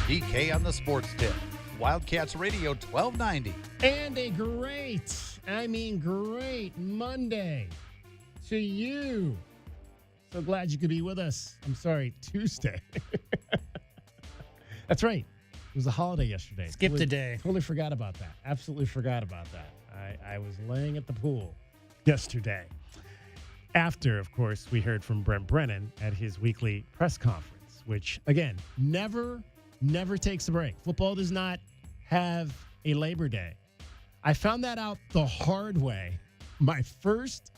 PK on the Sports Tip. Wildcats Radio 1290. And a great Monday to you. So glad you could be with us. I'm sorry, Tuesday. That's right. It was a holiday yesterday. Skipped a day. Totally forgot about that. Absolutely forgot about that. I was laying at the pool yesterday. After, of course, we heard from Brent Brennan at his weekly press conference, which, again, never takes a break. Football does not have a Labor Day. I found that out the hard way my first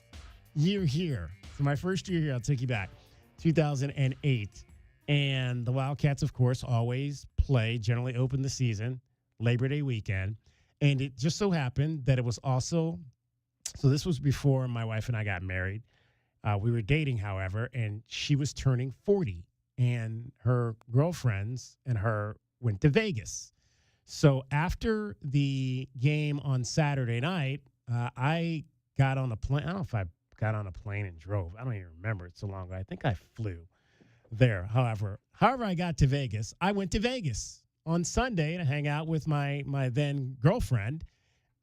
year here. So my first year here, I'll take you back, 2008. And the Wildcats, of course, always play, generally open the season, Labor Day weekend. And it just so happened that it was also, so this was before my wife and I got married. We were dating, however, and she was turning 40. And her girlfriends and her went to Vegas. So after the game on Saturday night, I got on a plane. I don't know if I got on a plane and drove. I don't even remember. It's so long ago. I think I flew there. However, I got to Vegas. I went to Vegas on Sunday to hang out with my then girlfriend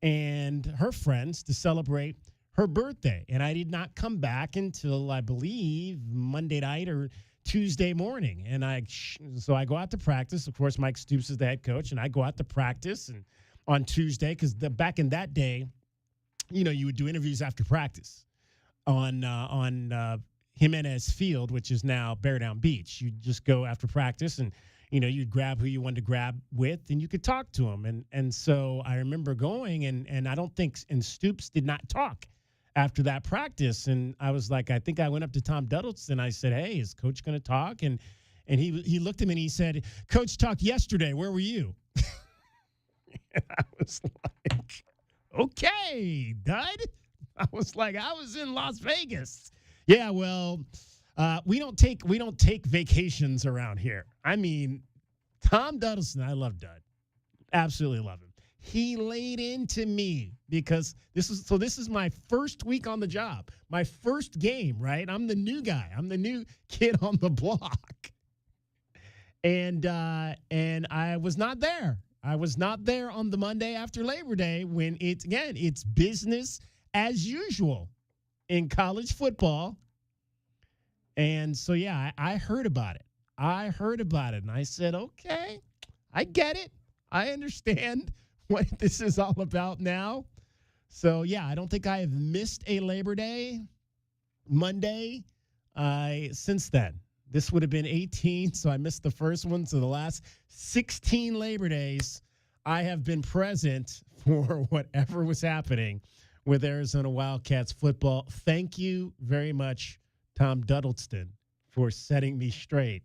and her friends to celebrate her birthday. And I did not come back until, I believe, Monday night or Tuesday morning. And so I go out to practice. Of course, Mike Stoops is the head coach, and I go out to practice and on Tuesday, because back in that day, you would do interviews after practice on Jimenez Field, which is now Bear Down Beach. You'd just go after practice and, you'd grab who you wanted to grab with, and you could talk to them. And so I remember going, and I don't think, and Stoops did not talk after that practice. And I was like, I think I went up to Tom Duddleston. I said, hey, is Coach going to talk? And he looked at me and he said, Coach talked yesterday. Where were you? And I was like, okay, Dud. I was like, I was in Las Vegas. Yeah, well, we don't take vacations around here. I mean, Tom Duddleston, I love Dud. Absolutely love him. He laid into me because this is my first week on the job, my first game, right? I'm the new guy. I'm the new kid on the block. And I was not there. I was not there on the Monday after Labor Day when it's business as usual in college football. And so, yeah, I heard about it. And I said, okay, I get it. I understand what this is all about now. So, yeah, I don't think I have missed a Labor Day Monday since then. This would have been 18, so I missed the first one. So the last 16 Labor Days, I have been present for whatever was happening with Arizona Wildcats football. Thank you very much, Tom Duddleston, for setting me straight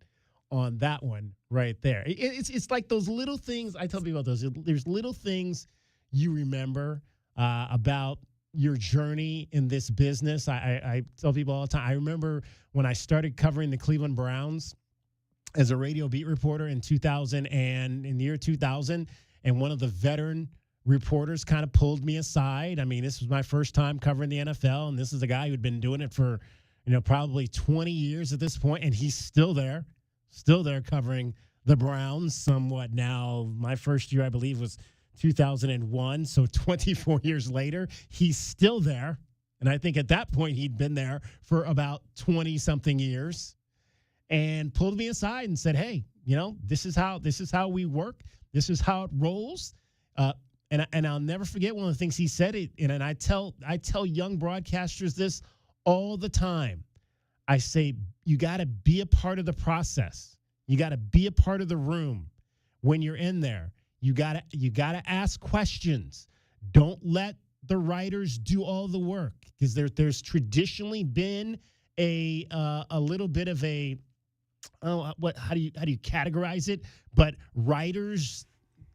on that one right there. It's like those little things. I tell people about those. There's little things you remember about your journey in this business. I tell people all the time. I remember when I started covering the Cleveland Browns as a radio beat reporter in the year 2000, and one of the veteran reporters kind of pulled me aside. I mean, this was my first time covering the NFL, and this is a guy who'd been doing it for, probably 20 years at this point, and he's still there covering the Browns somewhat now. My first year, I believe, was 2001, so 24 years later, he's still there. And I think at that point, he'd been there for about 20-something years, and pulled me aside and said, hey, this is how we work. This is how it rolls. And I'll never forget one of the things he said. And I tell young broadcasters this all the time. I say, you got to be a part of the process. You got to be a part of the room when you're in there. You got to ask questions. Don't let the writers do all the work, because there's traditionally been a little bit of a how do you categorize it? But writers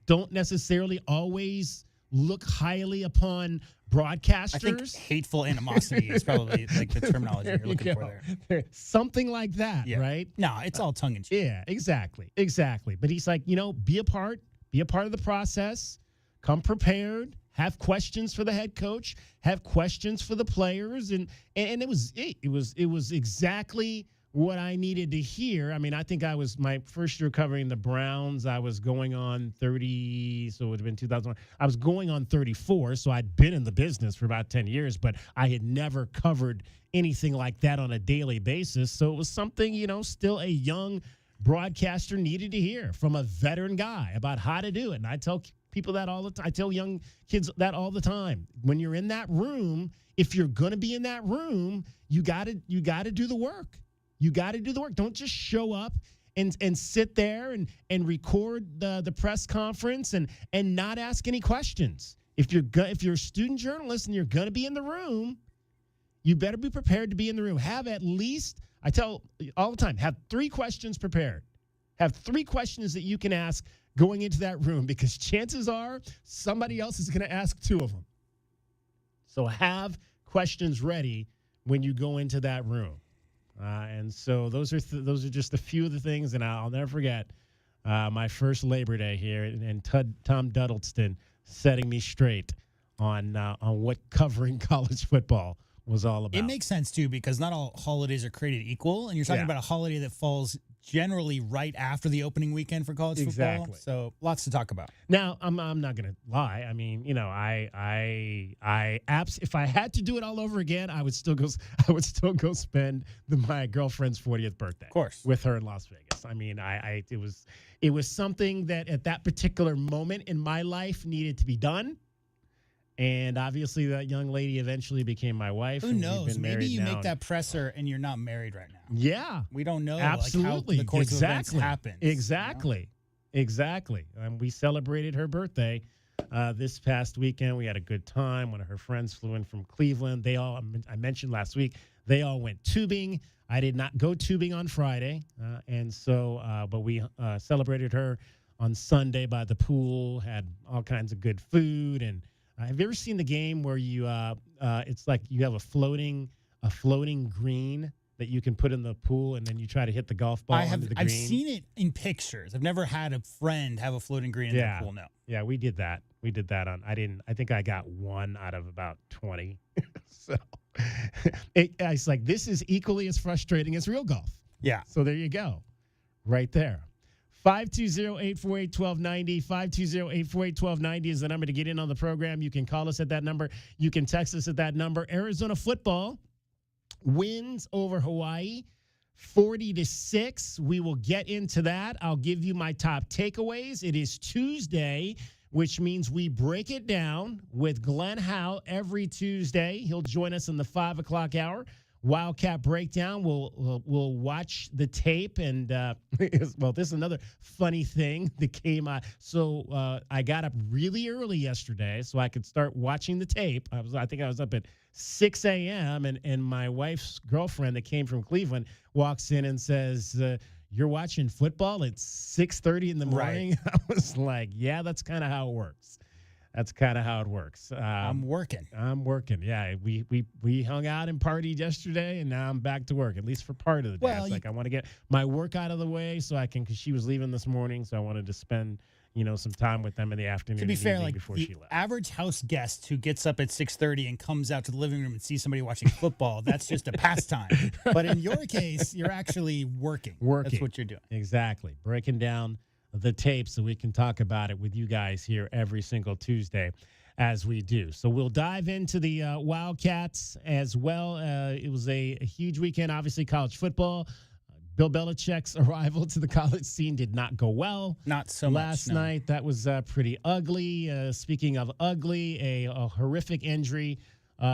don't necessarily always look highly upon broadcasters. I think hateful animosity is probably like the terminology you're looking for there. Something like that, yeah. Right? No, it's all tongue in cheek. Yeah, exactly. But he's like, be a part of the process, come prepared, have questions for the head coach, have questions for the players, and it was exactly what I needed to hear. I mean, I think I was my first year covering the Browns. I was going on 30, so it would have been 2001. I was going on 34, so I'd been in the business for about 10 years, but I had never covered anything like that on a daily basis. So it was something, still a young broadcaster needed to hear from a veteran guy about how to do it. And I tell people that all the time. I tell young kids that all the time. When you're in that room, if you're going to be in that room, you got to do the work. You got to do the work. Don't just show up and sit there and record the press conference and not ask any questions. If you're a student journalist and you're going to be in the room, you better be prepared to be in the room. Have at least, I tell all the time, have 3 questions prepared. Have 3 questions that you can ask going into that room, because chances are somebody else is going to ask 2 of them. So have questions ready when you go into that room. And so those are just a few of the things, and I'll never forget my first Labor Day here, and Tom Duddleston setting me straight on what covering college football was all about. It makes sense, too, because not all holidays are created equal, and you're talking about a holiday that falls generally right after the opening weekend for college football. So lots to talk about. Now, I'm not going to lie. I mean, if I had to do it all over again, I would still go spend my girlfriend's 40th birthday, of course, with her in Las Vegas. I mean, it was something that at that particular moment in my life needed to be done. And obviously, that young lady eventually became my wife. Who knows? Maybe you make that presser and you're not married right now. Yeah. We don't know. Absolutely. How the course of events happens. Exactly. Exactly. We celebrated her birthday this past weekend. We had a good time. One of her friends flew in from Cleveland. I mentioned last week, they all went tubing. I did not go tubing on Friday. But we celebrated her on Sunday by the pool, had all kinds of good food. And have you ever seen the game where it's like you have a floating green that you can put in the pool, and then you try to hit the golf ball into the green? I've seen it in pictures. I've never had a friend have a floating green in their pool. No. Yeah, we did that. I think I got 1 out of about 20. So it's like, this is equally as frustrating as real golf. Yeah. So there you go. Right there. 520-848-1290. 520-848-1290 is the number to get in on the program. You can call us at that number. You can text us at that number. Arizona football wins over Hawaii 40-6. We will get into that. I'll give you my top takeaways. It is Tuesday, which means we break it down with Glenn Howe every Tuesday. He'll join us in the 5 o'clock hour. Wildcat Breakdown. We'll watch the tape, and this is another funny thing that came out. So I got up really early yesterday so I could start watching the tape. I think I was up at 6 a.m. and my wife's girlfriend that came from Cleveland walks in and says, "You're watching football at 6:30 in the morning?" Right. I was like, "Yeah, that's kind of how it works." That's kind of how it works. I'm working. Yeah, we hung out and partied yesterday, and now I'm back to work, at least for part of the day. Well, it's I want to get my work out of the way so I can, because she was leaving this morning, so I wanted to spend some time with them in the afternoon. To be fair, like before the she left. Average house guest who gets up at 6:30 and comes out to the living room and sees somebody watching football, that's just a pastime. Right. But in your case, you're actually working. That's what you're doing. Exactly. Breaking down the tape so we can talk about it with you guys here every single Tuesday as we do. So we'll dive into the Wildcats as well. It was a huge weekend, obviously, college football. Bill Belichick's arrival to the college scene did not go well. Not so last night. That was pretty ugly. Speaking of ugly, a horrific injury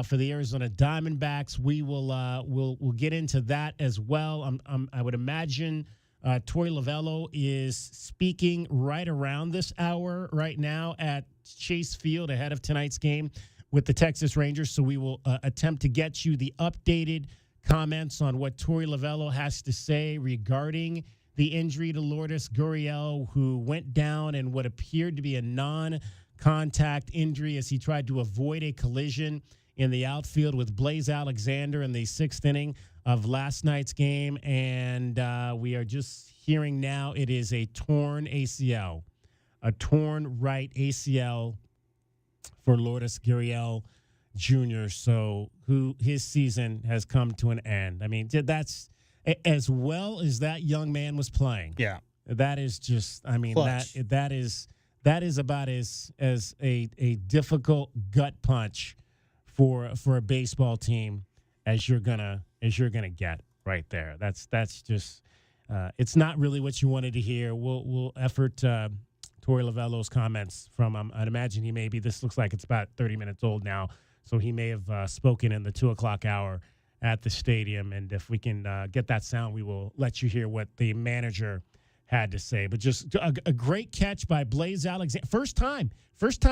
for the Arizona Diamondbacks. We will we'll get into that as well. I would imagine Torey Lovello is speaking right around this hour right now at Chase Field ahead of tonight's game with the Texas Rangers. So we will attempt to get you the updated comments on what Torey Lovello has to say regarding the injury to Lourdes Gurriell, who went down in what appeared to be a non-contact injury as he tried to avoid a collision in the outfield with Blaze Alexander in the 6th inning of last night's game. And we are just hearing now it is a torn ACL, a torn right ACL for Lourdes Gurriell Jr., so his season has come to an end. I mean, that's as well as that young man was playing. Yeah. That is just, I mean, Clutch. that is about as a difficult gut punch for a baseball team as you're gonna get right there. That's just it's not really what you wanted to hear. We'll effort Torey Lavello's comments from I'd imagine this looks like it's about 30 minutes old now, so he may have spoken in the 2:00 hour at the stadium. And if we can get that sound, we will let you hear what the manager had to say. But just a great catch by Blaze Alexander. First time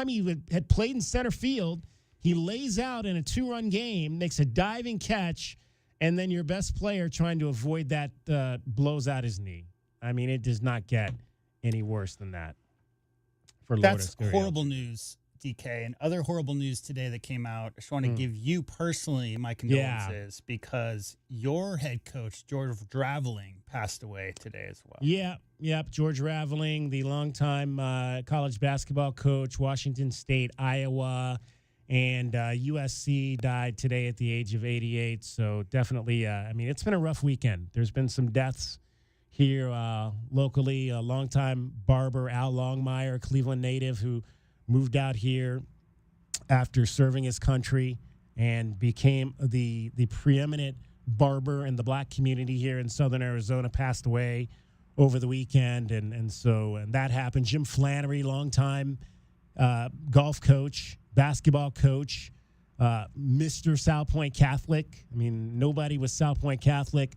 he had played in center field. He lays out in a 2-run game, makes a diving catch, and then your best player trying to avoid that blows out his knee. I mean, it does not get any worse than that for Lourdes Gurriell. That's horrible news, DK. And other horrible news today that came out, I just want to give you personally my condolences because your head coach, George Draveling, passed away today as well. Yep. George Raveling, the longtime college basketball coach, Washington State, Iowa, and USC, died today at the age of 88. So definitely, I mean, it's been a rough weekend. There's been some deaths here locally. A longtime barber, Al Longmire, Cleveland native, who moved out here after serving his country and became the preeminent barber in the black community here in southern Arizona, passed away over the weekend. And that happened. Jim Flannery, longtime golf coach, basketball coach, Mr. South Point Catholic. I mean, nobody was South Point Catholic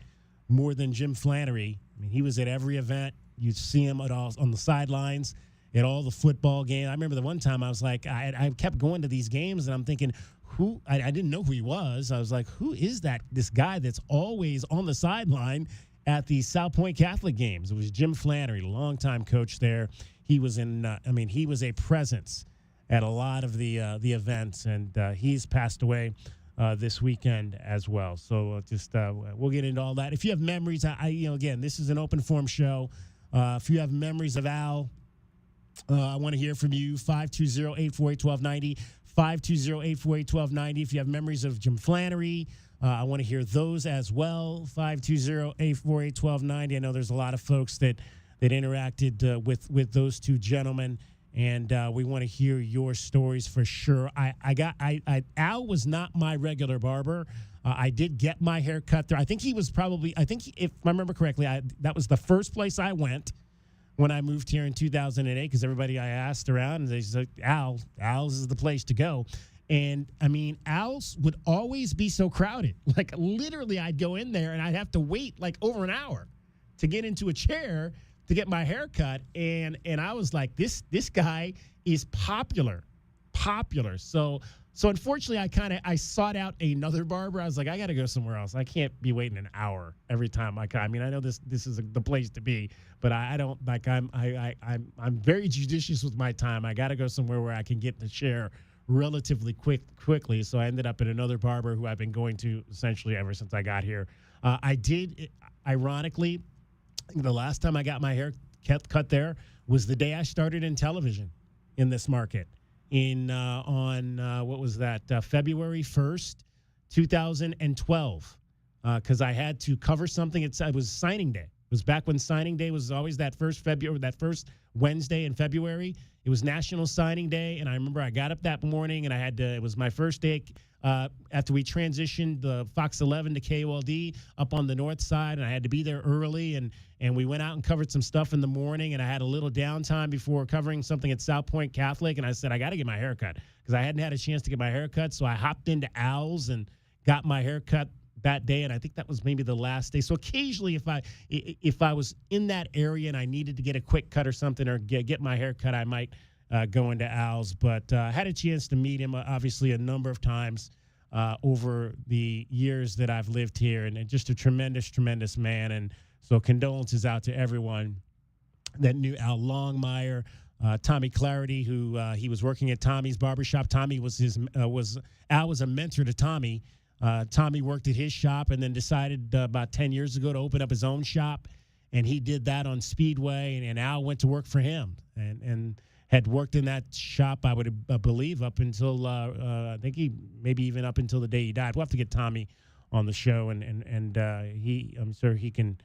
more than Jim Flannery. I mean, he was at every event. You'd see him on the sidelines at all the football games. I remember the one time I was like, I kept going to these games, and I'm thinking, I didn't know who he was. I was like, who is this guy that's always on the sideline at the South Point Catholic games? It was Jim Flannery, longtime coach there. He was he was a presence at a lot of the events, and he's passed away this weekend as well. So we'll get into all that. If you have memories, again, this is an open forum show. If you have memories of Al, I want to hear from you. 520-848-1290. 520-848-1290. If you have memories of Jim Flannery, I want to hear those as well. 520-848-1290. I know there's a lot of folks that interacted with those two gentlemen, and we want to hear your stories for sure. Al was not my regular barber. I did get my hair cut there. I think if I remember correctly, that was the first place I went when I moved here in 2008, because everybody I asked around, and they said, Al's is the place to go. And, I mean, Al's would always be so crowded. Like, literally, I'd go in there, and I'd have to wait, like, over an hour to get into a chair to get my hair cut. And I was like, this guy is popular. So unfortunately, I sought out another barber. I was like, I got to go somewhere else. I can't be waiting an hour every time I come. I mean, I know this is the place to be, but I don't like. I'm very judicious with my time. I got to go somewhere where I can get in the chair relatively quickly. So I ended up at another barber who I've been going to essentially ever since I got here. I did, ironically, the last time I got my hair cut there was the day I started in television in this market. What was that, February 1st, 2012, because I had to cover something. It was signing day. It was back when signing day was always that first Wednesday in February. It was National Signing Day, and I remember I got up that morning, and it was my first day after we transitioned the Fox 11 to KOLD up on the north side, and I had to be there early, and we went out and covered some stuff in the morning, and I had a little downtime before covering something at South Point Catholic, and I said, I got to get my hair cut, because I hadn't had a chance to get my hair cut, so I hopped into Al's and got my hair cut that day, and I think that was maybe the last day. So occasionally, if I was in that area and I needed to get a quick cut or something, or get my hair cut, I might go into Al's. But I had a chance to meet him, obviously, a number of times over the years that I've lived here, and just a tremendous, tremendous man. And so condolences out to everyone that knew Al Longmire. Tommy Clarity, who he was working at Tommy's barbershop. Tommy Al was a mentor to Tommy. Tommy worked at his shop and then decided about 10 years ago to open up his own shop, and he did that on Speedway, and Al went to work for him and had worked in that shop, I would believe, up until I think maybe even up until the day he died. We'll have to get Tommy on the show, and I'm sure he can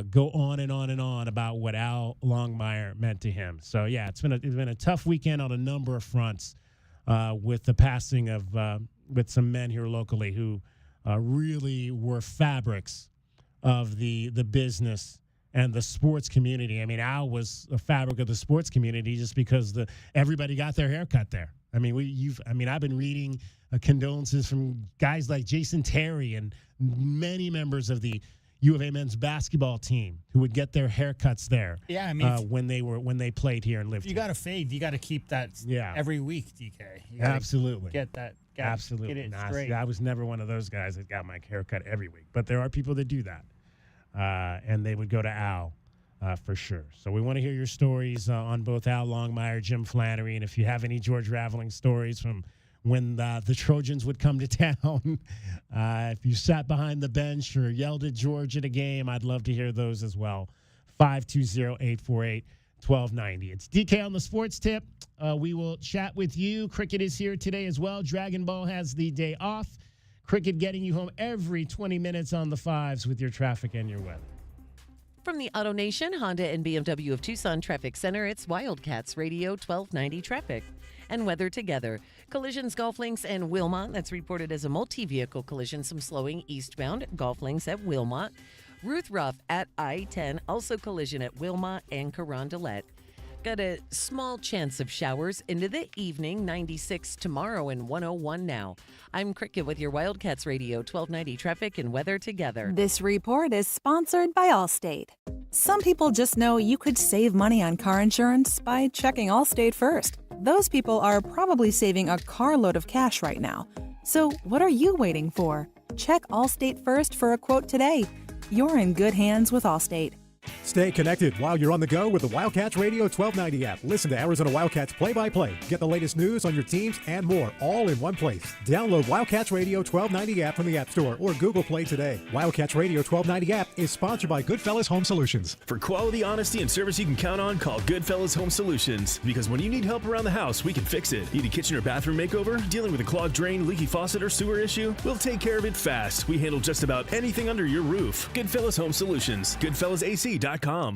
go on and on and on about what Al Longmire meant to him. So yeah, it's been a tough weekend on a number of fronts with the passing of with some men here locally who really were fabrics of the business and the sports community. I mean, Al was a fabric of the sports community just because everybody got their hair cut there. I mean, I've been reading condolences from guys like Jason Terry and many members of the U of A men's basketball team who would get their haircuts there. Yeah, I mean, when they played here and lived. You got to fade. You got to keep that. Every week, DK. Absolutely. Get that. Absolutely. Get it straight. I was never one of those guys that got my haircut every week, but there are people that do that, and they would go to Al for sure. So we want to hear your stories on both Al Longmire, Jim Flannery, and if you have any George Raveling stories from when the Trojans would come to town. If you sat behind the bench or yelled at George at a game, I'd love to hear those as well. 520-848-1290. It's DK on the Sports Tip. We will chat with you. Cricket is here today as well. Dragon Ball has the day off. Cricket getting you home every 20 minutes on the fives with your traffic and your weather. From the Auto Nation, Honda and BMW of Tucson Traffic Center, it's Wildcats Radio 1290 Traffic and weather together. Collisions, golf links, and Wilmot. That's reported as a multi-vehicle collision. Some slowing eastbound. Golf links at Wilmot. Ruth Ruff at I-10. Also collision at Wilmot and Carondelet. Got a small chance of showers into the evening. 96 tomorrow and 101 now. I'm Cricket with your Wildcats Radio 1290 Traffic and weather together. This report is sponsored by Allstate. Some people just know you could save money on car insurance by checking Allstate first. Those people are probably saving a carload of cash right now. So what are you waiting for? Check Allstate first for a quote today. You're in good hands with Allstate. Stay connected while you're on the go with the Wildcats Radio 1290 app. Listen to Arizona Wildcats play-by-play. Get the latest news on your teams and more, all in one place. Download Wildcats Radio 1290 app from the App Store or Google Play today. Wildcats Radio 1290 app is sponsored by Goodfellas Home Solutions. For quality, honesty, and service you can count on, call Goodfellas Home Solutions. Because when you need help around the house, we can fix it. Need a kitchen or bathroom makeover? Dealing with a clogged drain, leaky faucet, or sewer issue? We'll take care of it fast. We handle just about anything under your roof. Goodfellas Home Solutions. GoodfellasAC.com.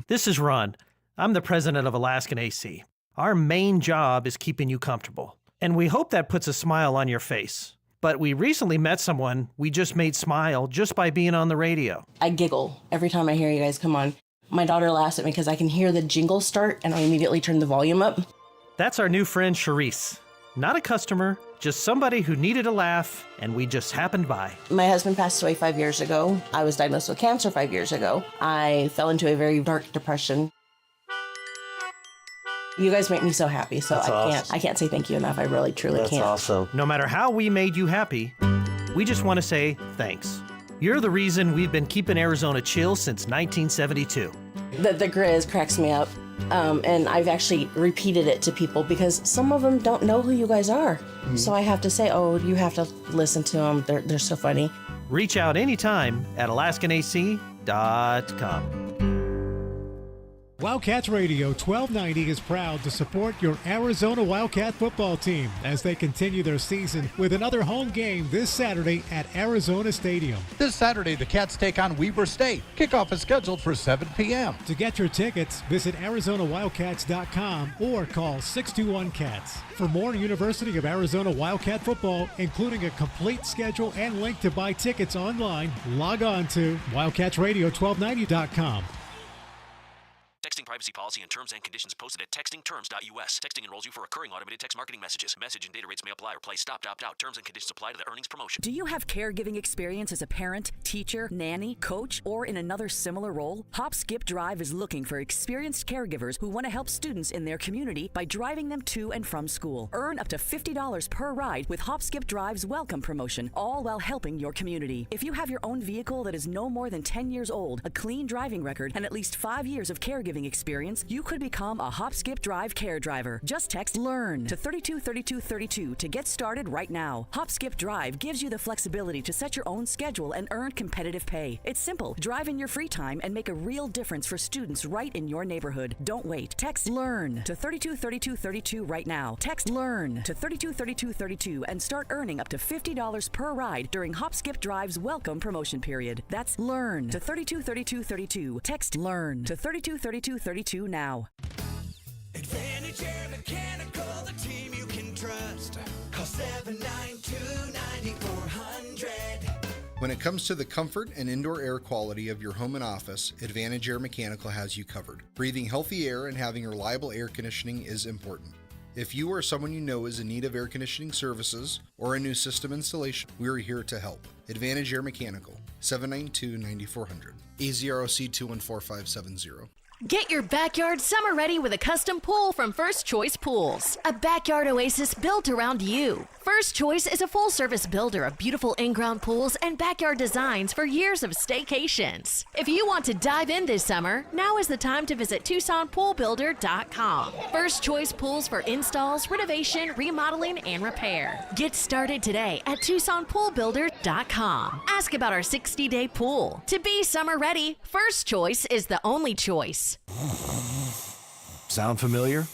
This is Ron. I'm the president of Alaskan AC. Our main job is keeping you comfortable, and we hope that puts a smile on your face. But we recently met someone we just made smile just by being on the radio. I giggle every time I hear you guys come on. My daughter laughs at me because I can hear the jingle start, and I immediately turn the volume up. That's our new friend, Charisse. Not a customer, just somebody who needed a laugh, and we just happened by. My husband passed away 5 years ago. I was diagnosed with cancer 5 years ago. I fell into a very dark depression. You guys make me so happy, so I can't say thank you enough. I really, truly can't. That's awesome. No matter how we made you happy, we just want to say thanks. You're the reason we've been keeping Arizona chill since 1972. The Grizz cracks me up. And I've actually repeated it to people because some of them don't know who you guys are. Mm-hmm. So I have to say, you have to listen to them. They're so funny. Reach out anytime at AlaskanAC.com. Wildcats Radio 1290 is proud to support your Arizona Wildcat football team as they continue their season with another home game this Saturday at Arizona Stadium. This Saturday, the Cats take on Weber State. Kickoff is scheduled for 7 p.m. To get your tickets, visit ArizonaWildcats.com or call 621-CATS. For more University of Arizona Wildcat football, including a complete schedule and link to buy tickets online, log on to WildcatsRadio1290.com. Texting privacy policy and terms and conditions posted at textingterms.us. Texting enrolls you for recurring automated text marketing messages. Message and data rates may apply or play stop, opt out. Terms and conditions apply to the earnings promotion. Do you have caregiving experience as a parent, teacher, nanny, coach, or in another similar role? Hop Skip Drive is looking for experienced caregivers who want to help students in their community by driving them to and from school. Earn up to $50 per ride with Hop Skip Drive's welcome promotion, all while helping your community. If you have your own vehicle that is no more than 10 years old, a clean driving record, and at least 5 years of caregiving experience, experience, you could become a Hop Skip Drive care driver. Just text LEARN to 323232 to get started right now. Hop Skip Drive gives you the flexibility to set your own schedule and earn competitive pay. It's simple. Drive in your free time and make a real difference for students right in your neighborhood. Don't wait. Text LEARN to 323232 right now. Text LEARN to 323232 and start earning up to $50 per ride during Hop Skip Drive's welcome promotion period. That's LEARN to 323232. Text LEARN to 323232 now. Advantage Air Mechanical, the team you can trust. Call 792-9400. When it comes to the comfort and indoor air quality of your home and office, Advantage Air Mechanical has you covered. Breathing healthy air and having reliable air conditioning is important. If you or someone you know is in need of air conditioning services or a new system installation, we are here to help. Advantage Air Mechanical, 792-9400. AZROC 214570. Get your backyard summer ready with a custom pool from First Choice Pools. A backyard oasis built around you. First Choice is a full-service builder of beautiful in-ground pools and backyard designs for years of staycations. If you want to dive in this summer, now is the time to visit TucsonPoolBuilder.com. First Choice Pools for installs, renovation, remodeling, and repair. Get started today at TucsonPoolBuilder.com. Ask about our 60-day pool. To be summer ready, First Choice is the only choice. Sound familiar?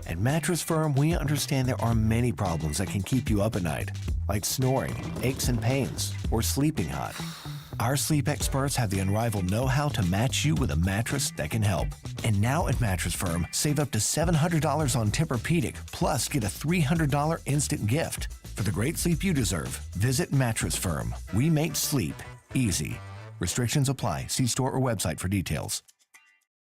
At Mattress Firm, we understand there are many problems that can keep you up at night, like snoring, aches and pains, or sleeping hot. Our sleep experts have the unrivaled know-how to match you with a mattress that can help. And now at Mattress Firm, save up to $700 on Tempur-Pedic, plus get a $300 instant gift. For the great sleep you deserve, visit Mattress Firm. We make sleep easy. Restrictions apply. See store or website for details.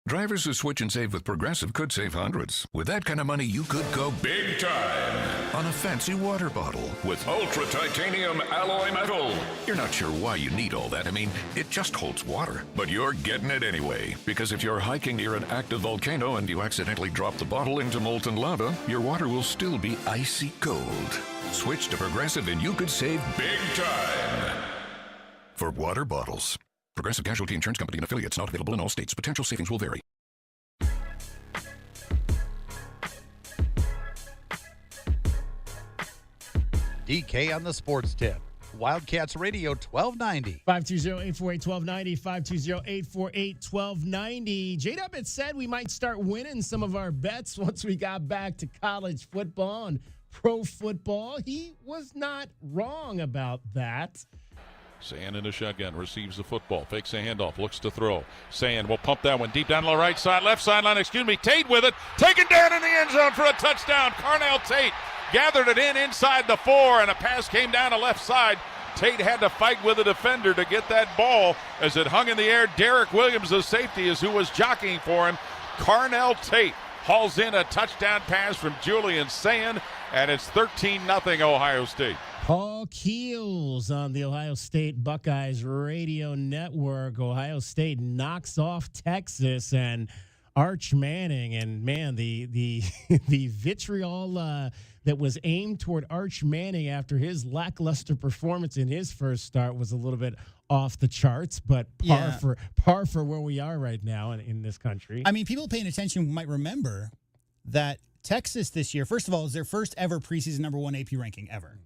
Drivers who switch and save with Progressive could save hundreds. With that kind of money, you could go big time on a fancy water bottle with ultra titanium alloy metal. You're not sure why you need all that. I mean, it just holds water. But you're getting it anyway, because if you're hiking near an active volcano and you accidentally drop the bottle into molten lava, your water will still be icy cold. Switch to Progressive and you could save big time for water bottles. Progressive Casualty Insurance Company and affiliates, not available in all states. Potential savings will vary. DK on the sports tip. Wildcats Radio 1290. 520-848-1290, 520-848-1290. J-Dub had said we might start winning some of our bets once we got back to college football and pro football. He was not wrong about that. Sand in a shotgun, receives the football, fakes a handoff, looks to throw. Sand will pump that one deep down to the right side, left sideline, Tate with it, taken down in the end zone for a touchdown. Carnell Tate gathered it inside the 4, and a pass came down the left side. Tate had to fight with a defender to get that ball as it hung in the air. Derek Williams, the safety, is who was jockeying for him. Carnell Tate hauls in a touchdown pass from Julian Sand, and it's 13-0 Ohio State. Paul Keels on the Ohio State Buckeyes radio network. Ohio State knocks off Texas and Arch Manning. And, man, the the vitriol that was aimed toward Arch Manning after his lackluster performance in his first start was a little bit off the charts, but par for where we are right now in this country. I mean, people paying attention might remember that Texas this year, first of all, is their first ever preseason number 1 AP ranking ever.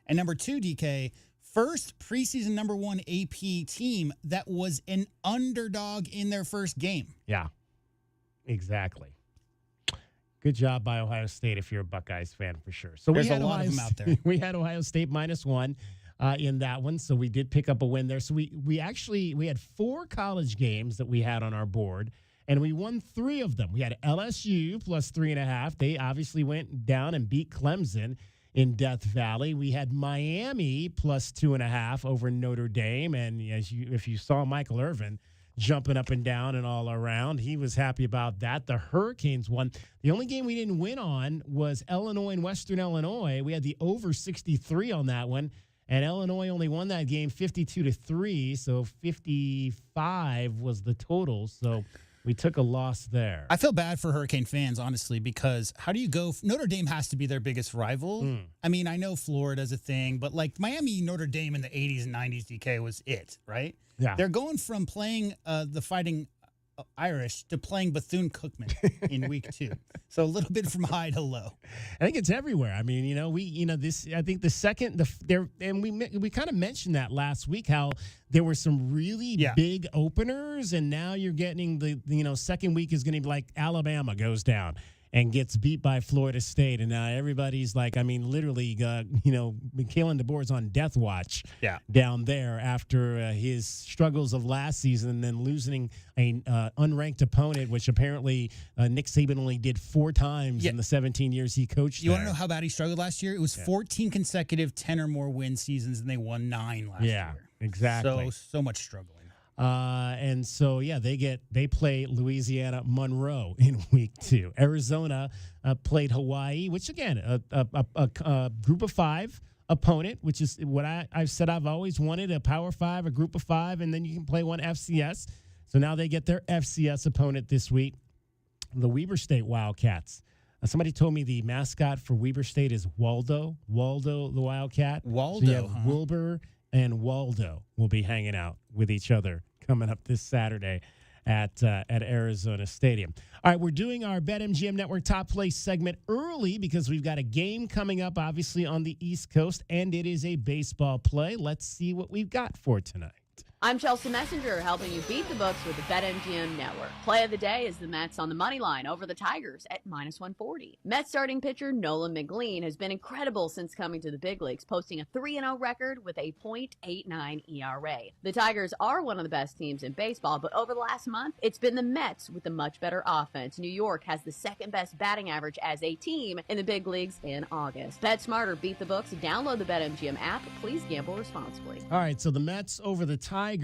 And number 2, DK, first preseason number 1 AP team that was an underdog in their first game. Yeah, exactly. Good job by Ohio State if you're a Buckeyes fan for sure. So there's a lot of them out there. We had Ohio State -1 in that one, so we did pick up a win there. So we had 4 college games that we had on our board, and we won 3 of them. We had LSU plus 3.5. They obviously went down and beat Clemson in Death Valley. We had Miami plus 2.5 over Notre Dame. And if you saw Michael Irvin jumping up and down and all around, he was happy about that. The Hurricanes won. The only game we didn't win on was Illinois and Western Illinois. We had the over 63 on that one. And Illinois only won that game 52-3. So 55 was the total. So we took a loss there. I feel bad for Hurricane fans, honestly, because how do you go? Notre Dame has to be their biggest rival. I mean, I know Florida's a thing, but like Miami, Notre Dame in the 80s and 90s, DK was it, right? Yeah. They're going from playing the Fighting Irish to playing Bethune-Cookman in week 2. So a little bit from high to low. I think it's everywhere. I mean, I think the second, and we kind of mentioned that last week, how there were some really big openers, and now you're getting the second week is going to be like Alabama goes down and gets beat by Florida State. And now everybody's like, I mean, literally, Kalen DeBoer's on death watch down there after his struggles of last season and then losing an unranked opponent, which apparently Nick Saban only did 4 times in the 17 years he coached You want to know how bad he struggled last year? It was 14 consecutive 10 or more win seasons, and they won 9 last year. Yeah, exactly. So much struggling. And so, they play Louisiana Monroe in week 2. Arizona played Hawaii, which, again, a group of 5 opponent, which is what I've said I've always wanted, a Power 5, a group of 5, and then you can play one FCS. So now they get their FCS opponent this week, the Weber State Wildcats. Somebody told me the mascot for Weber State is Waldo the Wildcat. Waldo, so you have Wilbur and Waldo will be hanging out with each other coming up this Saturday at Arizona Stadium. All right, we're doing our BetMGM Network Top Play segment early because we've got a game coming up, obviously, on the East Coast, and it is a baseball play. Let's see what we've got for tonight. I'm Chelsea Messenger, helping you beat the books with the BetMGM Network. Play of the day is the Mets on the money line over the Tigers at -140. Mets starting pitcher Nolan McLean has been incredible since coming to the big leagues, posting a 3-0 record with a .89 ERA. The Tigers are one of the best teams in baseball, but over the last month, it's been the Mets with a much better offense. New York has the second best batting average as a team in the big leagues in August. Bet smarter, beat the books. Download the BetMGM app. Please gamble responsibly. All right, so the Mets over the Tigers.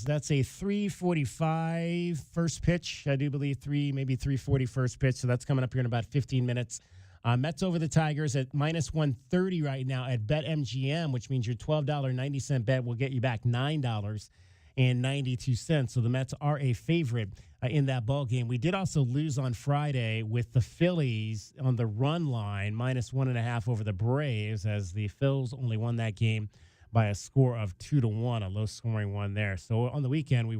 That's a 3:45 first pitch. I do believe maybe 3:40 first pitch. So that's coming up here in about 15 minutes. Mets over the Tigers at -130 right now at BetMGM, which means your $12.90 bet will get you back $9.92. So the Mets are a favorite in that ball game. We did also lose on Friday with the Phillies on the run line, -1.5 over the Braves, as the Phils only won that game by a score of 2-1, a low-scoring one there. So on the weekend, we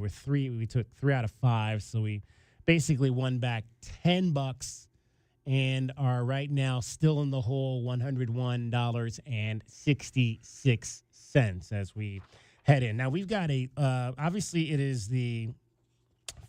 took 3 out of 5, so we basically won back $10 and are right now still in the hole, $101.66 as we head in. Now, we've got obviously it is the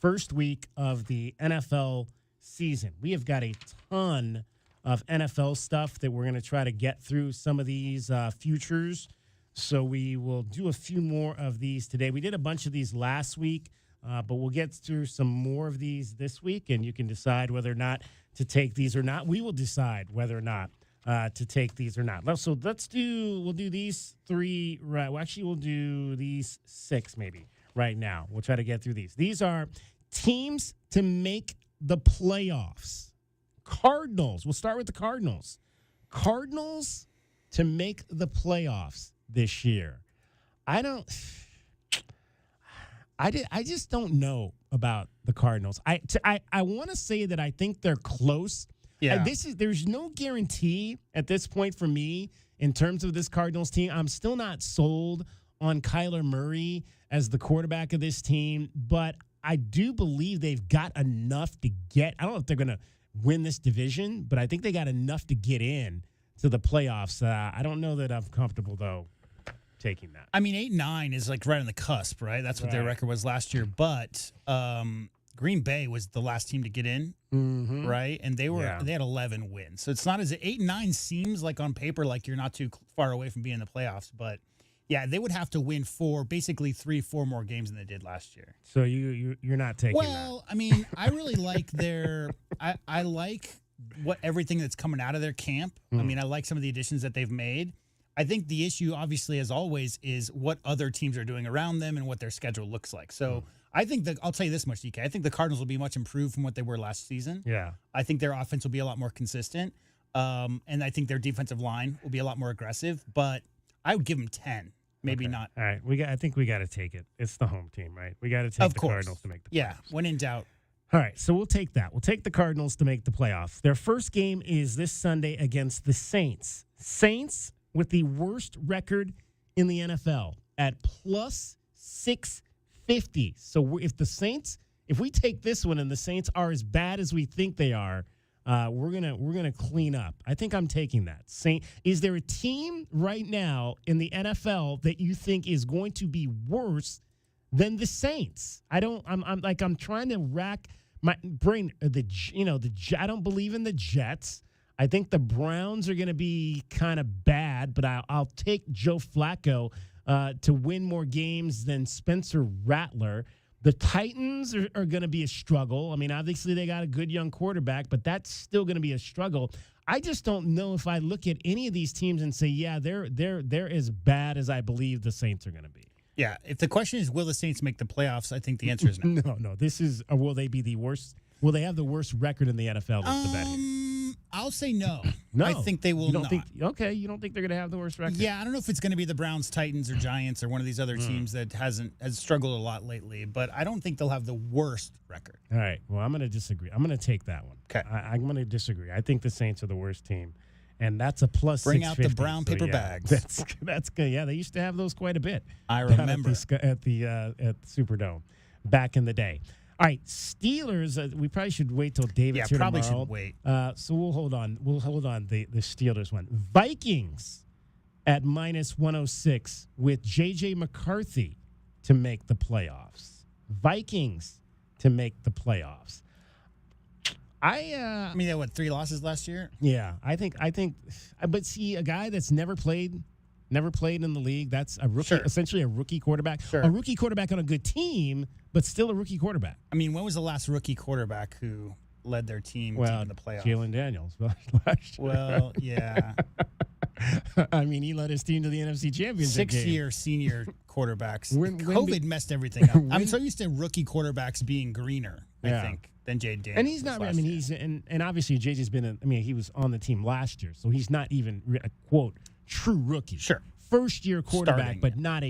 first week of the NFL season. We have got a ton of NFL stuff that we're going to try to get through some of these futures. So we will do a few more of these today. We did a bunch of these last week, but we'll get through some more of these this week, and you can decide whether or not to take these or not. We will decide whether or not to take these or not. So we'll do these 3, right? Well, actually, we'll do these 6 maybe right now. We'll try to get through these. These are teams to make the playoffs. Cardinals. We'll start with the Cardinals. Cardinals to make the playoffs this year. I just don't know about the Cardinals. I want to say that I think they're close. Yeah. There's no guarantee at this point for me in terms of this Cardinals team. I'm still not sold on Kyler Murray as the quarterback of this team, but I do believe they've got enough to get. I don't know if they're going to win this division, but I think they got enough to get in to the playoffs. I don't know that I'm comfortable, though, taking that. I mean, 8-9 is like right on the cusp, right? That's what their record was last year. But Green Bay was the last team to get in, right? And they had 11 wins. So it's not as 8-9 seems like on paper like you're not too far away from being in the playoffs. But yeah, they would have to win 4 more games than they did last year. So you're not taking that. Well, I mean, I really like I like everything that's coming out of their camp. I mean, I like some of the additions that they've made. I think the issue, obviously, as always, is what other teams are doing around them and what their schedule looks like. So I think I'll tell you this much, DK. I think the Cardinals will be much improved from what they were last season. Yeah. I think their offense will be a lot more consistent. And I think their defensive line will be a lot more aggressive. But I would give them 10, maybe not. All right. I think we got to take it. It's the home team, right? We got to take the Cardinals to make the playoffs. Yeah, when in doubt. All right, so we'll take that. We'll take the Cardinals to make the playoffs. Their first game is this Sunday against the Saints. Saints with the worst record in the NFL at +650. So if the Saints if we take this one and the Saints are as bad as we think they are, we're gonna clean up. I think I'm taking that. Is there a team right now in the NFL that you think is going to be worse than the Saints? I'm trying to rack my brain. I don't believe in the Jets. I think the Browns are going to be kind of bad, but I'll take Joe Flacco to win more games than Spencer Rattler. The Titans are going to be a struggle. I mean, obviously they got a good young quarterback, but that's still going to be a struggle. I just don't know if I look at any of these teams and say, yeah, they're as bad as I believe the Saints are going to be. Yeah, if the question is, will the Saints make the playoffs, I think the answer is no. No. This is, will they be the worst? Will they have the worst record in the NFL? That's the bet here. I'll say no. No. I think they will you don't not. Think, okay, you don't think they're going to have the worst record? Yeah, I don't know if it's going to be the Browns, Titans, or Giants, or one of these other teams that has struggled a lot lately, but I don't think they'll have the worst record. All right, well, I'm going to disagree. I'm going to take that one. Okay. I'm going to disagree. I think the Saints are the worst team, and that's a plus Bring out the 650, brown paper bags. That's good. Yeah, they used to have those quite a bit. I remember. At the Superdome back in the day. All right, Steelers. We probably should wait till David's here probably tomorrow. should wait. So we'll hold on. We'll hold on the Steelers one. Vikings at -106 with J.J. McCarthy to make the playoffs. Vikings to make the playoffs. I mean, they had 3 losses last year? Yeah, I think. But see, a guy that's never played in the league, that's a rookie, essentially a rookie quarterback. Sure. A rookie quarterback on a good team, but still a rookie quarterback. I mean, when was the last rookie quarterback who led their team deep in the playoffs? Jalen Daniels. Well, yeah. I mean, he led his team to the NFC Championship game. 6-year senior quarterbacks. COVID messed everything up. I'm so used to rookie quarterbacks being greener, I think, than Jay Daniels. And he's not, I mean, he's, and obviously JJ's been, he was on the team last year, so he's not even a quote, true rookie. Sure. First year quarterback, Starting, but not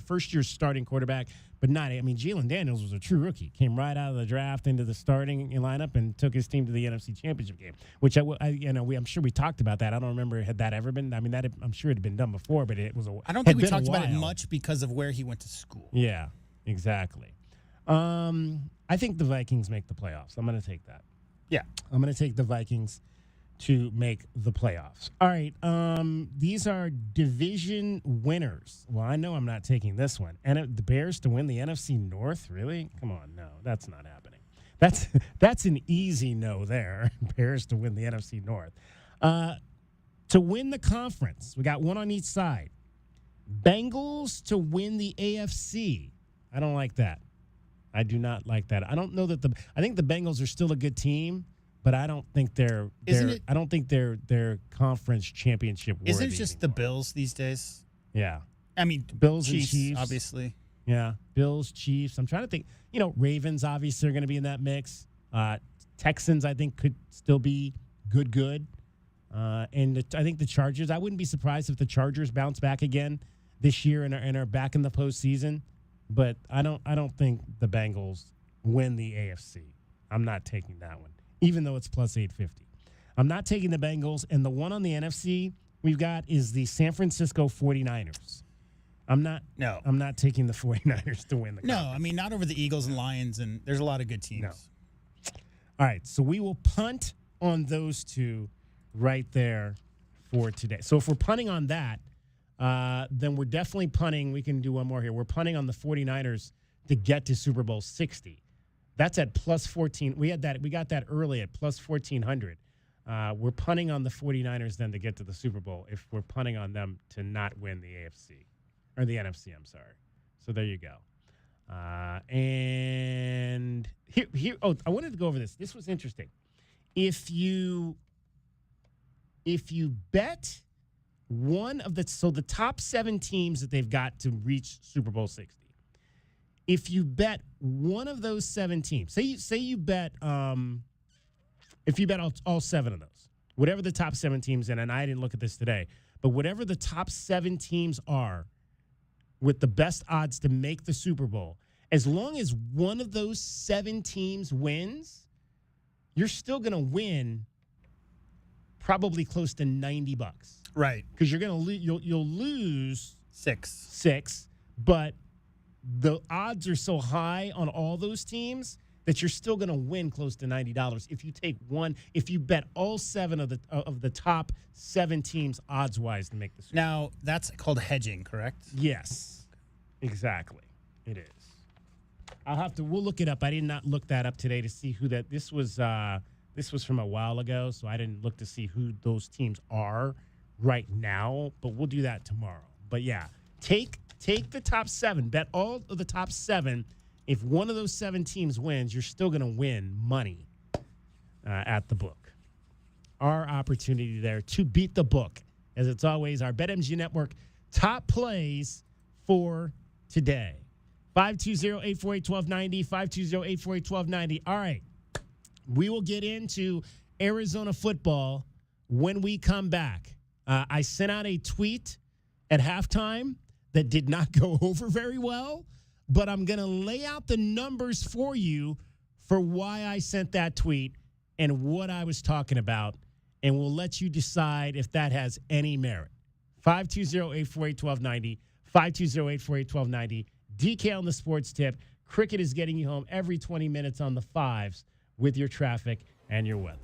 first year starting quarterback, but not Jalen Daniels was a true rookie. Came right out of the draft into the starting lineup and took his team to the NFC Championship game, which I'm sure we talked about that. I don't remember had that ever been. I mean, I'm sure it had been done before, but it was I don't think we talked about it much because of where he went to school. Yeah, exactly. I think the Vikings make the playoffs. I'm going to take that. Yeah. I'm going to take the Vikings to make the playoffs. All right. These are division winners. Well, I know I'm not taking this one. And the Bears to win the NFC North? Really? Come on. No, that's not happening. That's an easy no there. Bears to win the NFC North. To win the conference, we got one on each side. Bengals to win the AFC. I don't like that. I do not like that. I don't know that I think the Bengals are still a good team, but I don't think they're conference championship worthy. Isn't it just the Bills these days? Yeah. I mean, Bills Chiefs, and Chiefs, obviously. Yeah, Bills, Chiefs. I'm trying to think. Ravens obviously are going to be in that mix. Texans, I think, could still be good. And I think the Chargers. I wouldn't be surprised if the Chargers bounce back again this year and are back in the postseason. But I don't think the Bengals win the AFC. I'm not taking that one, even though it's plus 850. I'm not taking the Bengals. And the one on the NFC we've got is the San Francisco 49ers. I'm not taking the 49ers to win the conference. No, I mean, not over the Eagles and Lions, and there's a lot of good teams. No. All right, so we will punt on those two right there for today. So if we're punting on that, then we're definitely punting. We can do one more here. We're punting on the 49ers to get to Super Bowl 60. That's at plus 14. We got that early at plus 1,400. We're punting on the 49ers then to get to the Super Bowl if we're punting on them to not win the AFC. Or the NFC, I'm sorry. So there you go. And here. Oh, I wanted to go over this. This was interesting. If you bet one of the top 7 teams that they've got to reach Super Bowl 60. If you bet one of those 7 teams, say you bet if you bet all 7 of those, whatever the top 7 teams in, and I didn't look at this today, but whatever the top 7 teams are with the best odds to make the Super Bowl, as long as one of those 7 teams wins, you're still going to win probably close to $90. Right. Because you're going to you'll lose 6, but the odds are so high on all those teams that you're still going to win close to $90 if you take one, if you bet all 7 of the top 7 teams odds-wise to make the Super Bowl. Now, that's called hedging, correct? Yes, exactly. It is. We'll look it up. I did not look that up today to see who that, this was from a while ago, so I didn't look to see who those teams are right now, but we'll do that tomorrow. But yeah, take the top 7, bet all of the top 7. If one of those 7 teams wins, you're still going to win money at the book. Our opportunity there to beat the book, as it's always our BetMGM Network top plays for today. 520-848-1290, 520-848-1290. All right, we will get into Arizona football when we come back. I sent out a tweet at halftime that did not go over very well, but I'm going to lay out the numbers for you for why I sent that tweet and what I was talking about, and we'll let you decide if that has any merit. 520-848-1290, 520-848-1290. DK on the sports tip. Cricket is getting you home every 20 minutes on the 5s with your traffic and your weather.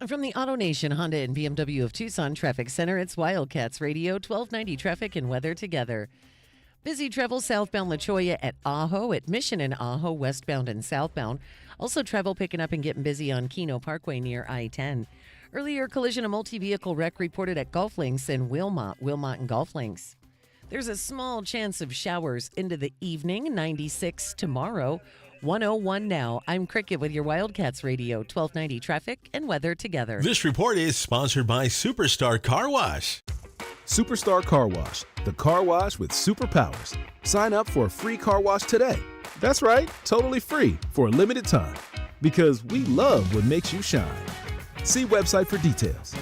From the Auto Nation Honda and BMW of Tucson Traffic Center, it's Wildcats Radio 1290 traffic and weather together. Busy travel southbound La Cholla at Ajo, at Mission and Ajo, westbound and southbound. Also travel picking up and getting busy on Keno Parkway near I-10. Earlier collision, a multi-vehicle wreck reported at Golf Links in Wilmot and Golf Links. There's a small chance of showers into the evening, 96 tomorrow. 101 now. I'm Cricket with your Wildcats Radio 1290 traffic and weather together. This report is sponsored by Superstar Car Wash. Superstar Car Wash, the car wash with superpowers. Sign up for a free car wash today. That's right, totally free for a limited time. Because we love what makes you shine. See website for details.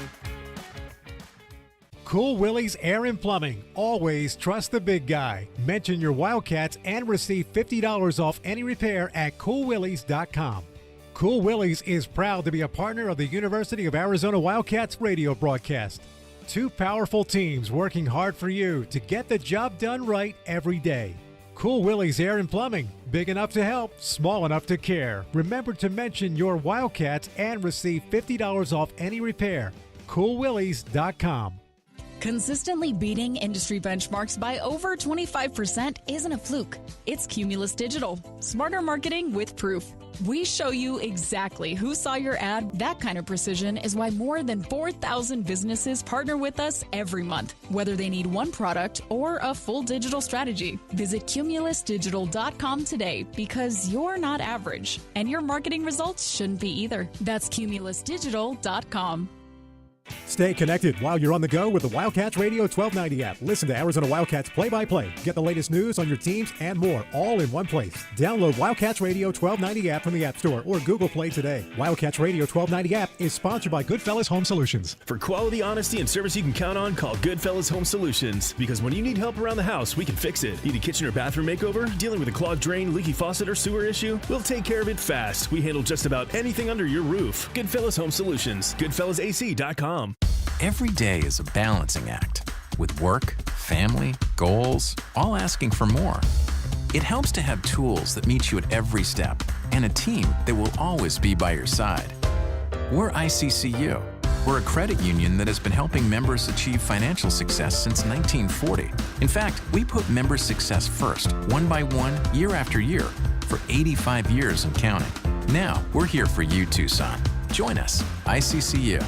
Cool Willie's Air and Plumbing. Always trust the big guy. Mention your Wildcats and receive $50 off any repair at coolwillies.com. Cool Willie's is proud to be a partner of the University of Arizona Wildcats radio broadcast. 2 powerful teams working hard for you to get the job done right every day. Cool Willie's Air and Plumbing. Big enough to help, small enough to care. Remember to mention your Wildcats and receive $50 off any repair. coolwillies.com. Consistently beating industry benchmarks by over 25% isn't a fluke. It's Cumulus Digital. Smarter marketing with proof. We show you exactly who saw your ad. That kind of precision is why more than 4,000 businesses partner with us every month, whether they need one product or a full digital strategy. Visit cumulusdigital.com today because you're not average, and your marketing results shouldn't be either. That's cumulusdigital.com. Stay connected while you're on the go with the Wildcats Radio 1290 app. Listen to Arizona Wildcats play-by-play. Get the latest news on your teams and more, all in one place. Download Wildcats Radio 1290 app from the App Store or Google Play today. Wildcats Radio 1290 app is sponsored by Goodfellas Home Solutions. For quality, honesty, and service you can count on, call Goodfellas Home Solutions. Because when you need help around the house, we can fix it. Need a kitchen or bathroom makeover? Dealing with a clogged drain, leaky faucet, or sewer issue? We'll take care of it fast. We handle just about anything under your roof. Goodfellas Home Solutions. GoodfellasAC.com. Every day is a balancing act, with work, family, goals, all asking for more. It helps to have tools that meet you at every step and a team that will always be by your side. We're ICCU. We're a credit union that has been helping members achieve financial success since 1940. In fact, we put member success first, one by one, year after year, for 85 years and counting. Now, we're here for you, Tucson. Join us, ICCU.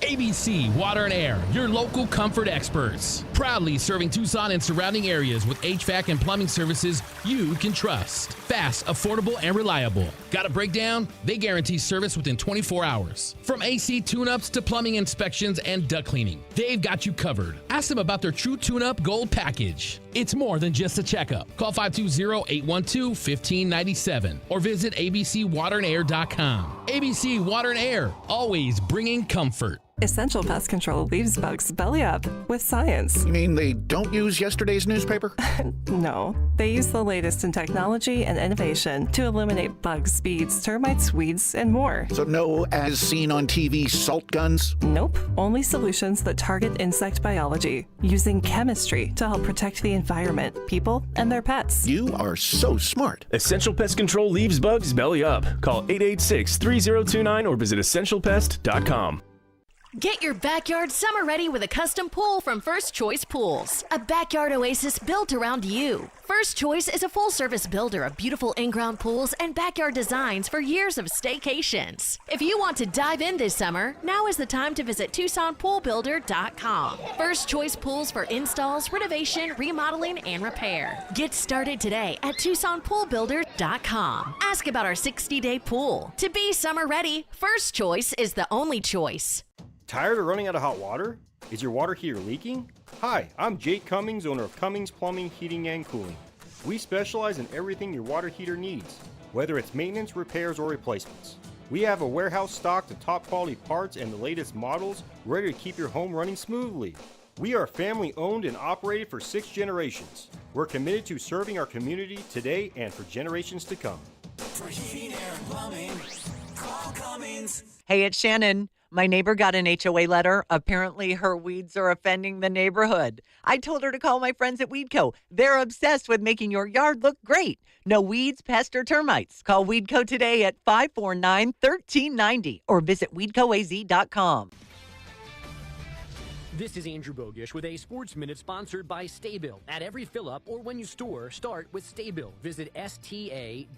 ABC Water and Air, your local comfort experts. Proudly serving Tucson and surrounding areas with HVAC and plumbing services you can trust. Fast, affordable, and reliable. Got a breakdown? They guarantee service within 24 hours. From AC tune-ups to plumbing inspections and duct cleaning, they've got you covered. Ask them about their True Tune-Up Gold Package. It's more than just a checkup. Call 520-812-1597 or visit abcwaterandair.com. ABC Water and Air, always bringing comfort. Essential Pest Control leaves bugs belly up with science. You mean they don't use yesterday's newspaper? No, they use the latest in technology and innovation to eliminate bugs, bees, termites, weeds, and more. So no as seen on TV salt guns? Nope, only solutions that target insect biology, using chemistry to help protect the environment, people, and their pets. You are so smart. Essential Pest Control leaves bugs belly up. Call 886-3029 or visit essentialpest.com. Get your backyard summer ready with a custom pool from First Choice Pools. A backyard oasis built around you. First Choice is a full-service builder of beautiful in-ground pools and backyard designs for years of staycations. If you want to dive in this summer, now is the time to visit TucsonPoolBuilder.com. First Choice Pools for installs, renovation, remodeling, and repair. Get started today at TucsonPoolBuilder.com. Ask about our 60-day pool. To be summer ready, First Choice is the only choice. Tired of running out of hot water? Is your water heater leaking? Hi, I'm Jake Cummings, owner of Cummings Plumbing, Heating, and Cooling. We specialize in everything your water heater needs, whether it's maintenance, repairs, or replacements. We have a warehouse stocked of top quality parts and the latest models ready to keep your home running smoothly. We are family owned and operated for 6 generations. We're committed to serving our community today and for generations to come. For heating, air, and plumbing, call Cummings. Hey, it's Shannon. My neighbor got an HOA letter. Apparently, her weeds are offending the neighborhood. I told her to call my friends at Weedco. They're obsessed with making your yard look great. No weeds, pests, or termites. Call Weedco today at 549-1390 or visit weedcoaz.com. This is Andrew Bogish with a Sports Minute sponsored by Staybill. At every fill-up or when you store, start with Staybill. Visit sta-bil.com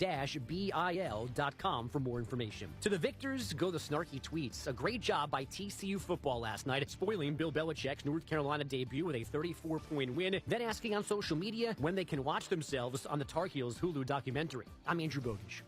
for more information. To the victors, go the snarky tweets. A great job by TCU football last night at spoiling Bill Belichick's North Carolina debut with a 34-point win, then asking on social media when they can watch themselves on the Tar Heels Hulu documentary. I'm Andrew Bogish.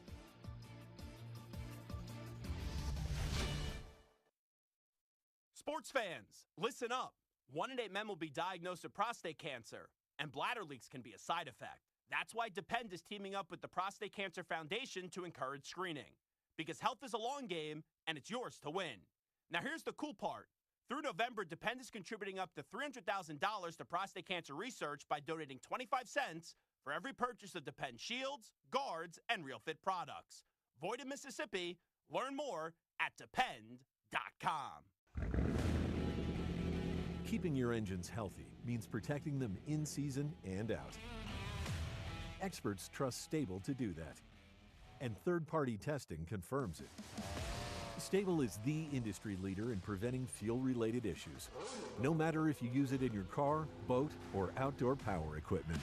Sports fans, listen up. 1 in 8 men will be diagnosed with prostate cancer, and bladder leaks can be a side effect. That's why Depend is teaming up with the Prostate Cancer Foundation to encourage screening. Because health is a long game, and it's yours to win. Now here's the cool part. Through November, Depend is contributing up to $300,000 to prostate cancer research by donating 25 cents for every purchase of Depend shields, guards, and Real Fit products. Void in Mississippi. Learn more at depend.com. Keeping your engines healthy means protecting them in season and out. Experts trust Stable to do that, and third-party testing confirms it. Stable is the industry leader in preventing fuel-related issues, no matter if you use it in your car, boat, or outdoor power equipment.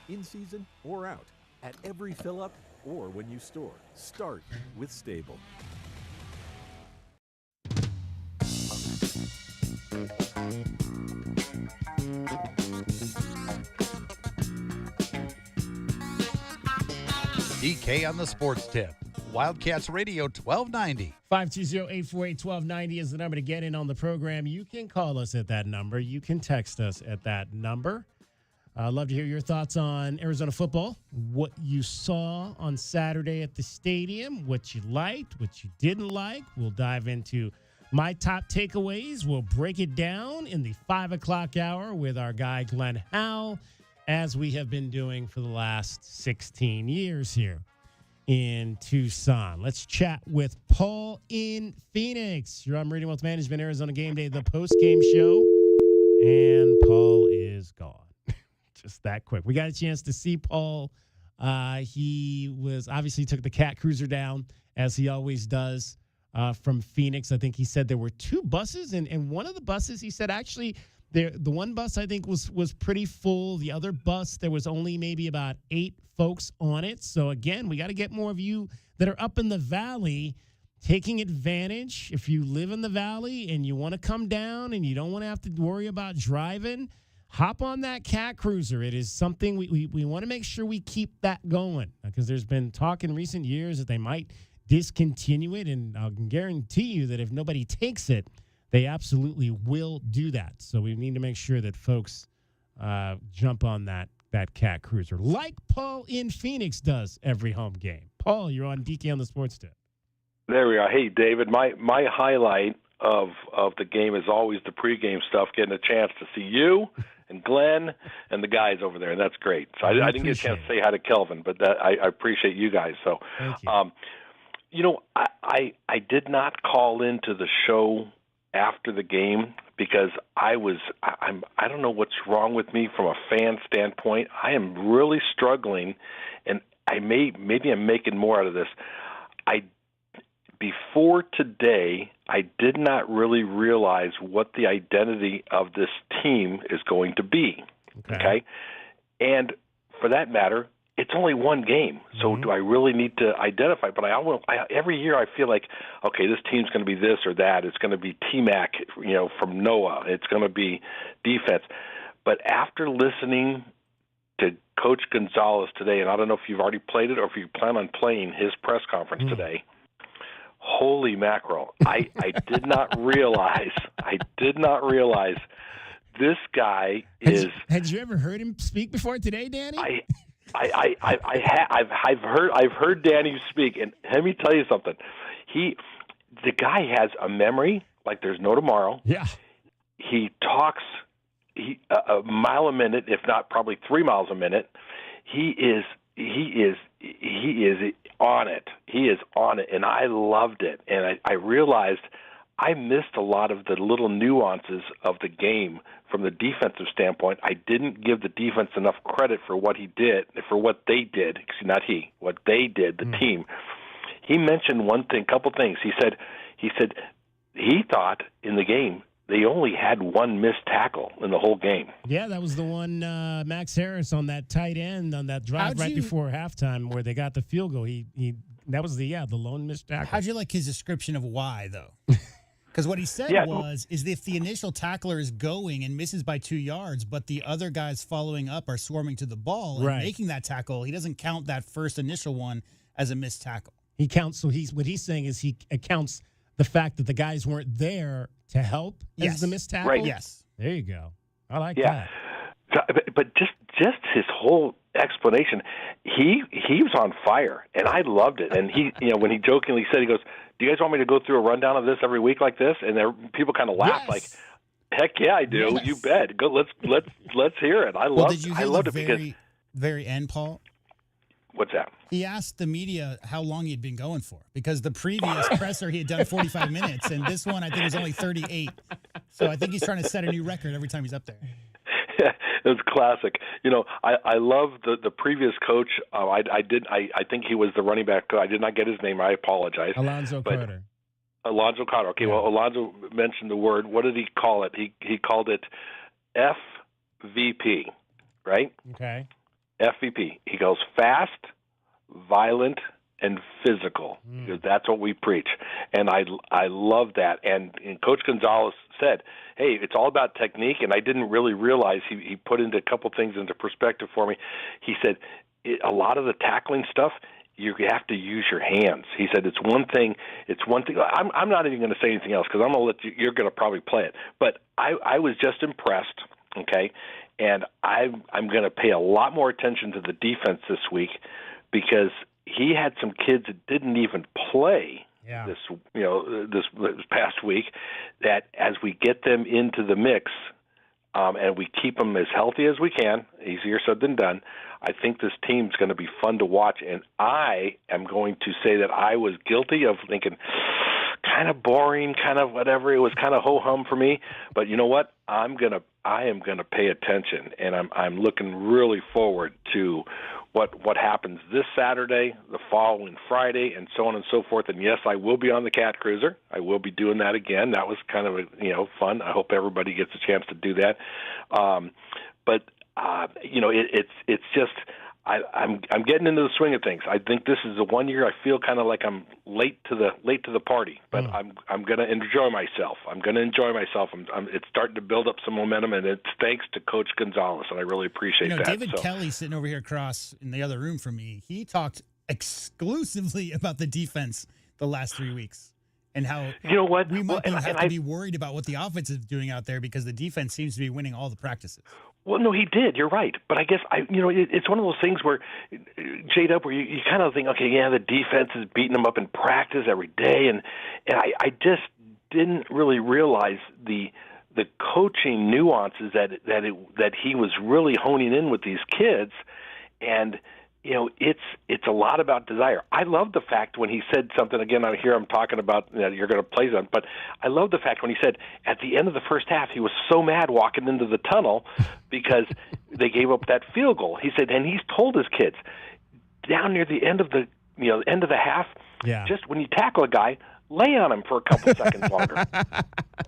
In season or out, at every fill-up or when you store, start with Stable. DK on the Sports Tip. Wildcats Radio 1290. 520-848-1290 is the number to get in on the program. You can call us at that number. You can text us at that number. I'd love to hear your thoughts on Arizona football, what you saw on Saturday at the stadium, what you liked, what you didn't like. We'll dive into my top takeaways. We'll break it down in the 5 o'clock hour with our guy, Glenn Howe, as we have been doing for the last 16 years here in Tucson. Let's chat with Paul in Phoenix. You're on Meridian Wealth Management, Arizona Game Day, the post-game show. And Paul is gone. Just that quick. We got a chance to see Paul. He was obviously took the Cat Cruiser down, as he always does, from Phoenix. I think he said there were 2 buses, and one of the buses, he said, actually, the one bus I think was pretty full. The other bus, there was only maybe about 8 folks on it. So again, we got to get more of you that are up in the valley taking advantage. If you live in the valley and you want to come down and you don't want to have to worry about driving, hop on that Cat Cruiser. It is something we want to make sure we keep that going, because there's been talk in recent years that they might discontinue it, and I'll guarantee you that if nobody takes it, they absolutely will do that. So we need to make sure that folks jump on that Cat Cruiser, like Paul in Phoenix does every home game. Paul, you're on DK on the Sports Tip. There we are. Hey, David, my highlight of the game is always the pregame stuff, getting a chance to see you and Glenn and the guys over there, and that's great. So I didn't get a chance to say hi to Kelvin, but I appreciate you guys. So, I did not call into the show after the game because I don't know what's wrong with me from a fan standpoint. I am really struggling, and maybe I'm making more out of this. Before today, I did not really realize what the identity of this team is going to be. Okay? And for that matter, it's only one game. So do I really need to identify? But every year I feel like, okay, this team's going to be this or that. It's going to be T-Mac, from Noah. It's going to be defense. But after listening to Coach Gonzalez today, and I don't know if you've already played it or if you plan on playing his press conference today, holy mackerel. I did not realize this guy is. Had you ever heard him speak before today, Danny? I've heard Danny speak, and let me tell you something. The guy has a memory like there's no tomorrow. Yeah. He talks a mile a minute, if not probably 3 miles a minute. He is on it. He is on it, and I loved it. And I realized I missed a lot of the little nuances of the game from the defensive standpoint. I didn't give the defense enough credit for what he did, for what they did. Not he, what they did, the team. He mentioned couple things. He said he thought in the game they only had one missed tackle in the whole game. Yeah, that was the one, Max Harris on that tight end on that drive before halftime where they got the field goal. That was the lone missed tackle. How'd you like his description of why, though? Because what he said is if the initial tackler is going and misses by 2 yards, but the other guys following up are swarming to the ball and making that tackle, he doesn't count that first initial one as a missed tackle. He counts. So what he's saying is he accounts the fact that the guys weren't there to help as the missed tackle. Right. Yes. There you go. I like that. But just his whole explanation, he was on fire, and I loved it. And he, when he jokingly said, he goes, "Do you guys want me to go through a rundown of this every week like this?" And people kind of laughed, like, "Heck yeah, I do. You bet. Go. Let's hear it." I loved it because very end, Paul. What's that? He asked the media how long he'd been going for, because the previous presser he had done 45 minutes, and this one I think was only 38. So I think he's trying to set a new record every time he's up there. It was classic. I love the previous coach. I think he was the running back. I did not get his name. I apologize. Alonzo Carter. Alonzo Carter. Okay, well, Alonzo mentioned the word. What did he call it? He called it FVP, right? Okay. FVP. He goes fast, violent, and physical, because that's what we preach. And I love that. And Coach Gonzalez said, hey, it's all about technique, and I didn't really realize he put into a couple things into perspective for me. He said a lot of the tackling stuff, you have to use your hands. He said it's one thing. I'm not even going to say anything else because I'm going to let you're going to probably play it. But I was just impressed, okay, and I'm going to pay a lot more attention to the defense this week because he had some kids that didn't even play this past week, that as we get them into the mix and we keep them as healthy as we can, easier said than done, I think this team's going to be fun to watch. And I am going to say that I was guilty of thinking kind of boring, kind of whatever. It was kind of ho-hum for me. But you know what? I am going to pay attention, and I'm looking really forward to what happens this Saturday, the following Friday, and so on and so forth. And yes, I will be on the Cat Cruiser. I will be doing that again. That was kind of fun. I hope everybody gets a chance to do that. It's just I'm getting into the swing of things. I think this is the one year I feel kind of like I'm late to the party, but I'm going to enjoy myself. It's starting to build up some momentum, and it's thanks to Coach Gonzalez, and I really appreciate that. David Kelly, sitting over here across in the other room from me, he talked exclusively about the defense the last 3 weeks and how we might have to be worried about what the offense is doing out there because the defense seems to be winning all the practices. Well, no, he did. You're right. But I guess it's one of those things where, J-Dub, where you kind of think, okay, yeah, the defense is beating them up in practice every day, and I just didn't really realize the coaching nuances that he was really honing in with these kids, and it's a lot about desire. I love the fact when he said something again. I'm talking about you're going to play them, but I love the fact when he said at the end of the first half he was so mad walking into the tunnel because they gave up that field goal. He said, and he's told his kids down near the end of the end of the half, just when you tackle a guy, lay on him for a couple seconds longer.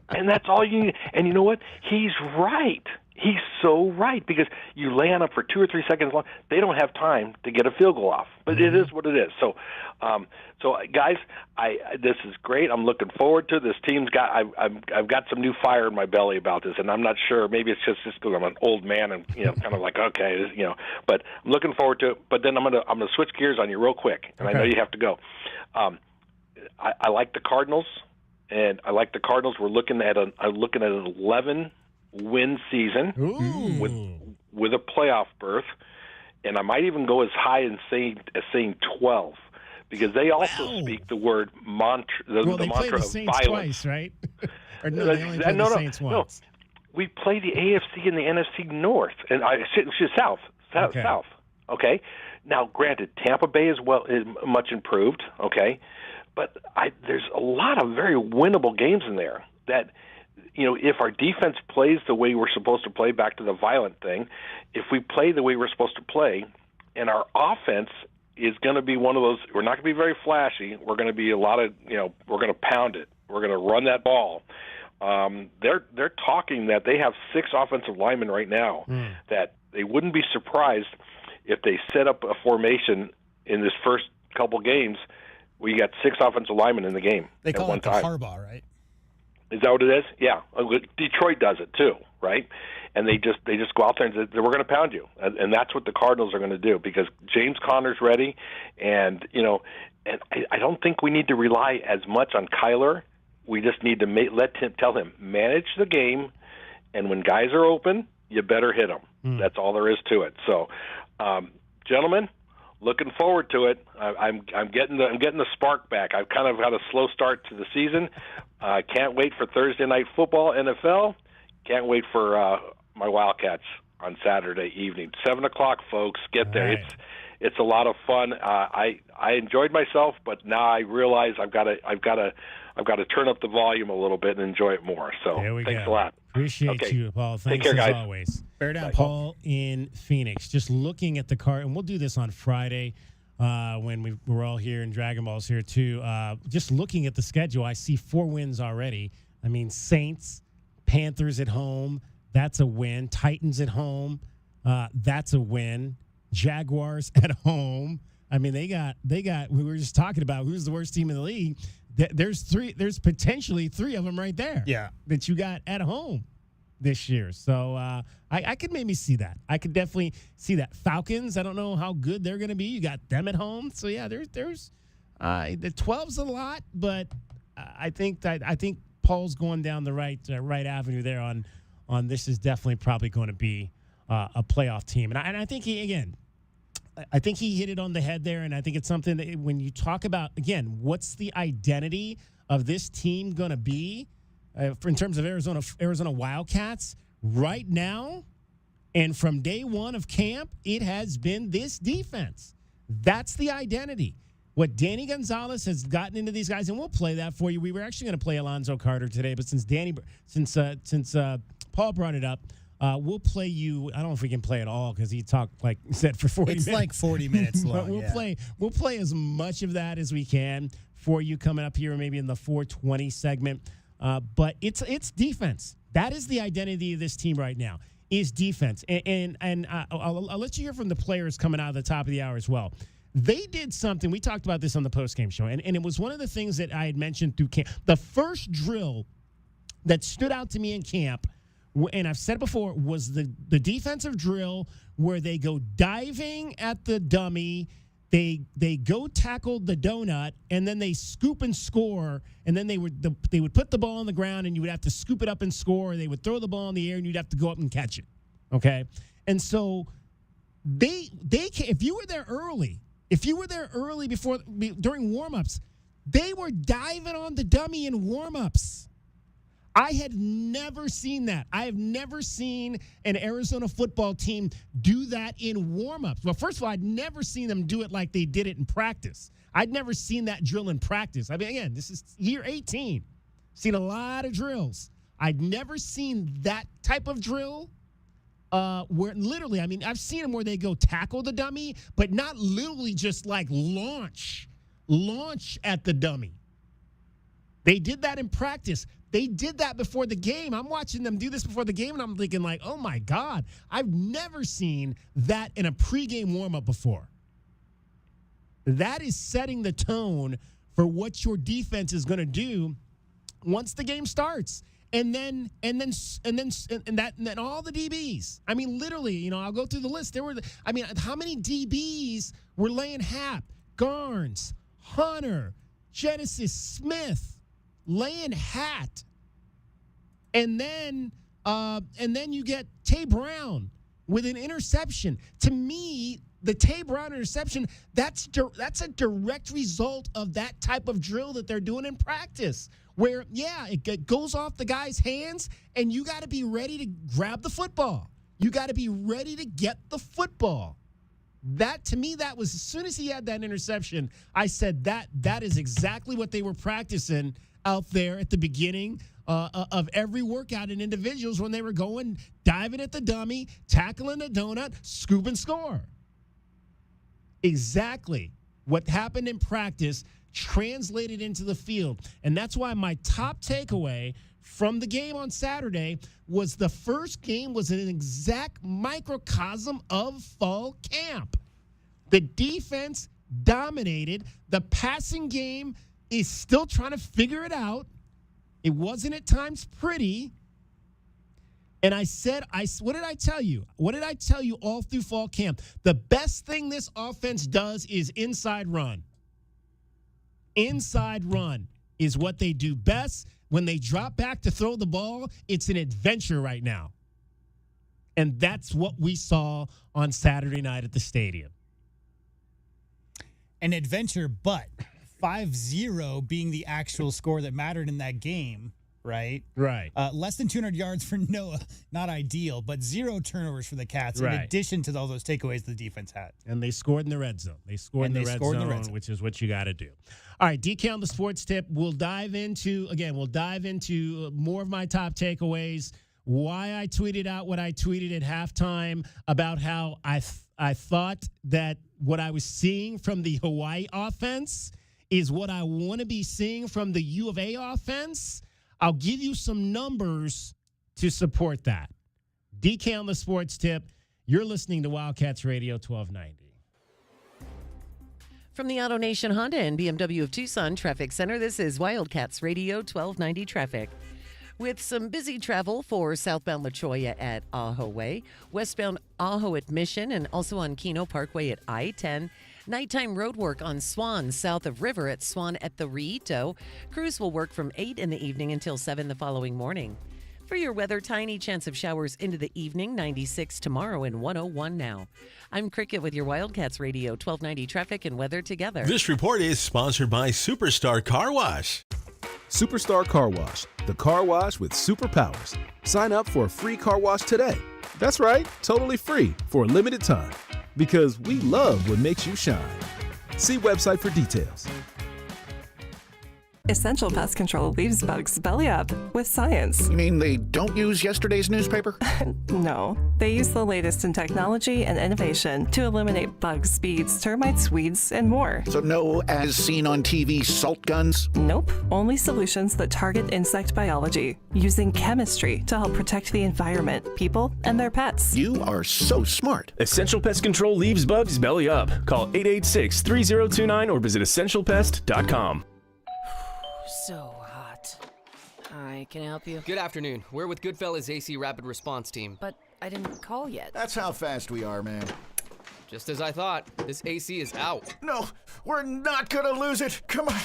And that's all you need. And you know what? He's right. He's so right, because you lay on them for 2 or 3 seconds long, they don't have time to get a field goal off. But it is what it is. So, guys, this is great. I'm looking forward to this. Team's got. I've got some new fire in my belly about this, and I'm not sure. Maybe it's just because I'm an old man and kind of like okay, But I'm looking forward to it. But then I'm gonna switch gears on you real quick, and I know you have to go. I like the Cardinals, and I like the Cardinals. We're looking at an 11-win season with a playoff berth, and I might even go as high as saying 12, because they also speak the word mantra. The they mantra play the of Saints violence. twice, right? Or no, they only play the Saints once. No, we play the AFC and the NFC North, and South. Okay. Now, granted, Tampa Bay is much improved. Okay. But there's a lot of very winnable games in there that, if our defense plays the way we're supposed to play, back to the violent thing, if we play the way we're supposed to play, and our offense is going to be one of those, we're not going to be very flashy. We're going to be we're going to pound it. We're going to run that ball. They're talking that they have 6 offensive linemen right now that they wouldn't be surprised if they set up a formation in this first couple games. We got 6 offensive linemen in the game. They at call one it the time. Harbaugh, right? Is that what it is? Yeah. Detroit does it too, right? And they just go out there and say, we're going to pound you, and that's what the Cardinals are going to do, because James Conner's ready, and and I don't think we need to rely as much on Kyler. We just need to tell him manage the game, and when guys are open, you better hit them. That's all there is to it. So, gentlemen, looking forward to it. I'm getting the spark back. I've kind of had a slow start to the season. Can't wait for Thursday night football, NFL. Can't wait for my Wildcats on Saturday evening, 7:00, folks. Get there. Right. It's a lot of fun. I enjoyed myself, but now I realize I've got to turn up the volume a little bit and enjoy it more. So thanks a lot. Appreciate you, Paul. Thanks Take care, as guys. always. Bear down, Paul in Phoenix. Just looking at the card, and we'll do this on Friday when we're all here and Dragon Ball's here too. Just looking at the schedule, I see 4 wins already. I mean, Saints, Panthers at home, that's a win. Titans at home, that's a win. Jaguars at home. I mean, they got. We were just talking about who's the worst team in the league. There's potentially 3 of them right there. Yeah, that you got at home this year. So I could maybe see that. I could definitely see that. Falcons, I don't know how good they're going to be. You got them at home. So yeah, there's the 12's a lot, but I think Paul's going down the right avenue there on this is definitely probably going to be a playoff team. And I think I think he hit it on the head there, and I think it's something that when you talk about, again, what's the identity of this team going to be in terms of Arizona Wildcats right now, and from day one of camp, it has been this defense. That's the identity. What Danny Gonzalez has gotten into these guys, and we'll play that for you. We were actually going to play Alonzo Carter today, but since Paul brought it up, we'll play you. I don't know if we can play it all because he talked like you said for 40 minutes. It's like 40 minutes long. But we'll play as much of that as we can for you coming up here, maybe in the 420 segment. But it's defense. That is the identity of this team right now. Is defense, and I'll let you hear from the players coming out of the top of the hour as well. They did something. We talked about this on the postgame show, and it was one of the things that I had mentioned through camp. The first drill that stood out to me in camp, and I've said it before, was the defensive drill where they go diving at the dummy, they go tackle the donut, and then they scoop and score, and then they would put the ball on the ground, and you would have to scoop it up and score, or they would throw the ball in the air, and you'd have to go up and catch it, okay? And so they if you were there early during warm-ups, they were diving on the dummy in warm-ups. I had never seen that. I have never seen an Arizona football team do that in warm-ups. Well, first of all, I'd never seen them do it like they did it in practice. I'd never seen that drill in practice. I mean, again, this is year 18. Seen a lot of drills. I'd never seen that type of drill where literally, I mean, I've seen them where they go tackle the dummy, but not literally just like launch at the dummy. They did that in practice. They did that before the game. I'm watching them do this before the game, and I'm thinking like, oh, my God. I've never seen that in a pregame warm-up before. That is setting the tone for what your defense is going to do once the game starts. And then all the DBs. I mean, literally, I'll go through the list. How many DBs were laying Hap, Garnes, Hunter, Genesis Smith, laying hat, and then you get Tay Brown with an interception. To me, the Tay Brown interception, that's a direct result of that type of drill that they're doing in practice, where it goes off the guy's hands, and you got to be ready to grab the football. You got to be ready to get the football. That, to me, that was, as soon as he had that interception, I said that is exactly what they were practicing out there at the beginning of every workout in individuals when they were going, diving at the dummy, tackling the donut, scoop and score. Exactly what happened in practice translated into the field. And that's why my top takeaway from the game on Saturday was the first game was an exact microcosm of fall camp. The defense dominated. The passing game is still trying to figure it out. It wasn't at times pretty. And I said, what did I tell you? What did I tell you all through fall camp? The best thing this offense does is inside run. Inside run is what they do best. When they drop back to throw the ball, it's an adventure right now. And that's what we saw on Saturday night at the stadium. An adventure, but 5-0 being the actual score that mattered in that game, right? Right. Less than 200 yards for Noah, not ideal, but 0 turnovers for the Cats, in addition to all those takeaways the defense had. And they scored in the red zone. They scored in the red zone, which is what you got to do. All right, DK on the sports tip. We'll dive into more of my top takeaways, why I tweeted out what I tweeted at halftime about how I thought that what I was seeing from the Hawaii offense is what I want to be seeing from the U of A offense. I'll give you some numbers to support that. DK on the sports tip. You're listening to Wildcats Radio 1290. From the Auto Nation Honda and BMW of Tucson Traffic Center, this is Wildcats Radio 1290 traffic. With some busy travel for southbound La Cholla at Ajo Way, westbound Ajo at Mission, and also on Keno Parkway at I-10. Nighttime road work on Swan south of River at Swan at the Rito. Crews will work from 8 in the evening until 7 the following morning. For your weather, tiny chance of showers into the evening, 96 tomorrow and 101 now. I'm Cricket with your Wildcats Radio 1290 traffic and weather together. This report is sponsored by Superstar Car Wash. Superstar Car Wash, the car wash with superpowers. Sign up for a free car wash today. That's right, totally free for a limited time. Because we love what makes you shine. See website for details. Essential Pest Control leaves bugs belly up with science. You mean they don't use yesterday's newspaper? No, they use the latest in technology and innovation to eliminate bugs, bees, termites, weeds, and more. So no as seen on TV salt guns? Nope, only solutions that target insect biology, using chemistry to help protect the environment, people, and their pets. You are so smart. Essential Pest Control leaves bugs belly up. Call 886-3029 or visit essentialpest.com. So hot. Hi, can I help you? Good afternoon. We're with Goodfellas AC Rapid Response Team. But I didn't call yet. That's how fast we are, man. Just as I thought. This AC is out. No, we're not gonna lose it. Come on.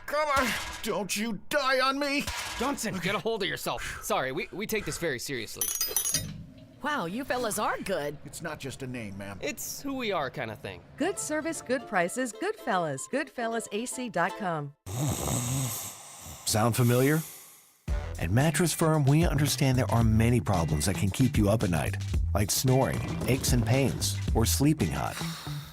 Come on. Don't you die on me. Johnson, get a hold of yourself. Sorry, we take this very seriously. Wow, you fellas are good. It's not just a name, ma'am. It's who we are kind of thing. Good service, good prices, Goodfellas. GoodfellasAC.com. Sound familiar? At Mattress Firm, we understand there are many problems that can keep you up at night, like snoring, aches and pains, or sleeping hot.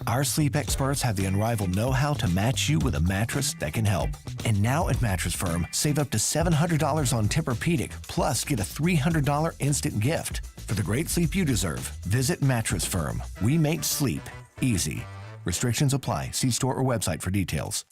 Our sleep experts have the unrivaled know-how to match you with a mattress that can help. And now at Mattress Firm, save up to $700 on Tempur-Pedic, plus get a $300 instant gift. For the great sleep you deserve, visit Mattress Firm. We make sleep easy. Restrictions apply. See store or website for details.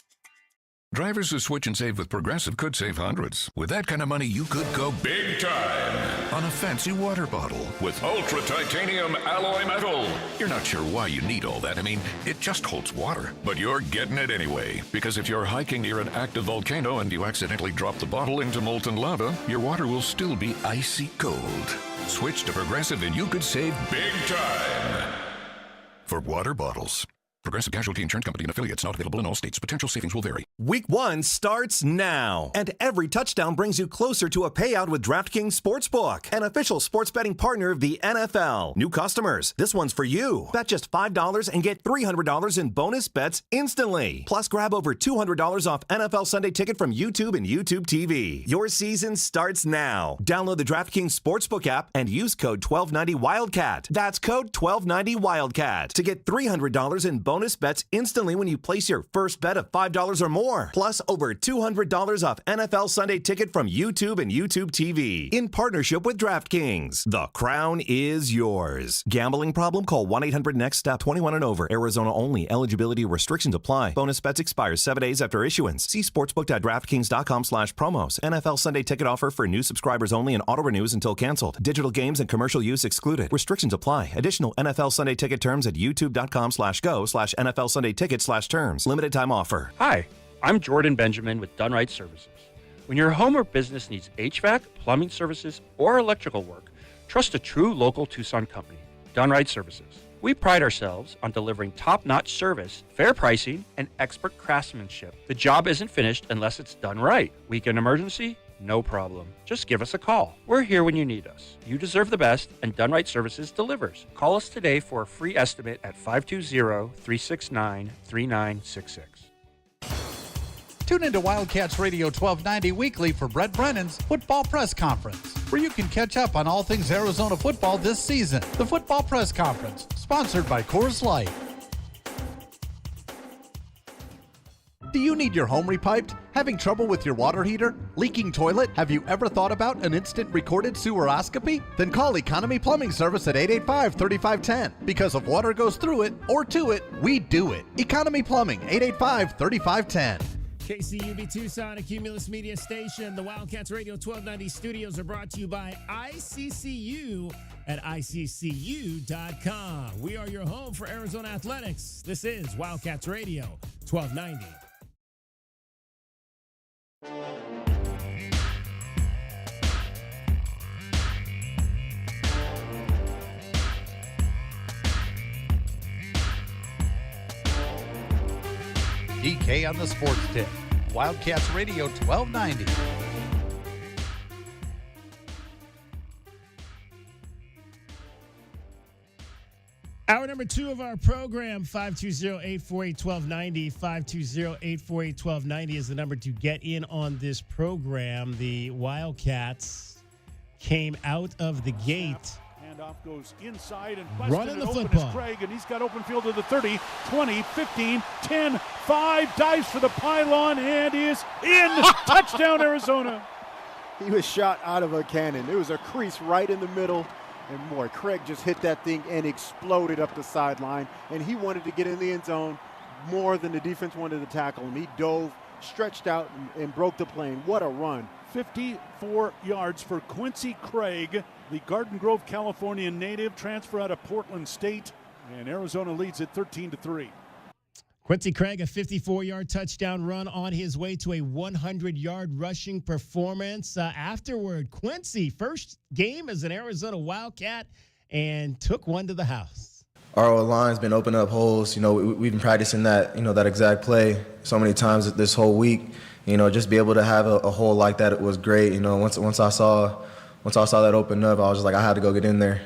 Drivers who switch and save with Progressive could save hundreds. With that kind of money, you could go big time on a fancy water bottle with ultra titanium alloy metal. You're not sure why you need all that. I mean, it just holds water. But you're getting it anyway. Because if you're hiking near an active volcano and you accidentally drop the bottle into molten lava, your water will still be icy cold. Switch to Progressive and you could save big time. For water bottles. Progressive Casualty Insurance Company and affiliates, not available in all states. Potential savings will vary. Week 1 starts now. And every touchdown brings you closer to a payout with DraftKings Sportsbook, an official sports betting partner of the NFL. New customers, this one's for you. Bet just $5 and get $300 in bonus bets instantly. Plus, grab over $200 off NFL Sunday Ticket from YouTube and YouTube TV. Your season starts now. Download the DraftKings Sportsbook app and use code 1290WILDCAT. That's code 1290WILDCAT to get $300 in bonus bets instantly when you place your first bet of $5 or more. Plus, over $200 off NFL Sunday Ticket from YouTube and YouTube TV. In partnership with DraftKings. The crown is yours. Gambling problem? Call 1-800-NEXT-STEP. 21 and over. Arizona only. Eligibility restrictions apply. Bonus bets expire 7 days after issuance. See sportsbook.draftkings.com/promos. NFL Sunday Ticket offer for new subscribers only and auto renews until canceled. Digital games and commercial use excluded. Restrictions apply. Additional NFL Sunday Ticket terms at youtube.com/go/NFL Sunday Ticket/terms. Limited time offer. Hi, I'm Jordan Benjamin with Dunright Services. When your home or business needs HVAC, plumbing services, or electrical work, trust a true local Tucson company, Dunright Services. We pride ourselves on delivering top-notch service, fair pricing, and expert craftsmanship. The job isn't finished unless it's done right. Weekend emergency? No problem. Just give us a call. We're here when you need us. You deserve the best, and Dunright Services delivers. Call us today for a free estimate at 520-369-3966. Tune into Wildcats Radio 1290 weekly for Brett Brennan's Football Press Conference, where you can catch up on all things Arizona football this season. The Football Press Conference, sponsored by Coors Light. Do you need your home repiped? Having trouble with your water heater? Leaking toilet? Have you ever thought about an instant recorded seweroscopy? Then call Economy Plumbing Service at 885-3510. Because if water goes through it or to it, we do it. Economy Plumbing, 885-3510. KCUB Tucson, a Cumulus Media Station. The Wildcats Radio 1290 studios are brought to you by ICCU at ICCU.com. We are your home for Arizona athletics. This is Wildcats Radio 1290. DK on the Sports Tip. Wildcats Radio 1290. Hour number 2 of our program, 520-848-1290. 520-848-1290 is the number to get in on this program. The Wildcats came out of the gate. Handoff goes inside and running the open football. Is Craig, and he's got open field to the 30, 20, 15, 10, 5, dives for the pylon and is in. Touchdown, Arizona. He was shot out of a cannon. There was a crease right in the middle. And boy, Craig just hit that thing and exploded up the sideline. And he wanted to get in the end zone more than the defense wanted to tackle him. He dove, stretched out, and broke the plane. What a run. 54 yards for Quincy Craig, the Garden Grove, California native, transfer out of Portland State. And Arizona leads it 13-3. Quincy Craig, a 54-yard touchdown run on his way to a 100-yard rushing performance. Afterward, Quincy, first game as an Arizona Wildcat, and took one to the house. Our line's been opening up holes. You know, we've been practicing that, that exact play so many times this whole week. Just be able to have a hole like that, it was great. Once I saw that open up, I was just like, I had to go get in there.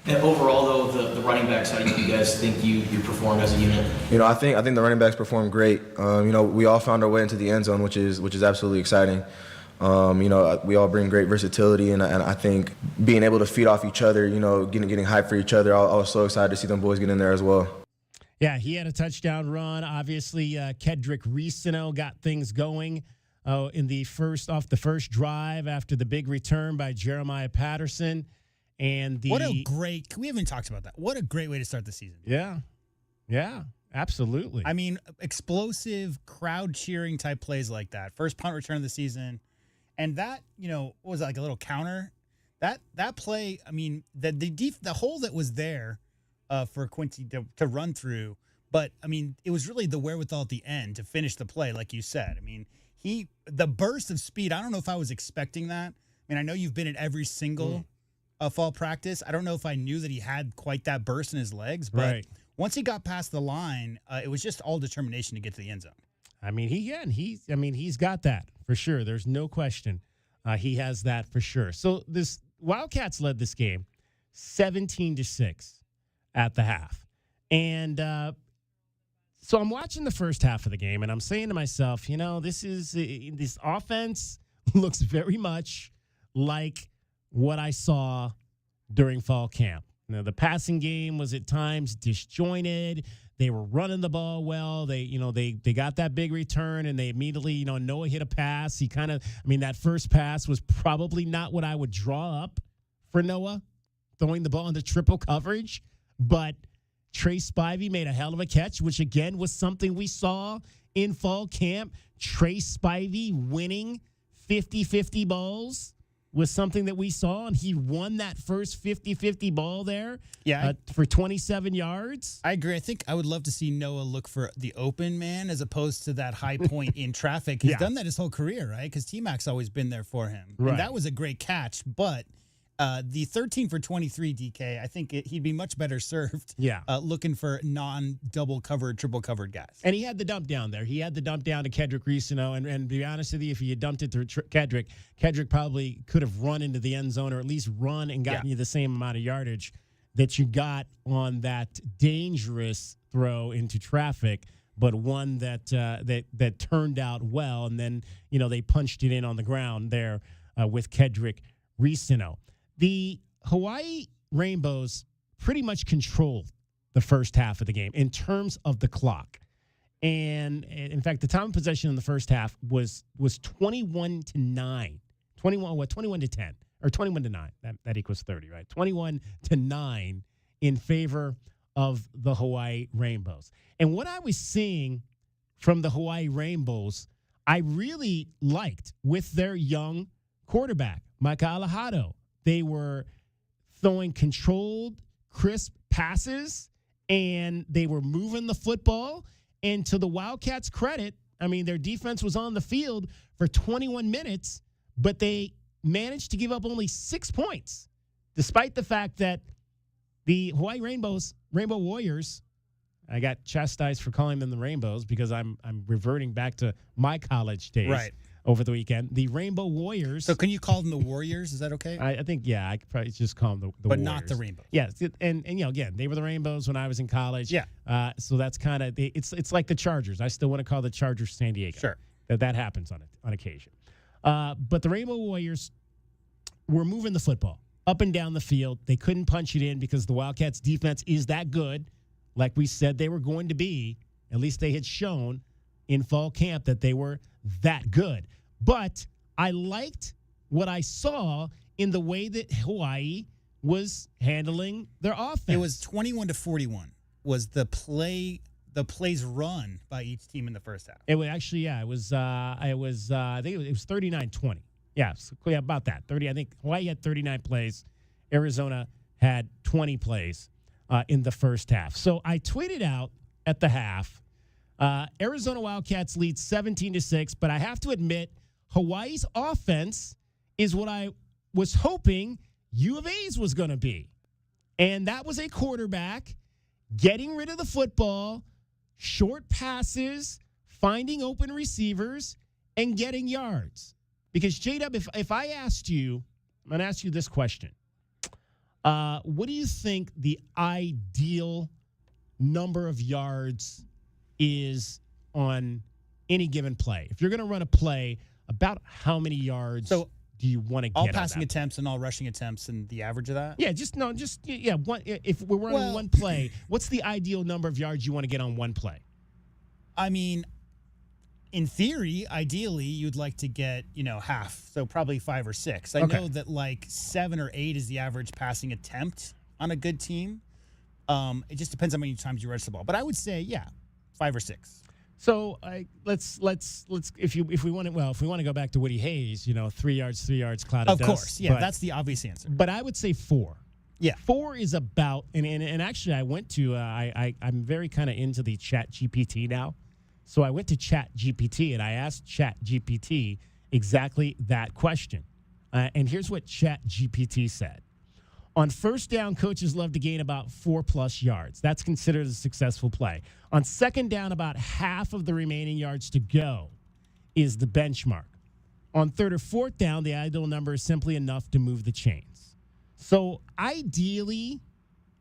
And overall, though, the running backs, how do you guys think you performed as a unit? I think the running backs performed great. We all found our way into the end zone, which is absolutely exciting. We all bring great versatility, and I think being able to feed off each other, getting hype for each other, I was so excited to see them boys get in there as well. Yeah, he had a touchdown run. Obviously, Kedrick Reesino got things going off the first drive after the big return by Jeremiah Patterson. And we haven't talked about that. What a great way to start the season. Yeah, absolutely. I mean, explosive crowd cheering type plays like that. First punt return of the season. And that, what was it, like a little counter? That play, I mean, the hole that was there for Quincy to run through, but I mean, it was really the wherewithal at the end to finish the play, like you said. I mean, the burst of speed, I don't know if I was expecting that. I mean, I know you've been at every single fall practice. I don't know if I knew that he had quite that burst in his legs, but once he got past the line, it was just all determination to get to the end zone. I mean, he's got that for sure. There's no question. He has that for sure. So this Wildcats led this game 17-6 at the half. And so I'm watching the first half of the game, and I'm saying to myself, this offense looks very much like what I saw during fall camp. The passing game was at times disjointed. They were running the ball well. They got that big return, and they immediately, Noah hit a pass. That first pass was probably not what I would draw up for Noah, throwing the ball into triple coverage. But Trey Spivey made a hell of a catch, which, again, was something we saw in fall camp. Trey Spivey winning 50-50 balls was something that we saw, and he won that first 50-50 ball there for 27 yards. I agree. I think I would love to see Noah look for the open man as opposed to that high point in traffic. He's done that his whole career, right? Because T-Mac's always been there for him. Right. And that was a great catch, but the 13 for 23, DK, I think he'd be much better served looking for non-double covered, triple covered guys. And he had the dump down there. He had the dump down to Kedrick Reesino, and to be honest with you, if he had dumped it to Kedrick probably could have run into the end zone or at least run and gotten you the same amount of yardage that you got on that dangerous throw into traffic, but one that turned out well, and then they punched it in on the ground there with Kedrick Reesino. The Hawaii Rainbows pretty much controlled the first half of the game in terms of the clock. And in fact, the time of possession in the first half was 21-9. 21-10 or 21-9. That equals 30, right? 21-9 in favor of the Hawaii Rainbows. And what I was seeing from the Hawaii Rainbows, I really liked with their young quarterback, Micah Alejado. They were throwing controlled, crisp passes, and they were moving the football. And to the Wildcats' credit, I mean, their defense was on the field for 21 minutes, but they managed to give up only 6 points, despite the fact that the Hawaii Rainbow Warriors, I got chastised for calling them the Rainbows because I'm reverting back to my college days. Right. Over the weekend, the Rainbow Warriors. So can you call them the Warriors? Is that okay? I think, I could probably just call them the but Warriors. Not the Rainbows. Yes, and again, they were the Rainbows when I was in college. Yeah. So that's kind of it's like the Chargers. I still want to call the Chargers San Diego. Sure. That happens on occasion. But the Rainbow Warriors were moving the football up and down the field. They couldn't punch it in because the Wildcats' defense is that good, like we said they were going to be. At least they had shown in fall camp that they were that good. But I liked what I saw in the way that Hawaii was handling their offense. It was 21-41 was the plays run by each team in the first half. It was actually, I think it was 39-20. Yeah, about that. 30. I think Hawaii had 39 plays. Arizona had 20 plays in the first half. So I tweeted out at the half, Arizona Wildcats lead 17-6, but I have to admit, Hawaii's offense is what I was hoping U of A's was going to be. And that was a quarterback getting rid of the football, short passes, finding open receivers, and getting yards. Because, J-Dub, if I asked you, I'm going to ask you this question. What do you think the ideal number of yards is on any given play? If you're going to run a play about how many yards do you want to get? All on passing that attempts and all rushing attempts and the average of that? Yeah, one. If we're running one play, what's the ideal number of yards you want to get on one play? I mean, in theory, ideally, you'd like to get, half, so probably 5 or 6. I know that like 7 or 8 is the average passing attempt on a good team. It just depends how many times you rush the ball. But I would say, 5 or 6. So let's if we want to go back to Woody Hayes, 3 yards, cloud of dust. Of course, yeah, that's the obvious answer. But I would say 4. Yeah, 4 is about, and actually I went to I'm very kind of into the Chat GPT now, so I went to Chat GPT and I asked Chat GPT exactly that question, and here's what Chat GPT said. On first down, coaches love to gain about 4+ yards. That's considered a successful play. On second down, about half of the remaining yards to go is the benchmark. On third or fourth down, the ideal number is simply enough to move the chains. So ideally,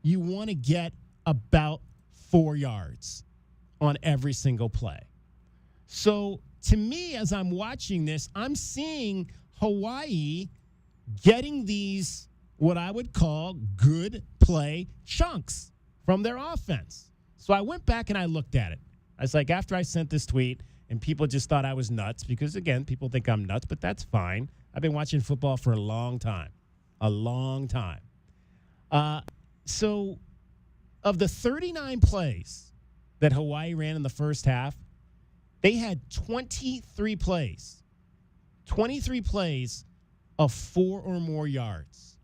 you want to get about 4 yards on every single play. So to me, as I'm watching this, I'm seeing Hawaii getting these what I would call good play chunks from their offense. So I went back and I looked at it. I was like, after I sent this tweet, and people just thought I was nuts because, again, people think I'm nuts, but that's fine. I've been watching football for a long time. So of the 39 plays that Hawaii ran in the first half, they had 23 plays of 4 or more yards.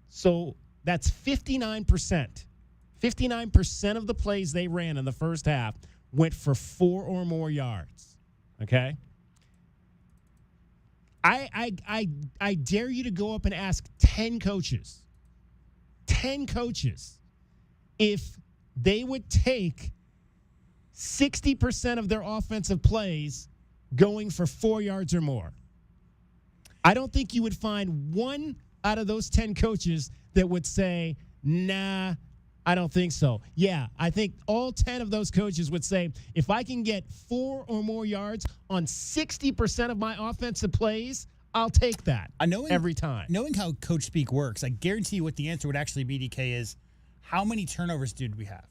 So that's 59%. 59% of the plays they ran in the first half went for 4 or more yards. Okay? I dare you to go up and ask 10 coaches if they would take 60% of their offensive plays going for 4 yards or more. I don't think you would find one out of those 10 coaches that would say, nah, I don't think so. Yeah, I think all 10 of those coaches would say, if I can get 4 or more yards on 60% of my offensive plays, I'll take that every time. Knowing how coach speak works, I guarantee you what the answer would actually be, DK, is how many turnovers did we have?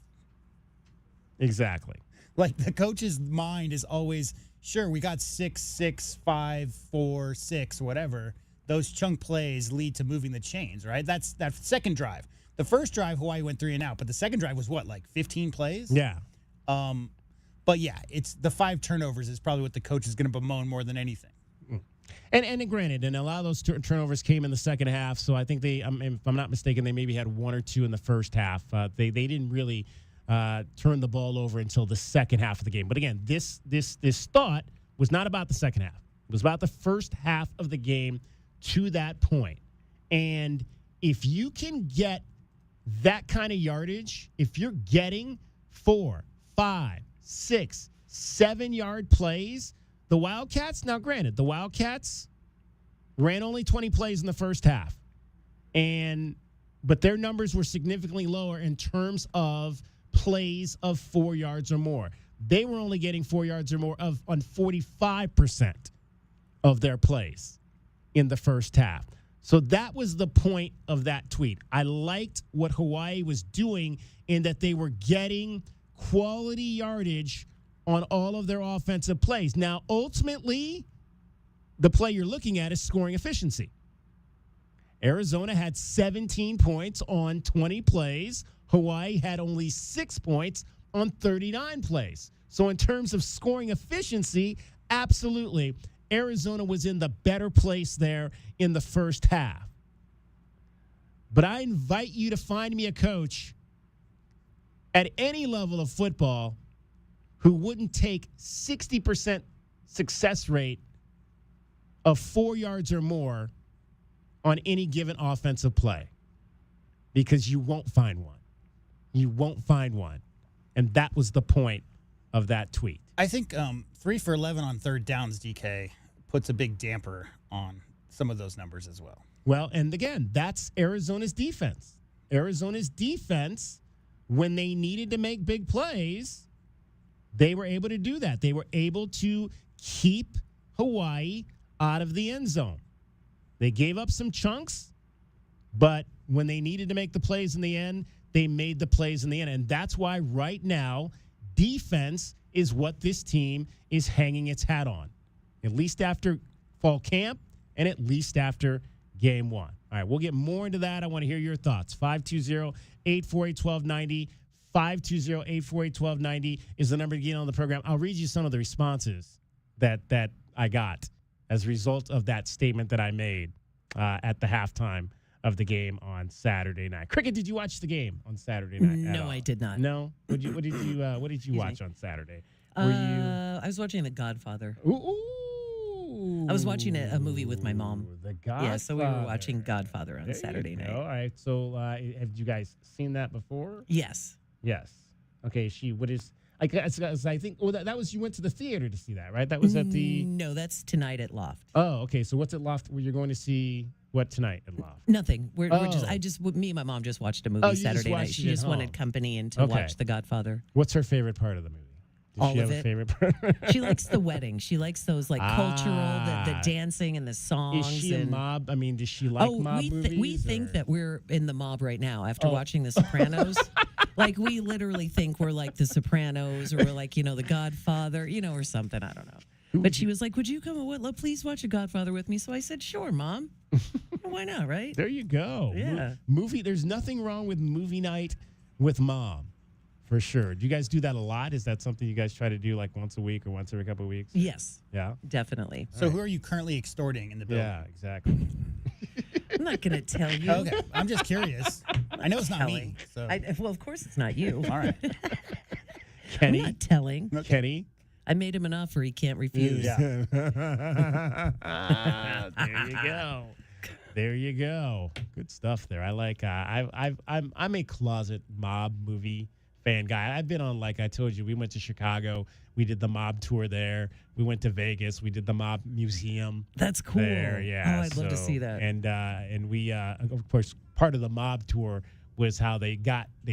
Exactly. Like the coach's mind is always, sure, we got 6, 6, 5, 4, 6, whatever. Those chunk plays lead to moving the chains, right? That's that second drive. The first drive, Hawaii went 3 and out, but the second drive was what, like 15 plays? Yeah. But yeah, it's the 5 turnovers is probably what the coach is going to bemoan more than anything. And granted, and a lot of those turnovers came in the second half, so I think they, if I'm not mistaken, they maybe had 1 or 2 in the first half. They didn't really turn the ball over until the second half of the game. But again, this thought was not about the second half. It was about the first half of the game to that point. And if you can get that kind of yardage, if you're getting 4, 5, 6, 7-yard plays, the Wildcats, now granted, the Wildcats ran only 20 plays in the first half. But their numbers were significantly lower in terms of plays of 4 yards or more. They were only getting 4 yards or more on 45% of their plays in the first half. So that was the point of that tweet. I liked what Hawaii was doing in that they were getting quality yardage on all of their offensive plays. Now, ultimately, the play you're looking at is scoring efficiency. Arizona had 17 points on 20 plays. Hawaii had only 6 points on 39 plays. So in terms of scoring efficiency, absolutely, Arizona was in the better place there in the first half. But I invite you to find me a coach at any level of football who wouldn't take 60% success rate of 4 yards or more on any given offensive play, because you won't find one. You won't find one. And that was the point of that tweet. I think 3 for 11 on third downs, DK, puts a big damper on some of those numbers as well. Well, and again, that's Arizona's defense. Arizona's defense, when they needed to make big plays, they were able to do that. They were able to keep Hawaii out of the end zone. They gave up some chunks, but when they needed to make the plays in the end, they made the plays in the end. And that's why right now, defense is what this team is hanging its hat on, at least after fall camp and at least after game one. All right, we'll get more into that. I want to hear your thoughts. 520-848-1290. 520-848-1290 is the number to get on the program. I'll read you some of the responses that I got as a result of that statement that I made at the halftime of the game on Saturday night. Cricket, did you watch the game on Saturday night? No, I did not. No? What did you watch on Saturday? I was watching The Godfather. Ooh. I was watching a movie with my mom. The Godfather. Yeah, so we were watching Godfather on There Saturday you night. go. All right. So have you guys seen that before? Yes. Yes. Okay. I think. Well, that was you went to the theater to see that, right? That was at the. No, that's tonight at Loft. Oh, okay. So what's at Loft? Where you're going to see what tonight at Loft? Nothing. We're just. Me and my mom just watched a movie Saturday night. She just wanted company and to watch The Godfather. What's her favorite part of the movie? Does she have a favorite part? She likes the wedding. She likes those cultural, the dancing and the songs. Is she a mob? I mean, does she like mob movies? We think that we're in the mob right now after watching The Sopranos. Like, we literally think we're like The Sopranos or we're like, The Godfather, or something. I don't know. But she was like, would you come please watch a Godfather with me? So I said, sure, Mom. Why not, right? There you go. Yeah. Movie. There's nothing wrong with movie night with Mom. For sure. Do you guys do that a lot? Is that something you guys try to do like once a week or once every couple of weeks? Yes. Yeah? Definitely. So who are you currently extorting in the building? Yeah, exactly. I'm not going to tell you. Okay. I'm just curious. I know it's not me. So. Well, of course it's not you. All right. Kenny? I'm not telling. Okay. Kenny? I made him an offer he can't refuse. Yeah. There you go. There you go. Good stuff there. I like. I'm a closet mob movie fan guy. I've been on, like I told you, we went to Chicago. We did the mob tour there. We went to Vegas. We did the mob museum. That's cool. There, yeah. Oh, I'd love to see that. And we, of course, part of the mob tour was how they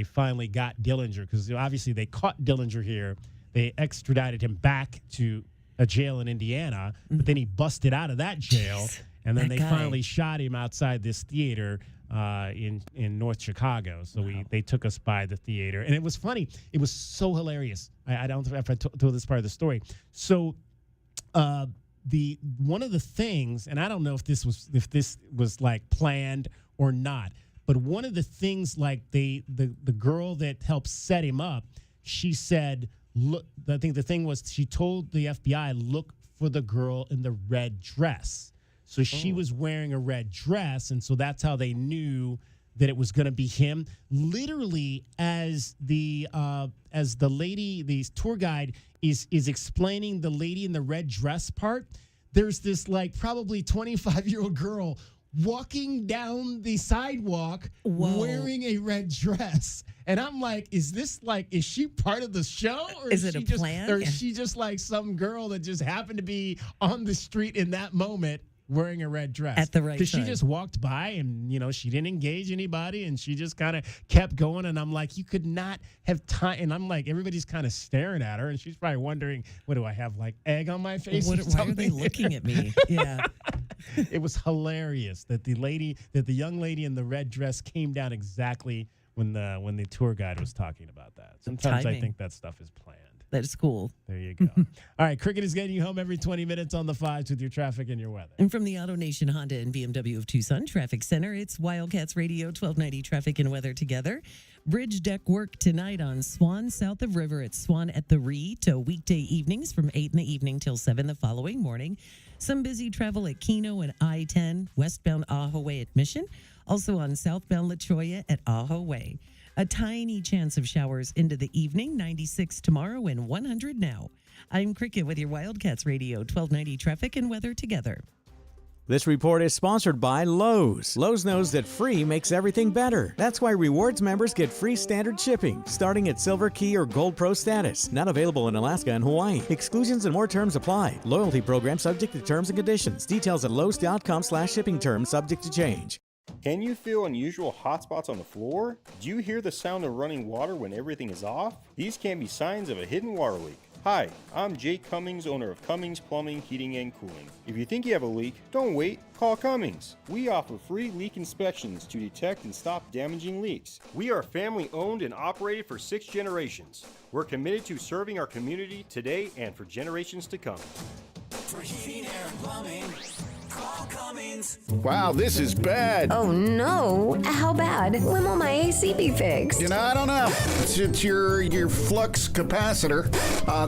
finally got Dillinger, because obviously they caught Dillinger here. They extradited him back to a jail in Indiana, but then he busted out of that jail. And then they finally shot him outside this theater in North Chicago. So they took us by the theater. And it was funny. It was so hilarious. I don't know if I told this part of the story. So one of the things, and I don't know if this was like planned or not, but one of the things, like the girl that helped set him up, she said, look, I think the thing was, she told the FBI, look for the girl in the red dress. So she was wearing a red dress, and so that's how they knew that it was going to be him. Literally, as the lady, the tour guide is explaining the lady in the red dress part, there's this like probably 25-year-old girl walking down the sidewalk wearing a red dress. And I'm like, is she part of the show? Or is it a plan? Or is she just like some girl that just happened to be on the street in that moment wearing a red dress at the right time? Because she just walked by and, she didn't engage anybody and she just kind of kept going. And I'm like, you could not have time. And I'm like, everybody's kind of staring at her and she's probably wondering, what do I have, like egg on my face? Why are they looking at me? Yeah. It was hilarious that the young lady in the red dress came down exactly when the tour guide was talking about that. Sometimes I think that stuff is planned. That is cool. There you go. All right, Cricket is getting you home every 20 minutes on the 5s with your traffic and your weather. And from the Auto Nation Honda and BMW of Tucson Traffic Center, it's Wildcats Radio 1290 Traffic and Weather together. Bridge deck work tonight on Swan south of River at Swan at the Ree to weekday evenings from 8 in the evening till 7 the following morning. Some busy travel at Keno and I-10 westbound Ajo Way at Mission. Also on southbound La Cholla at Ajo Way. A tiny chance of showers into the evening, 96 tomorrow and 100 now. I'm Cricket with your Wildcats Radio 1290 Traffic and Weather together. This report is sponsored by Lowe's. Lowe's knows that free makes everything better. That's why rewards members get free standard shipping, starting at Silver Key or Gold Pro status. Not available in Alaska and Hawaii. Exclusions and more terms apply. Loyalty program subject to terms and conditions. Details at Lowe's.com/shipping terms subject to change. Can you feel unusual hot spots on the floor? Do you hear the sound of running water when everything is off? These can be signs of a hidden water leak. Hi, I'm Jake Cummings, owner of Cummings Plumbing, Heating, and Cooling. If you think you have a leak, don't wait, call Cummings. We offer free leak inspections to detect and stop damaging leaks. We are family owned and operated for 6 generations. We're committed to serving our community today and for generations to come. For heating, air, and plumbing, call Cummings. Wow, this is bad. Oh no, how bad? When will my AC be fixed? You know, I don't know. It's your flux capacitor.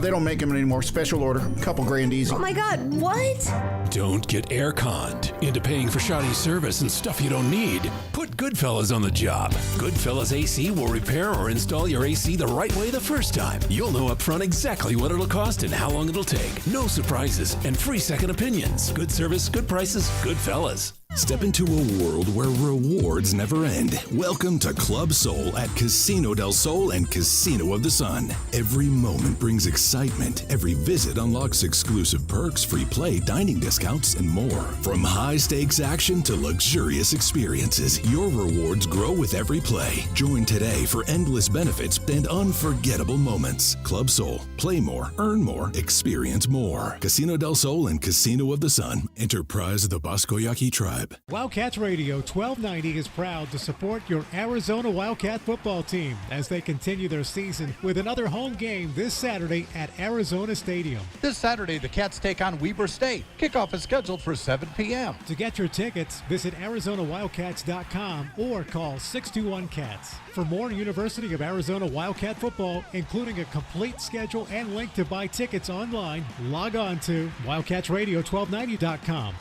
They don't make them anymore. Special order. Couple grand easy. Oh my God, what? Don't get air conned into paying for shoddy service and stuff you don't need. Put Goodfellas on the job. Goodfellas AC will repair or install your AC the right way the first time. You'll know up front exactly what it'll cost and how long it'll take. No surprises and free second opinions. Good service, good prices, Goodfellas. Step into a world where rewards never end. Welcome to Club Soul at Casino del Sol and Casino of the Sun. Every moment brings excitement. Every visit unlocks exclusive perks, free play, dining discounts, and more. From high-stakes action to luxurious experiences, your rewards grow with every play. Join today for endless benefits and unforgettable moments. Club Soul. Play more, earn more, experience more. Casino del Sol and Casino of the Sun. Enterprise of the Boscoyaki Tribe. Wildcats Radio 1290 is proud to support your Arizona Wildcat football team as they continue their season with another home game this Saturday at Arizona Stadium. This Saturday, the Cats take on Weber State. Kickoff is scheduled for 7 p.m. To get your tickets, visit ArizonaWildcats.com or call 621-CATS. For more University of Arizona Wildcat football, including a complete schedule and link to buy tickets online, log on to WildcatsRadio1290.com.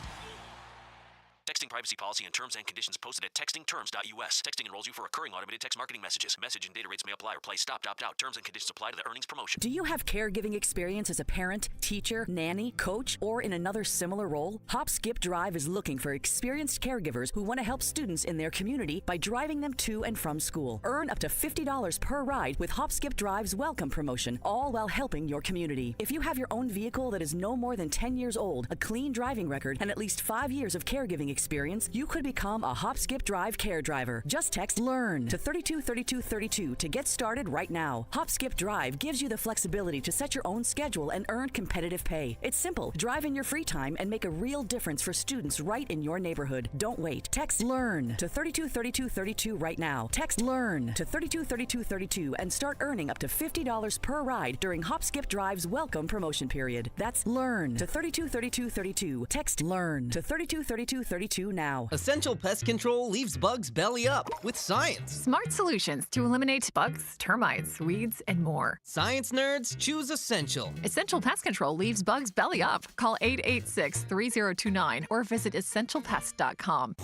Texting privacy policy and terms and conditions posted at textingterms.us. Texting enrolls you for recurring automated text marketing messages. Message and data rates may apply or play. Stop, opt out. Terms and conditions apply to the earnings promotion. Do you have caregiving experience as a parent, teacher, nanny, coach, or in another similar role? Hop Skip Drive is looking for experienced caregivers who want to help students in their community by driving them to and from school. Earn up to $50 per ride with Hop Skip Drive's welcome promotion, all while helping your community. If you have your own vehicle that is no more than 10 years old, a clean driving record, and at least 5 years of caregiving experience, you could become a Hop Skip Drive care driver. Just text LEARN to 323232 to get started right now. Hop Skip Drive gives you the flexibility to set your own schedule and earn competitive pay. It's simple. Drive in your free time and make a real difference for students right in your neighborhood. Don't wait. Text LEARN to 323232 right now. Text LEARN to 323232 and start earning up to $50 per ride during Hop Skip Drive's welcome promotion period. That's LEARN to 323232. Text LEARN to 323232 now. Essential Pest Control leaves bugs belly up with science. Smart solutions to eliminate bugs, termites, weeds, and more. Science nerds, choose Essential. Essential Pest Control leaves bugs belly up. Call 886-3029 or visit essentialpest.com.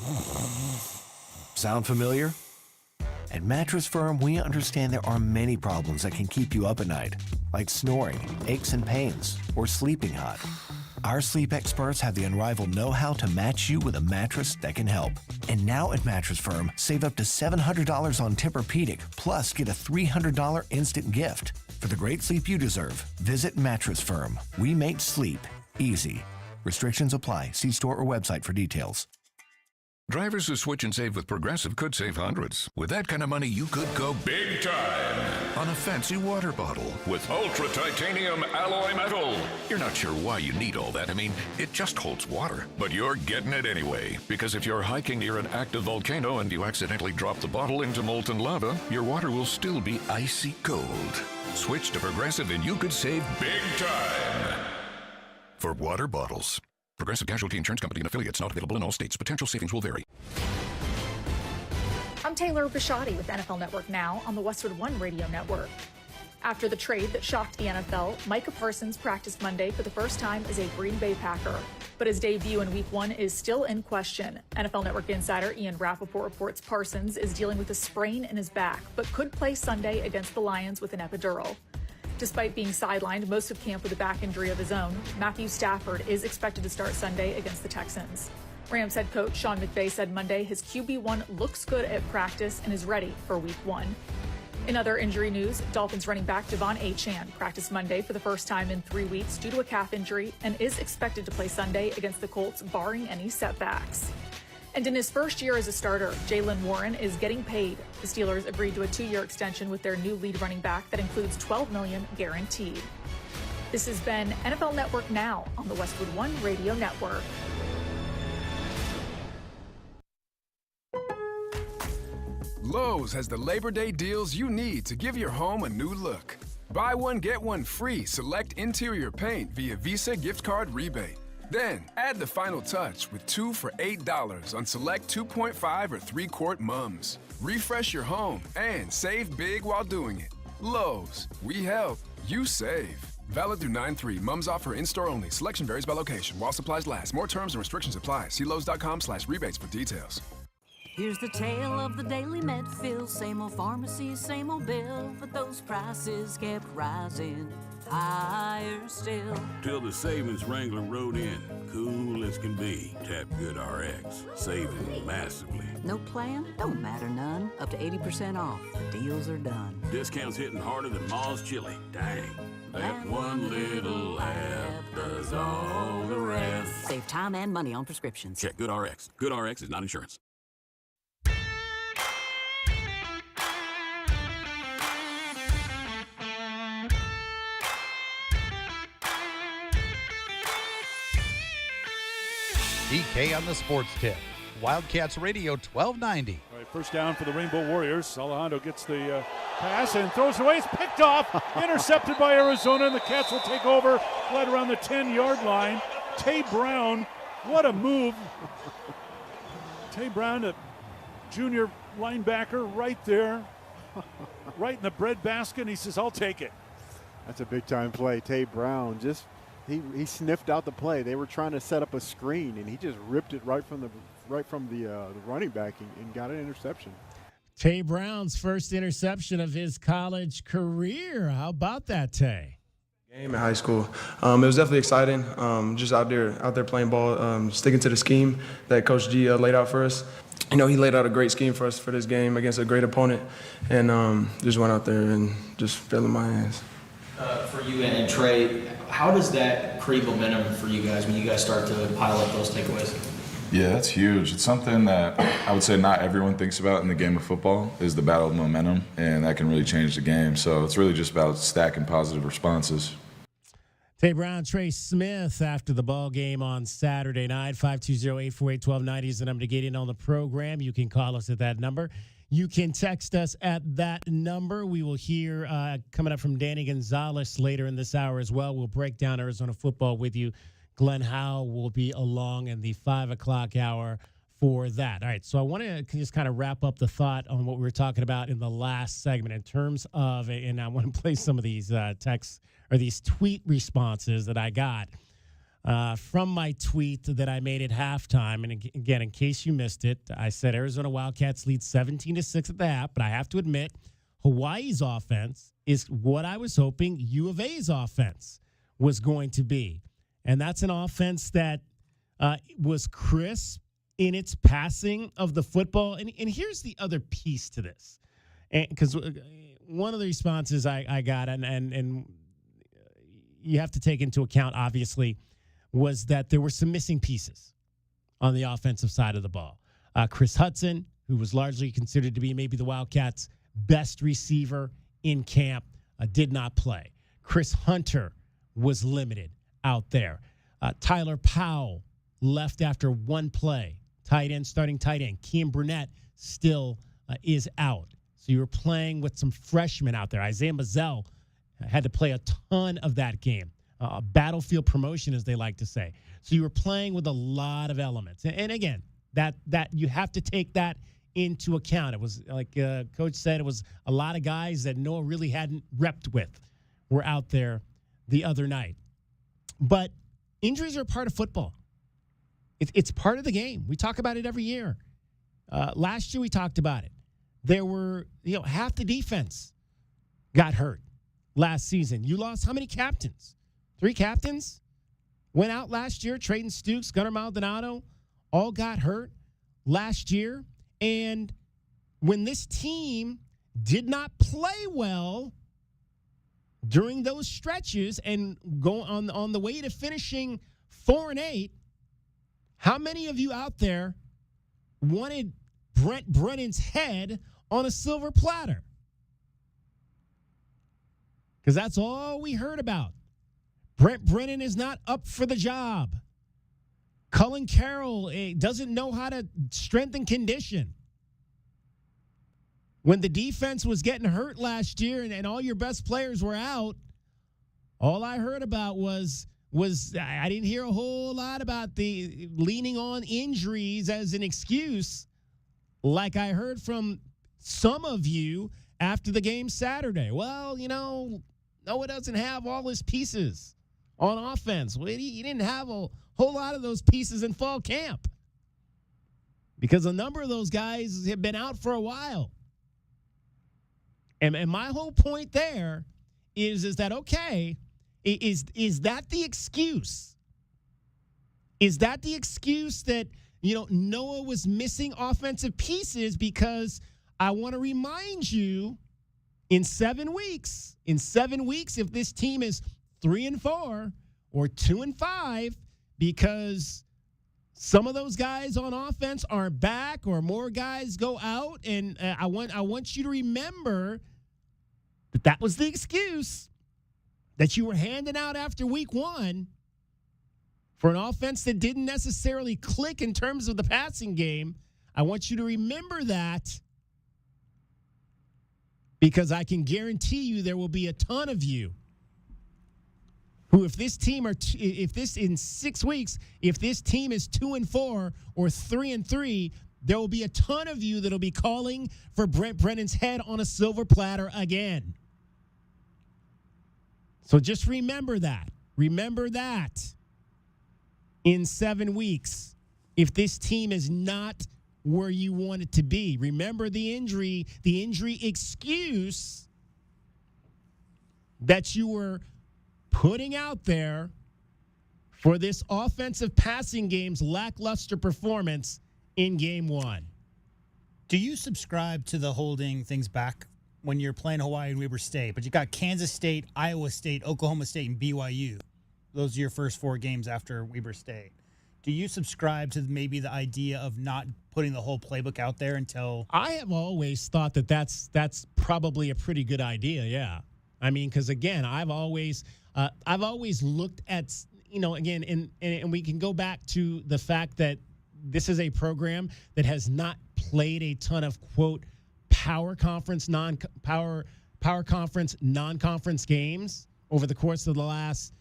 Sound familiar? At Mattress Firm, we understand there are many problems that can keep you up at night, like snoring, aches and pains, or sleeping hot. Our sleep experts have the unrivaled know-how to match you with a mattress that can help. And now at Mattress Firm, save up to $700 on Tempur-Pedic, plus get a $300 instant gift. For the great sleep you deserve, visit Mattress Firm. We make sleep easy. Restrictions apply. See store or website for details. Drivers who switch and save with Progressive could save hundreds. With that kind of money, you could go big time on a fancy water bottle with ultra titanium alloy metal. You're not sure why you need all that. I mean, it just holds water. But you're getting it anyway. Because if you're hiking near an active volcano and you accidentally drop the bottle into molten lava, your water will still be icy cold. Switch to Progressive and you could save big time. For water bottles. Progressive Casualty Insurance Company and affiliates, not available in all states. Potential savings will vary. I'm Taylor Bisciotti with NFL Network Now on the Westwood One Radio Network. After the trade that shocked the NFL, Micah Parsons practiced Monday for the first time as a Green Bay Packer. But his debut in Week 1 is still in question. NFL Network insider Ian Rappaport reports Parsons is dealing with a sprain in his back, but could play Sunday against the Lions with an epidural. Despite being sidelined most of camp with a back injury of his own, Matthew Stafford is expected to start Sunday against the Texans. Rams head coach Sean McVay said Monday his QB1 looks good at practice and is ready for Week 1. In other injury news, Dolphins running back Devon Achane practiced Monday for the first time in 3 weeks due to a calf injury and is expected to play Sunday against the Colts barring any setbacks. And in his first year as a starter, Jaylen Warren is getting paid. The Steelers agreed to a 2-year extension with their new lead running back that includes $12 million guaranteed. This has been NFL Network Now on the Westwood One Radio Network. Lowe's has the Labor Day deals you need to give your home a new look. Buy one, get one free select interior paint via Visa gift card rebate. Then, add the final touch with 2 for $8 on select 2.5 or 3-quart mums. Refresh your home and save big while doing it. Lowe's, we help, you save. Valid through 9/3. Mums offer in-store only. Selection varies by location. While supplies last. More terms and restrictions apply. See Lowe's.com/rebates for details. Here's the tale of the daily Medfield. Same old pharmacy, same old bill, but those prices kept rising higher still. Till the savings wrangler rode in, cool as can be. Tap Good RX, saving massively. No plan? Don't matter none. Up to 80% off. The deals are done. Discounts hitting harder than Ma's chili. Dang. That one little app does all the rest. Save time and money on prescriptions. Check Good RX. Good RX is not insurance. DK on the sports tip. Wildcats Radio 1290. All right, first down for the Rainbow Warriors. Alejandro gets the pass and throws it away. It's picked off, intercepted by Arizona, and the Cats will take over right around the 10-yard line. Tay Brown, what a move. Tay Brown, a junior linebacker, right there, right in the breadbasket. He says, I'll take it. That's a big-time play. Tay Brown just he sniffed out the play. They were trying to set up a screen, and he just ripped it right from the running back and got an interception. Tay Brown's first interception of his college career. How about that, Tay? Game in high school. It was definitely exciting. Just out there playing ball, sticking to the scheme that Coach G laid out for us. You know, he laid out a great scheme for us for this game against a great opponent, and just went out there and just filling my hands. For you and Trey, how does that create momentum for you guys when you guys start to pile up those takeaways? Yeah, that's huge. It's something that I would say not everyone thinks about in the game of football is the battle of momentum, and that can really change the game. So it's really just about stacking positive responses. Tay Brown, Trey Smith after the ball game on Saturday night. 520-848-1290 is the number to get in on the program. You can call us at that number. You can text us at that number. We will hear coming up from Danny Gonzalez later in this hour as well. We'll break down Arizona football with you. Glenn Howe will be along in the 5 o'clock hour for that. All right, so I want to just kind of wrap up the thought on what we were talking about in the last segment in terms of, and I want to play some of these texts or these tweet responses that I got from my tweet that I made at halftime. And again, in case you missed it, I said Arizona Wildcats lead 17-6 at the half, but I have to admit Hawaii's offense is what I was hoping U of A's offense was going to be. And that's an offense that was crisp in its passing of the football. And here's the other piece to this. Because one of the responses I got, and you have to take into account, obviously, was that there were some missing pieces on the offensive side of the ball. Chris Hudson, who was largely considered to be maybe the Wildcats' best receiver in camp, did not play. Chris Hunter was limited out there. Tyler Powell left after one play. Starting tight end. Keem Burnett still is out. So you were playing with some freshmen out there. Isaiah Mazzell had to play a ton of that game. Battlefield promotion, as they like to say. So you were playing with a lot of elements. And again, that you have to take that into account. It was like Coach said, it was a lot of guys that Noah really hadn't repped with were out there the other night. But injuries are a part of football. It's part of the game. We talk about it every year. Last year we talked about it. There were, half the defense got hurt last season. You lost how many captains? 3 captains went out last year. Trayton Stukes, Gunnar Maldonado, all got hurt last year. And when this team did not play well during those stretches and go on the way to finishing 4-8, how many of you out there wanted Brent Brennan's head on a silver platter? Because that's all we heard about. Brent Brennan is not up for the job. Cullen Carroll doesn't know how to strengthen condition. When the defense was getting hurt last year and all your best players were out, all I heard about was I didn't hear a whole lot about the leaning on injuries as an excuse, like I heard from some of you after the game Saturday. Well, Noah doesn't have all his pieces on offense. Well, he didn't have a whole lot of those pieces in fall camp because a number of those guys have been out for a while. And my whole point there is that, okay, is that the excuse? Is that the excuse that, Noah was missing offensive pieces? Because I want to remind you, in 7 weeks, if this team is 3-4 or 2-5, because some of those guys on offense aren't back or more guys go out, and I want you to remember that was the excuse that you were handing out after week 1 for an offense that didn't necessarily click in terms of the passing game. I want you to remember that, because I can guarantee you there will be a ton of you who, if this team in 6 weeks, if this team is 2-4 or 3-3, there will be a ton of you that'll be calling for Brent Brennan's head on a silver platter again. So just remember that. Remember that in 7 weeks, if this team is not where you want it to be. Remember the injury excuse that you were putting out there for this offensive passing game's lackluster performance in game 1. Do you subscribe to the holding things back when you're playing Hawaii and Weber State, but you got Kansas State, Iowa State, Oklahoma State, and BYU? Those are your first 4 games after Weber State. Do you subscribe to maybe the idea of not putting the whole playbook out there until? I have always thought that that's probably a pretty good idea. Yeah, I mean, because again, I've always looked at, again, and we can go back to the fact that this is a program that has not played a ton of quote power conference non-conference games over the course of the last,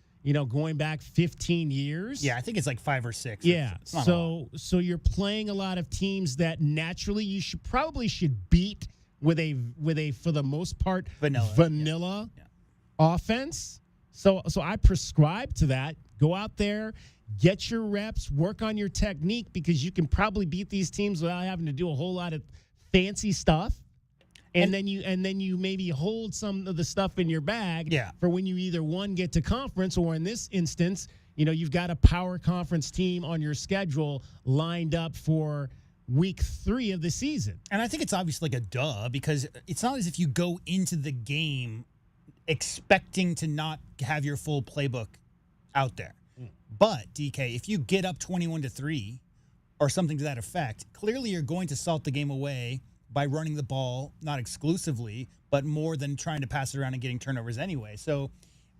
going back 15 years. Yeah, I think it's like 5 or 6. Yeah. So you're playing a lot of teams that naturally you should beat with a for the most part vanilla offense. So I prescribe to that. Go out there, get your reps, work on your technique, because you can probably beat these teams without having to do a whole lot of fancy stuff. And then you maybe hold some of the stuff in your bag for when you either get to conference, or in this instance, you've got a power conference team on your schedule lined up for week 3 of the season. And I think it's obviously like a duh, because it's not as if you go into the game expecting to not have your full playbook out there. But DK, if you get up 21-3 or something to that effect, clearly you're going to salt the game away by running the ball, not exclusively, but more than trying to pass it around and getting turnovers anyway. So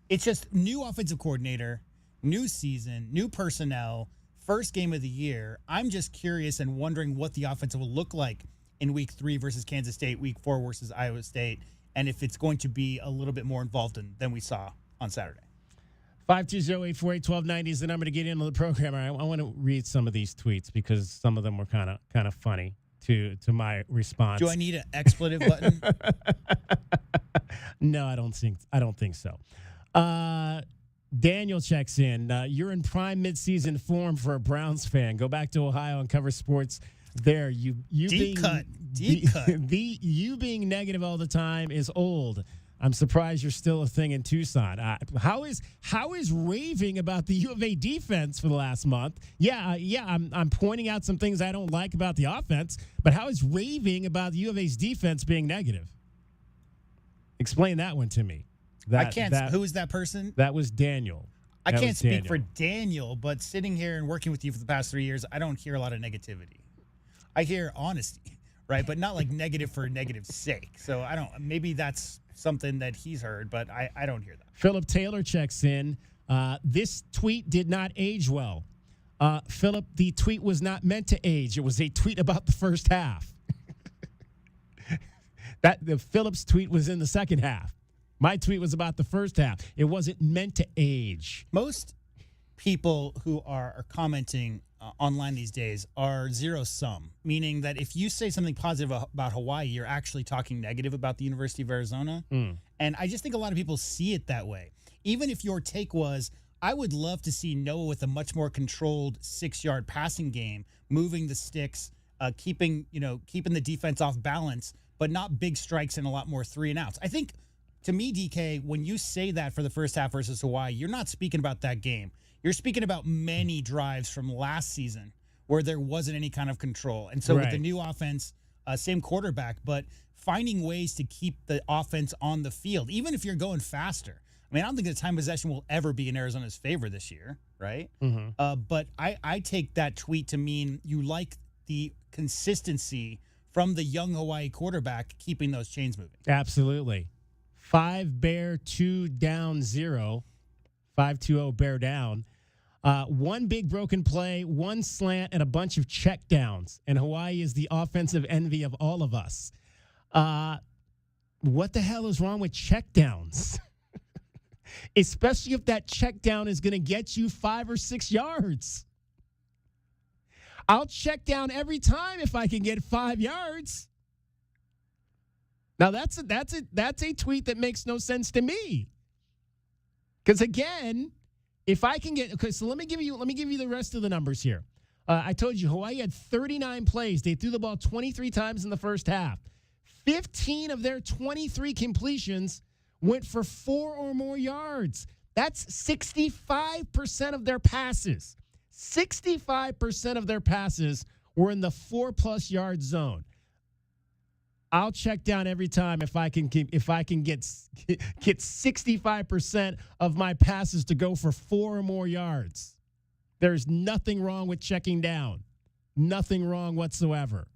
it's just new offensive coordinator, new season, new personnel, first game of the year. I'm just curious and wondering what the offense will look like in week 3 versus Kansas State, week 4 versus Iowa State, and if it's going to be a little bit more involved than we saw on Saturday. 520-848-1290 is the number to get into the program. I want to read some of these tweets because some of them were kind of funny to my response. Do I need an expletive button? No, I don't think so. Daniel checks in. You're in prime midseason form for a Browns fan. Go back to Ohio and cover sports there. You deep cut. You being negative all the time is old. I'm surprised you're still a thing in Tucson. How is raving about the U of A defense for the last month? I'm pointing out some things I don't like about the offense, but how is raving about the U of A's defense being negative? Explain that one to me. Who is that person? That was Daniel. I can't speak for Daniel, but sitting here and working with you for the past 3 years, I don't hear a lot of negativity. I hear honesty, right? But not like negative for negative's sake. So maybe that's something that he's heard, but I don't hear that. Philip Taylor checks in. This tweet did not age well. Philip, the tweet was not meant to age. It was a tweet about the first half. The Phillips tweet was in the second half. My tweet was about the first half. It wasn't meant to age. Most people who are commenting online these days are zero sum, meaning that if you say something positive about Hawaii, you're actually talking negative about the University of Arizona. And I just think a lot of people see it that way. Even if your take was, I would love to see Noah with a much more controlled 6-yard passing game, moving the sticks, keeping the defense off balance, but not big strikes and a lot more 3-and-outs. I think, to me, DK, when you say that for the first half versus Hawaii, you're not speaking about that game. You're speaking about many drives from last season where there wasn't any kind of control. And so with the new offense, same quarterback, but finding ways to keep the offense on the field, even if you're going faster. I mean, I don't think the time possession will ever be in Arizona's favor this year, right? But I take that tweet to mean you like the consistency from the young Hawaii quarterback keeping those chains moving. Absolutely. 5 Bear, 2 down 0. 5-2-0 Bear down. 1 big broken play, 1 slant, and a bunch of check downs. And Hawaii is the offensive envy of all of us. What the hell is wrong with check downs? Especially if that check down is going to get you 5 or 6 yards. I'll check down every time if I can get 5 yards. Now that's a tweet that makes no sense to me. Because again, if I can get so let me give you the rest of the numbers here. I told you Hawaii had 39 plays. They threw the ball 23 times in the first half. 15 of their 23 completions went for 4 or more yards. That's 65% of their passes. 65% of their passes were in the 4+ yard zone. I'll check down every time if I can get 65% of my passes to go for 4 or more yards. There's nothing wrong with checking down. Nothing wrong whatsoever.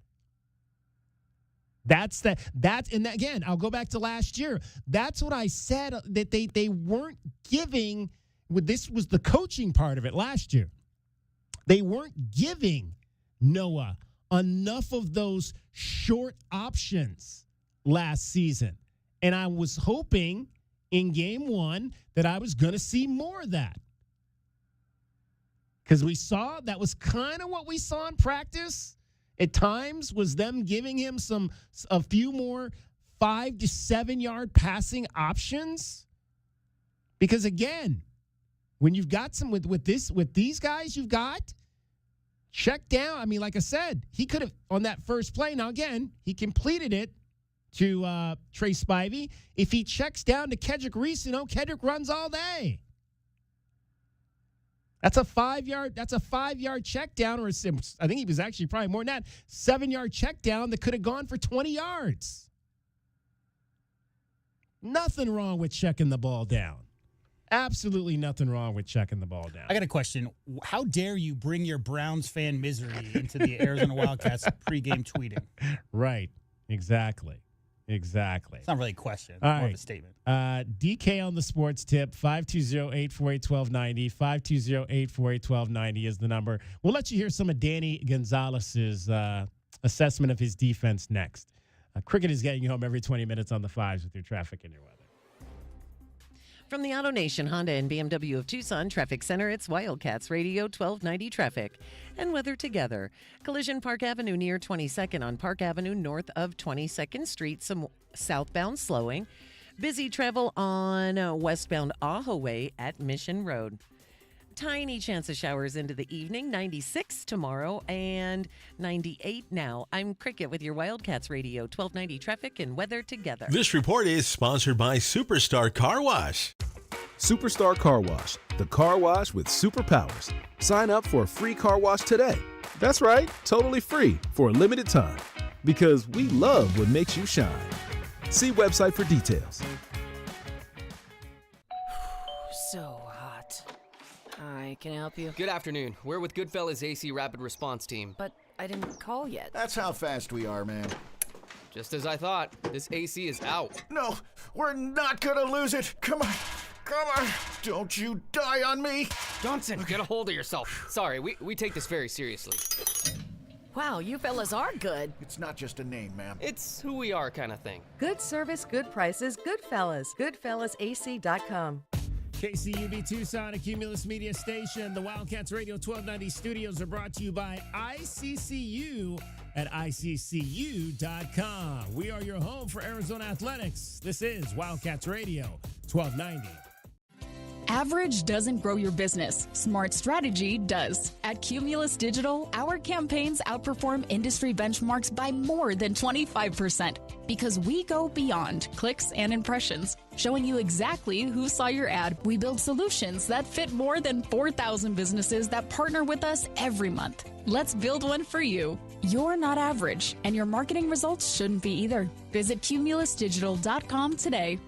And again, I'll go back to last year. That's what I said, that they weren't giving. This was the coaching part of it last year. They weren't giving Noah enough of those short options last season. And I was hoping in game 1 that I was going to see more of that. Because that was kind of what we saw in practice at times, was them giving him a few more 5 to 7 yard passing options. Because again, when you've got some with these guys you've got, check down. I mean, like I said, he could have on that first play. Now again, he completed it to Trey Spivey. If he checks down to Kedrick Reese, Kedrick runs all day. That's a 5 yard. That's a 5 yard check down, or I think he was actually probably more than that. 7 yard check down that could have gone for 20 yards. Nothing wrong with checking the ball down. Absolutely nothing wrong with checking the ball down. I got a question. How dare you bring your Browns fan misery into the Arizona Wildcats pregame tweeting? Right. Exactly. It's not really a question. It's All more right. of a statement. DK on the sports tip, 520-848-1290. 520-848-1290 is the number. We'll let you hear some of Danny Gonzalez's assessment of his defense next. Cricket is getting you home every 20 minutes on the fives with your traffic and your weather. From the Auto Nation Honda and BMW of Tucson Traffic Center, it's Wildcats Radio 1290 traffic and weather together. Collision Park Avenue near 22nd on Park Avenue north of 22nd Street. Some southbound slowing. Busy travel on westbound Ajo Way at Mission Road. Tiny chance of showers into the evening, 96 tomorrow and 98 now. I'm Cricket with your Wildcats Radio 1290 traffic and weather together. This report is sponsored by Superstar Car Wash. Superstar Car Wash, the car wash with superpowers. Sign up for a free car wash today. That's right, totally free for a limited time. Because we love what makes you shine. See website for details. So hot. Hi, can I help you? Good afternoon. We're with Goodfellas AC Rapid Response Team. But I didn't call yet. That's how fast we are, man. Just as I thought. This AC is out. No, we're not gonna lose it. Come on. Come on. Don't you die on me. Johnson, get a hold of yourself. Sorry, we take this very seriously. Wow, you fellas are good. It's not just a name, ma'am. It's who we are kind of thing. Good service, good prices, good fellas. GoodfellasAC.com. KCUB Tucson, a Cumulus Media Station. The Wildcats Radio 1290 studios are brought to you by ICCU at ICCU.com. We are your home for Arizona athletics. This is Wildcats Radio 1290. Average doesn't grow your business. Smart strategy does. At Cumulus Digital, our campaigns outperform industry benchmarks by more than 25% because we go beyond clicks and impressions, showing you exactly who saw your ad. We build solutions that fit more than 4,000 businesses that partner with us every month. Let's build one for you. You're not average, and your marketing results shouldn't be either. Visit cumulusdigital.com today.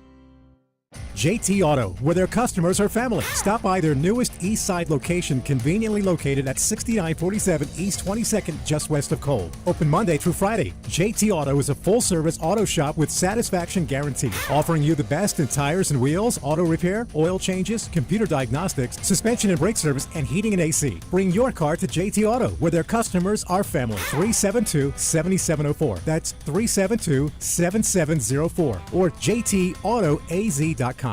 JT Auto, where their customers are family. Stop by their newest East Side location, conveniently located at 6947 East 22nd, just west of Cole. Open Monday through Friday. JT Auto is a full-service auto shop with satisfaction guarantee, offering you the best in tires and wheels, auto repair, oil changes, computer diagnostics, suspension and brake service, and heating and AC. Bring your car to JT Auto, where their customers are family. 372-7704. That's 372-7704. Or JTAutoAZ.com.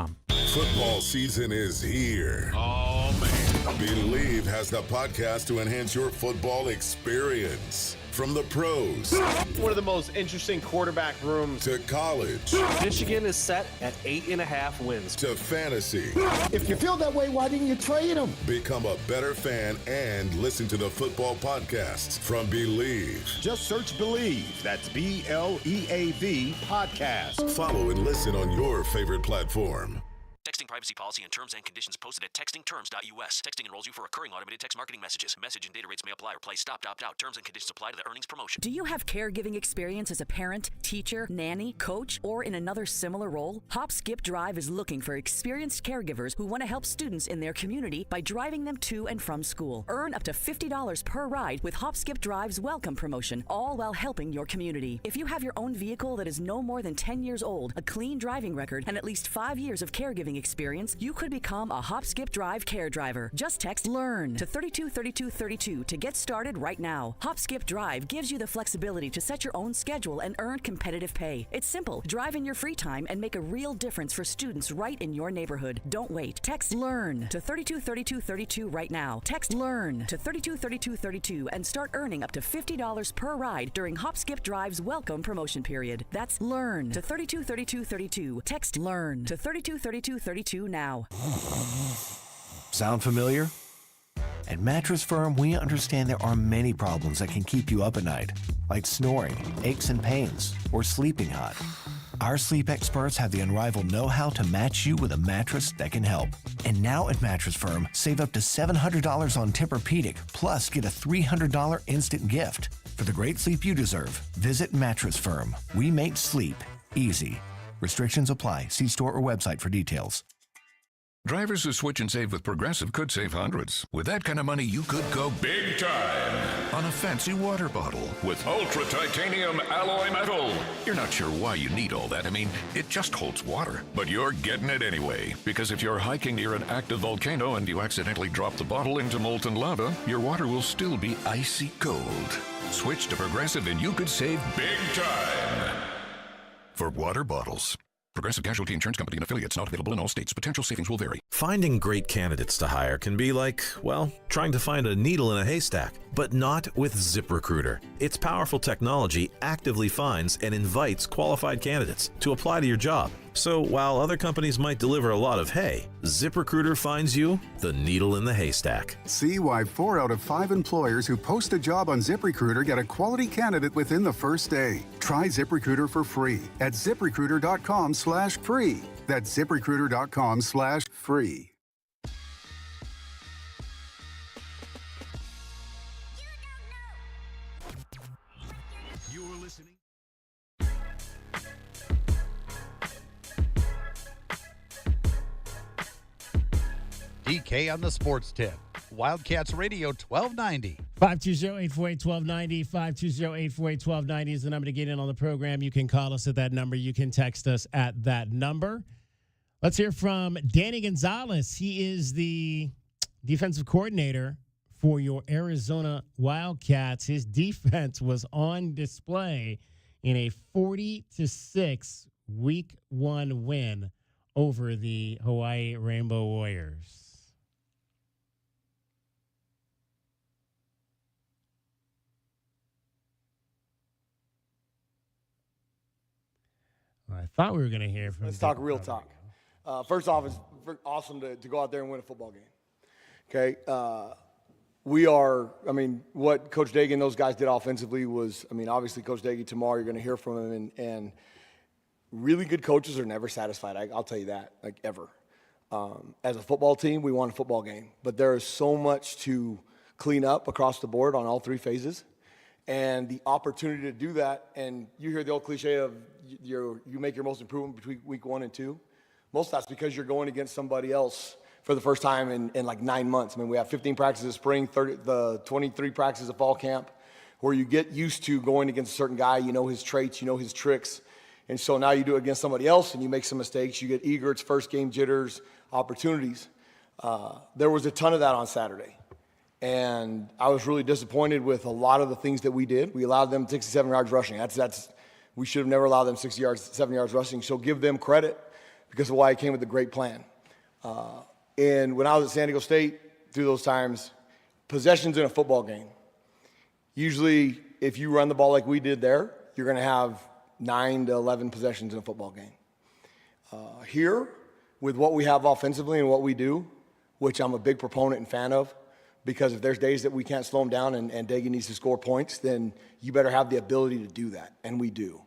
Football season is here. Oh, man. Believe has the podcast to enhance your football experience. From the pros. One of the most interesting quarterback rooms. To college. Michigan is set at 8.5 wins. To fantasy. If you feel that way, why didn't you trade him? Become a better fan and listen to the football podcasts from Believe. Just search Believe. That's BLEAV podcast. Follow and listen on your favorite platform. Texting privacy policy and terms and conditions posted at textingterms.us. Texting enrolls you for recurring automated text marketing messages. Message and data rates may apply or play. Stop, opt out. Terms and conditions apply to the earnings promotion. Do you have caregiving experience as a parent, teacher, nanny, coach, or in another similar role? Hop Skip Drive is looking for experienced caregivers who want to help students in their community by driving them to and from school. Earn up to $50 per ride with Hop Skip Drive's welcome promotion, all while helping your community. If you have your own vehicle that is no more than 10 years old, a clean driving record, and at least 5 years of caregiving experience, you could become a Hop Skip Drive care driver. Just text LEARN to 323232 to get started right now. Hop Skip Drive gives you the flexibility to set your own schedule and earn competitive pay. It's simple. Drive in your free time and make a real difference for students right in your neighborhood. Don't wait. Text LEARN to 323232 right now. Text LEARN to 323232 and start earning up to $50 per ride during Hop Skip Drive's welcome promotion period. That's LEARN to 323232. Text LEARN to 323232 now. Sound familiar? At Mattress Firm, we understand there are many problems that can keep you up at night, like snoring, aches and pains, or sleeping hot. Our sleep experts have the unrivaled know-how to match you with a mattress that can help. And now at Mattress Firm, save up to $700 on Tempur-Pedic, plus get a $300 instant gift. For the great sleep you deserve, visit Mattress Firm. We make sleep easy. Restrictions apply. See store or website for details. Drivers who switch and save with Progressive could save hundreds. With that kind of money, you could go big time on a fancy water bottle with ultra titanium alloy metal. You're not sure why you need all that. I mean, it just holds water. But you're getting it anyway. Because if you're hiking near an active volcano and you accidentally drop the bottle into molten lava, your water will still be icy cold. Switch to Progressive and you could save big time. For water bottles. Progressive Casualty Insurance Company and affiliates, not available in all states. Potential savings will vary. Finding great candidates to hire can be like, well, trying to find a needle in a haystack, but not with ZipRecruiter. Its powerful technology actively finds and invites qualified candidates to apply to your job. So while other companies might deliver a lot of hay, ZipRecruiter finds you the needle in the haystack. See why 4 out of 5 employers who post a job on ZipRecruiter get a quality candidate within the first day. Try ZipRecruiter for free at ZipRecruiter.com/free. That's ZipRecruiter.com/free. You're listening. DK on the Sports Tip. Wildcats Radio 1290. 520-848-1290. 520-848-1290 is the number to get in on the program. You can call us at that number. You can text us at that number. Let's hear from Danny Gonzalez. He is the defensive coordinator for your Arizona Wildcats. His defense was on display in a 40-6 Week 1 win over the Hawaii Rainbow Warriors. I thought we were going to hear from. Let's talk real talk. First off, it's awesome to go out there and win a football game. Okay. What Coach Daigie and those guys did offensively was, obviously Coach Daigie tomorrow, you're going to hear from him, and really good coaches are never satisfied. I'll tell you that, like ever. As a football team, we won a football game, but there is so much to clean up across the board on all three phases. And the opportunity to do that, and you hear the old cliche of you make your most improvement between week 1 and 2. Most of that's because you're going against somebody else for the first time in like 9 months. We have 15 practices of spring, 23 practices of fall camp, where you get used to going against a certain guy. You know his traits, you know his tricks. And so now you do it against somebody else and you make some mistakes. You get eager, it's first game jitters, opportunities. There was a ton of that on Saturday. And I was really disappointed with a lot of the things that we did. We allowed them 67 yards rushing. We should have never allowed them 7 yards rushing. So give them credit because of why I came with a great plan. And when I was at San Diego State, through those times, possessions in a football game. Usually, if you run the ball like we did there, you're going to have 9 to 11 possessions in a football game. Here, with what we have offensively and what we do, which I'm a big proponent and fan of, because if there's days that we can't slow them down and Daigie needs to score points, then you better have the ability to do that, and we do.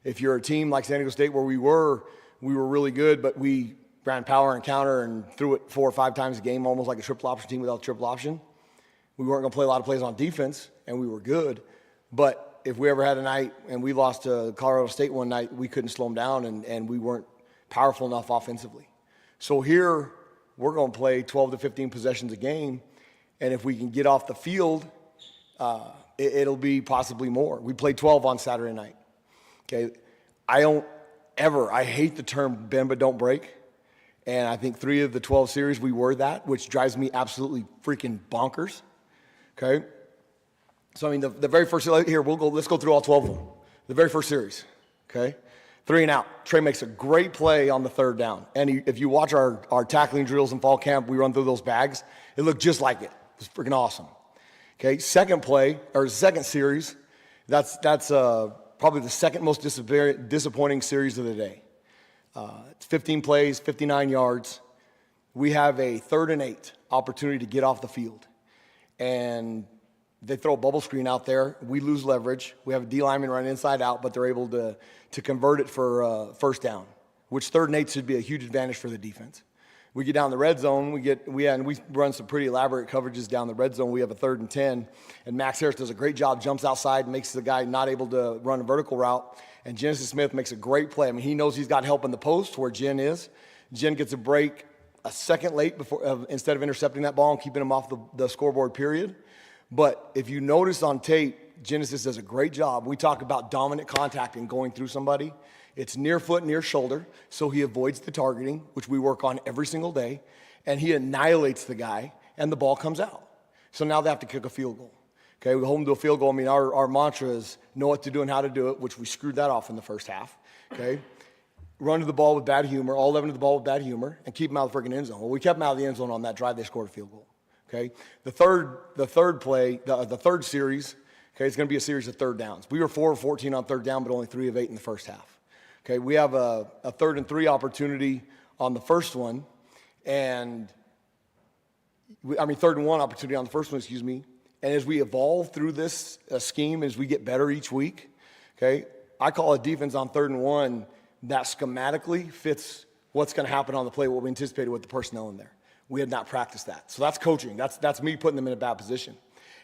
If you're a team like San Diego State where we were really good, but we ran power and counter and threw it 4 or 5 times a game, almost like a triple option team without a triple option. We weren't going to play a lot of plays on defense, and we were good. But if we ever had a night and we lost to Colorado State one night, we couldn't slow them down, and we weren't powerful enough offensively. So here, we're going to play 12 to 15 possessions a game, and if we can get off the field, it'll be possibly more. We played 12 on Saturday night. Okay, I hate the term bend but don't break. And I think 3 of the 12 series we were that, which drives me absolutely freaking bonkers. Okay? So, the very first, here, let's go through all 12 of them. The very first series, okay? 3 and out. Trey makes a great play on the 3rd down. And if you watch our tackling drills in fall camp, we run through those bags. It looked just like it. It was freaking awesome. Okay, second series, that's probably the second most disappointing series of the day. It's 15 plays, 59 yards. We have a 3rd and 8 opportunity to get off the field. And they throw a bubble screen out there. We lose leverage. We have a D lineman run inside out, but they're able to convert it for first down, which 3rd and 8 should be a huge advantage for the defense. We get down the red zone. We run some pretty elaborate coverages down the red zone. We have a 3rd and 10, and Max Harris does a great job, jumps outside, makes the guy not able to run a vertical route. And Genesis Smith makes a great play. He knows he's got help in the post where Jen is. Jen gets a break a second late instead of intercepting that ball and keeping him off the scoreboard period. But if you notice on tape, Genesis does a great job. We talk about dominant contact and going through somebody. It's near foot, near shoulder, so he avoids the targeting, which we work on every single day, and he annihilates the guy, and the ball comes out. So now they have to kick a field goal. Okay, we hold them to a field goal. Our mantra is know what to do and how to do it, which we screwed that off in the first half. Okay, run to the ball with bad humor, all 11 to the ball with bad humor, and keep them out of the freaking end zone. Well, we kept them out of the end zone on that drive. They scored a field goal. Okay, the third series, okay, it's going to be a series of 3rd downs. We were 4 of 14 on 3rd down, but only 3 of 8 in the first half. Okay, we have a 3rd and 3 opportunity on the first one, and 3rd and 1 opportunity on the first one, excuse me. And as we evolve through this scheme, as we get better each week, okay, I call a defense on 3rd and 1 that schematically fits what's going to happen on the play, what we anticipated with the personnel in there. We had not practiced that. So that's coaching. That's me putting them in a bad position.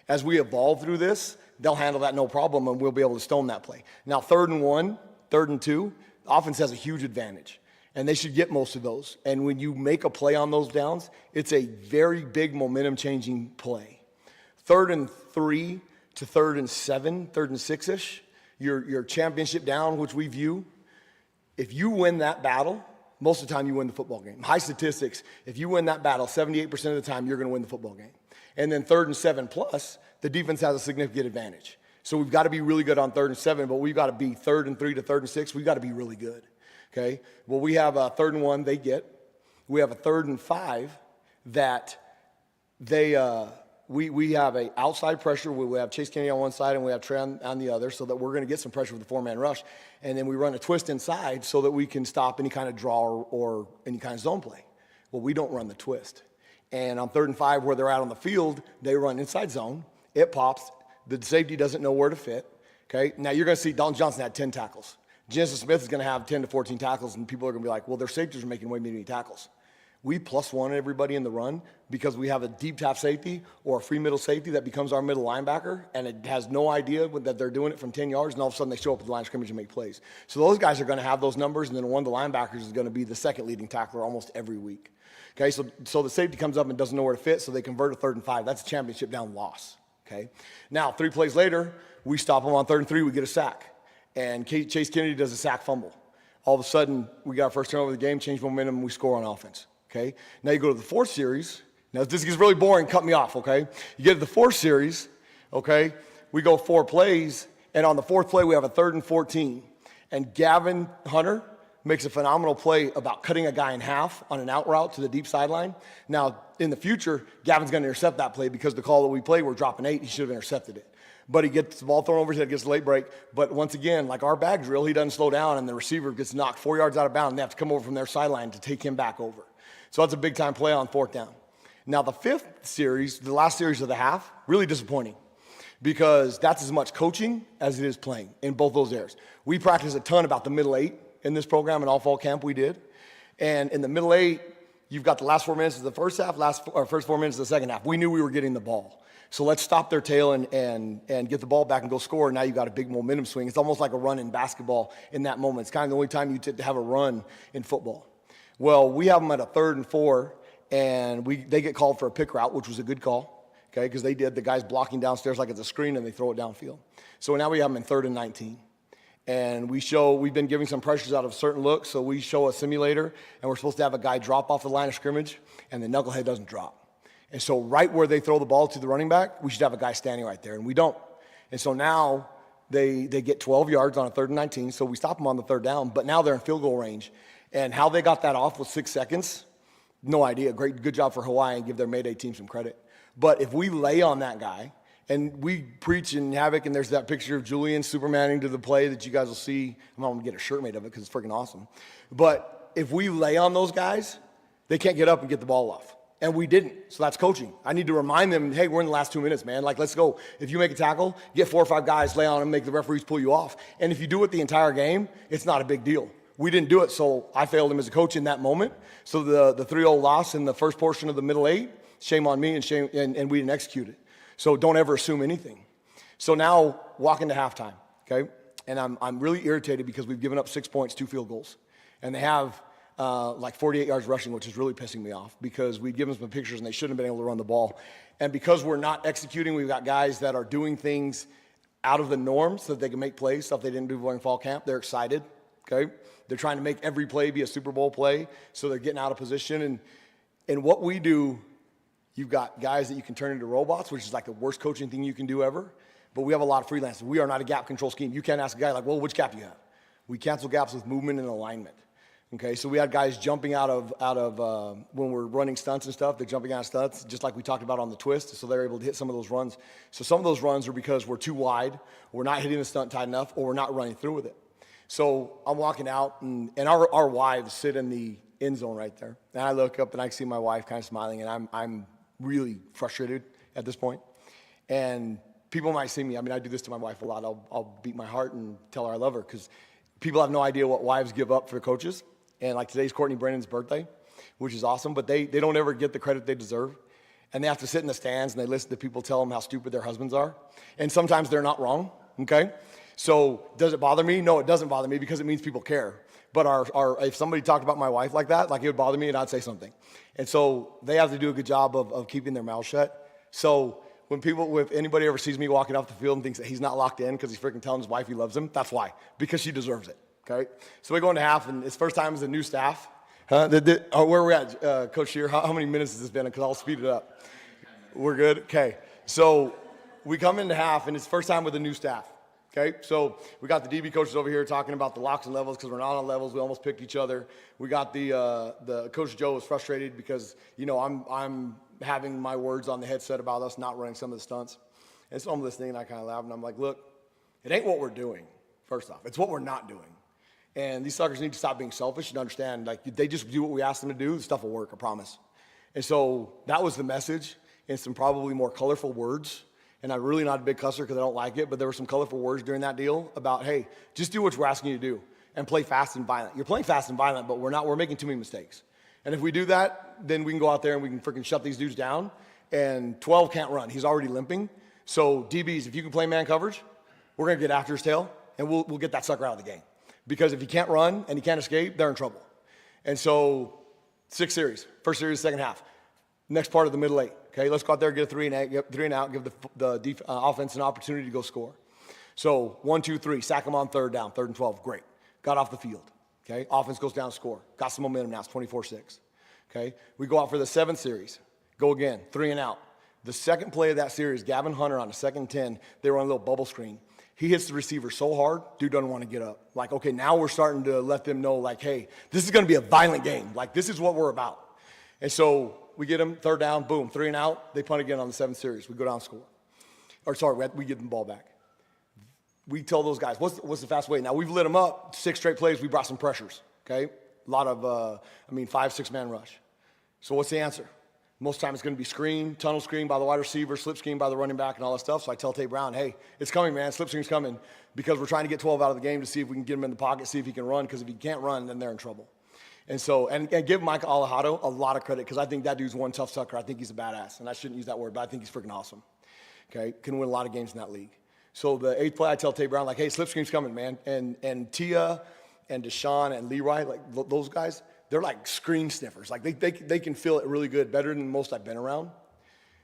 As we evolve through this, they'll handle that no problem, and we'll be able to stone that play. Now, 3rd and 1, 3rd and 2, the offense has a huge advantage, and they should get most of those. And when you make a play on those downs, it's a very big momentum-changing play. 3rd and 3 to 3rd and 7, 3rd and 6-ish, your championship down, which we view. If you win that battle, most of the time you win the football game. High statistics, if you win that battle, 78% of the time you're going to win the football game. And then 3rd and 7+, the defense has a significant advantage. So we've got to be really good on 3rd and 7, but we've got to be 3rd and 3 to 3rd and 6. We've got to be really good, okay? Well, we have a 3rd and 1 they get. We have a 3rd and 5 that we have a outside pressure. We have Chase Kennedy on one side and we have Trey on the other, so that we're going to get some pressure with the 4-man rush. And then we run a twist inside so that we can stop any kind of draw or any kind of zone play. Well, we don't run the twist. And on 3rd and 5, where they're out on the field, they run inside zone. It pops. The safety doesn't know where to fit. Okay. Now you're going to see Dalton Johnson had 10 tackles. Jensen Smith is going to have 10 to 14 tackles, and people are going to be like, well, their safeties are making way many tackles. We +1 everybody in the run because we have a deep tap safety or a free middle safety that becomes our middle linebacker, and it has no idea that they're doing it from 10 yards, and all of a sudden they show up at the line of scrimmage and make plays. So those guys are going to have those numbers, and then one of the linebackers is going to be the second leading tackler almost every week. Okay, so the safety comes up and doesn't know where to fit, so they convert a 3rd and 5. That's a championship down loss. Okay, now 3 plays later, we stop them on 3rd and 3, we get a sack, and Chase Kennedy does a sack fumble. All of a sudden, we got our first turnover of the game, change momentum, and we score on offense. Okay, now you go to the 4th series. Now this gets really boring, cut me off, okay? You get to the 4th series, okay? We go 4 plays, and on the 4th play, we have a 3rd and 14. And Gavin Hunter makes a phenomenal play about cutting a guy in half on an out route to the deep sideline. Now, in the future, Gavin's going to intercept that play because the call that we played, we're dropping 8. He should have intercepted it. But he gets the ball thrown over his head, gets a late break. But once again, like our bag drill, he doesn't slow down, and the receiver gets knocked 4 yards out of bounds, and they have to come over from their sideline to take him back over. So that's a big-time play on 4th down. Now, the 5th series, the last series of the half, really disappointing because that's as much coaching as it is playing in both those areas. We practice a ton about the middle 8 in this program, in all fall camp we did. And in the middle 8, you've got the last 4 minutes of the first half, first 4 minutes of the second half. We knew we were getting the ball. So let's stop their tail and get the ball back and go score. Now you've got a big momentum swing. It's almost like a run in basketball in that moment. It's kind of the only time you have a run in football. Well, we have them at a 3rd and 4, and they get called for a pick route, which was a good call, okay, because they did. The guy's blocking downstairs like it's a screen, and they throw it downfield. So now we have them in 3rd and 19. And we've been giving some pressures out of certain looks, so we show a simulator, and we're supposed to have a guy drop off the line of scrimmage, and the knucklehead doesn't drop. And so right where they throw the ball to the running back, we should have a guy standing right there, and we don't. And so now they get 12 yards on a 3rd and 19, so we stop them on the 3rd down, but now they're in field goal range. And how they got that off with 6 seconds, no idea. Good job for Hawaii, and give their Mayday team some credit. But if we lay on that guy, and we preach in Havoc, and there's that picture of Julian Supermaning to the play that you guys will see. I'm not going to get a shirt made of it because it's freaking awesome. But if we lay on those guys, they can't get up and get the ball off. And we didn't. So that's coaching. I need to remind them, hey, we're in the last 2 minutes, man. Like, let's go. If you make a tackle, get 4 or 5 guys, lay on them, make the referees pull you off. And if you do it the entire game, it's not a big deal. We didn't do it, so I failed him as a coach in that moment. So the 3-0 loss in the first portion of the middle 8, shame on me, and we didn't execute it. So don't ever assume anything. So now walk into halftime, okay? And I'm really irritated because we've given up 6 points, 2 field goals. And they have like 48 yards rushing, which is really pissing me off because we've given them some pictures and they shouldn't have been able to run the ball. And because we're not executing, we've got guys that are doing things out of the norm so that they can make plays, stuff they didn't do during fall camp. They're excited, okay? They're trying to make every play be a Super Bowl play, so they're getting out of position. And what we do, you've got guys that you can turn into robots, which is like the worst coaching thing you can do ever. But we have a lot of freelancers. We are not a gap control scheme. You can't ask a guy like, well, which gap do you have? We cancel gaps with movement and alignment. Okay, so we had guys jumping out of when we're running stunts and stuff, they're jumping out of stunts, just like we talked about on the twist, so they're able to hit some of those runs. So some of those runs are because we're too wide, we're not hitting the stunt tight enough, or we're not running through with it. So I'm walking out, and our wives sit in the end zone right there. And I look up, and I see my wife kind of smiling, and I'm really frustrated at this point. And people might see me. I mean, I do this to my wife a lot. I'll beat my heart and tell her I love her, because people have no idea what wives give up for coaches. And like today's Courtney Brennan's birthday, which is awesome, but they don't ever get the credit they deserve. And they have to sit in the stands, and they listen to people tell them how stupid their husbands are. And sometimes they're not wrong, okay? So does it bother me? No, it doesn't bother me, because it means people care. But if somebody talked about my wife like that, like, it would bother me, and I'd say something. And so they have to do a good job of keeping their mouth shut. So if anybody ever sees me walking off the field and thinks that he's not locked in because he's freaking telling his wife he loves him, that's why, because she deserves it, okay? So we go into half, and it's first time as a new staff, Where are we at, Coach Shear? How many minutes has this been? Because I'll speed it up. We're good? Okay. So we come into half, and it's the first time with a new staff. Okay, so we got the DB coaches over here talking about the locks and levels because we're not on levels. We almost picked each other. We got the Coach Joe was frustrated because, you know, I'm having my words on the headset about us not running some of the stunts. And so I'm listening, and I kind of laugh, and I'm like, look, it ain't what we're doing, first off. It's what we're not doing. And these suckers need to stop being selfish and understand, like, if they just do what we ask them to do, the stuff will work, I promise. And so that was the message in some probably more colorful words. And I'm really not a big cusser because I don't like it, but there were some colorful words during that deal about, hey, just do what we're asking you to do and play fast and violent. You're playing fast and violent, but we're making too many mistakes. And if we do that, then we can go out there and we can freaking shut these dudes down. And 12 can't run. He's already limping. So DBs, if you can play man coverage, we're going to get after his tail, and we'll get that sucker out of the game. Because if he can't run and he can't escape, they're in trouble. And so 6 series, first series, second half. Next part of the middle 8. Okay, let's go out there, get a 3 and out, give the offense an opportunity to go score. So 1, 2, 3, sack them on third down, 3rd and 12, great. Got off the field. Okay, offense goes down, score. Got some momentum now, it's 24-6. Okay, we go out for the 7th series. Go again, 3 and out. The second play of that series, Gavin Hunter on the 2nd and 10, they were on a little bubble screen. He hits the receiver so hard, dude doesn't want to get up. Like, okay, now we're starting to let them know, like, hey, this is going to be a violent game. Like, this is what we're about. And so we get them, 3rd down, boom, 3 and out. They punt again on the 7th series. We go down, score. We give them the ball back. We tell those guys, what's the fast way? Now, we've lit them up 6 straight plays. We brought some pressures, okay? A lot of, 5, 6-man rush. So what's the answer? Most time it's going to be screen, tunnel screen by the wide receiver, slip screen by the running back, and all that stuff. So I tell Tay Brown, hey, it's coming, man. Slip screen's coming because we're trying to get 12 out of the game to see if we can get him in the pocket, see if he can run, because if he can't run, then they're in trouble. And so, and give Mike Alejado a lot of credit because I think that dude's one tough sucker. I think he's a badass, and I shouldn't use that word, but I think he's freaking awesome. Okay, can win a lot of games in that league. So the 8th play, I tell Tay Brown, like, hey, slip screen's coming, man. And Tia and Deshaun and Leroy, like those guys, they're like screen sniffers. Like they can feel it really good, better than most I've been around.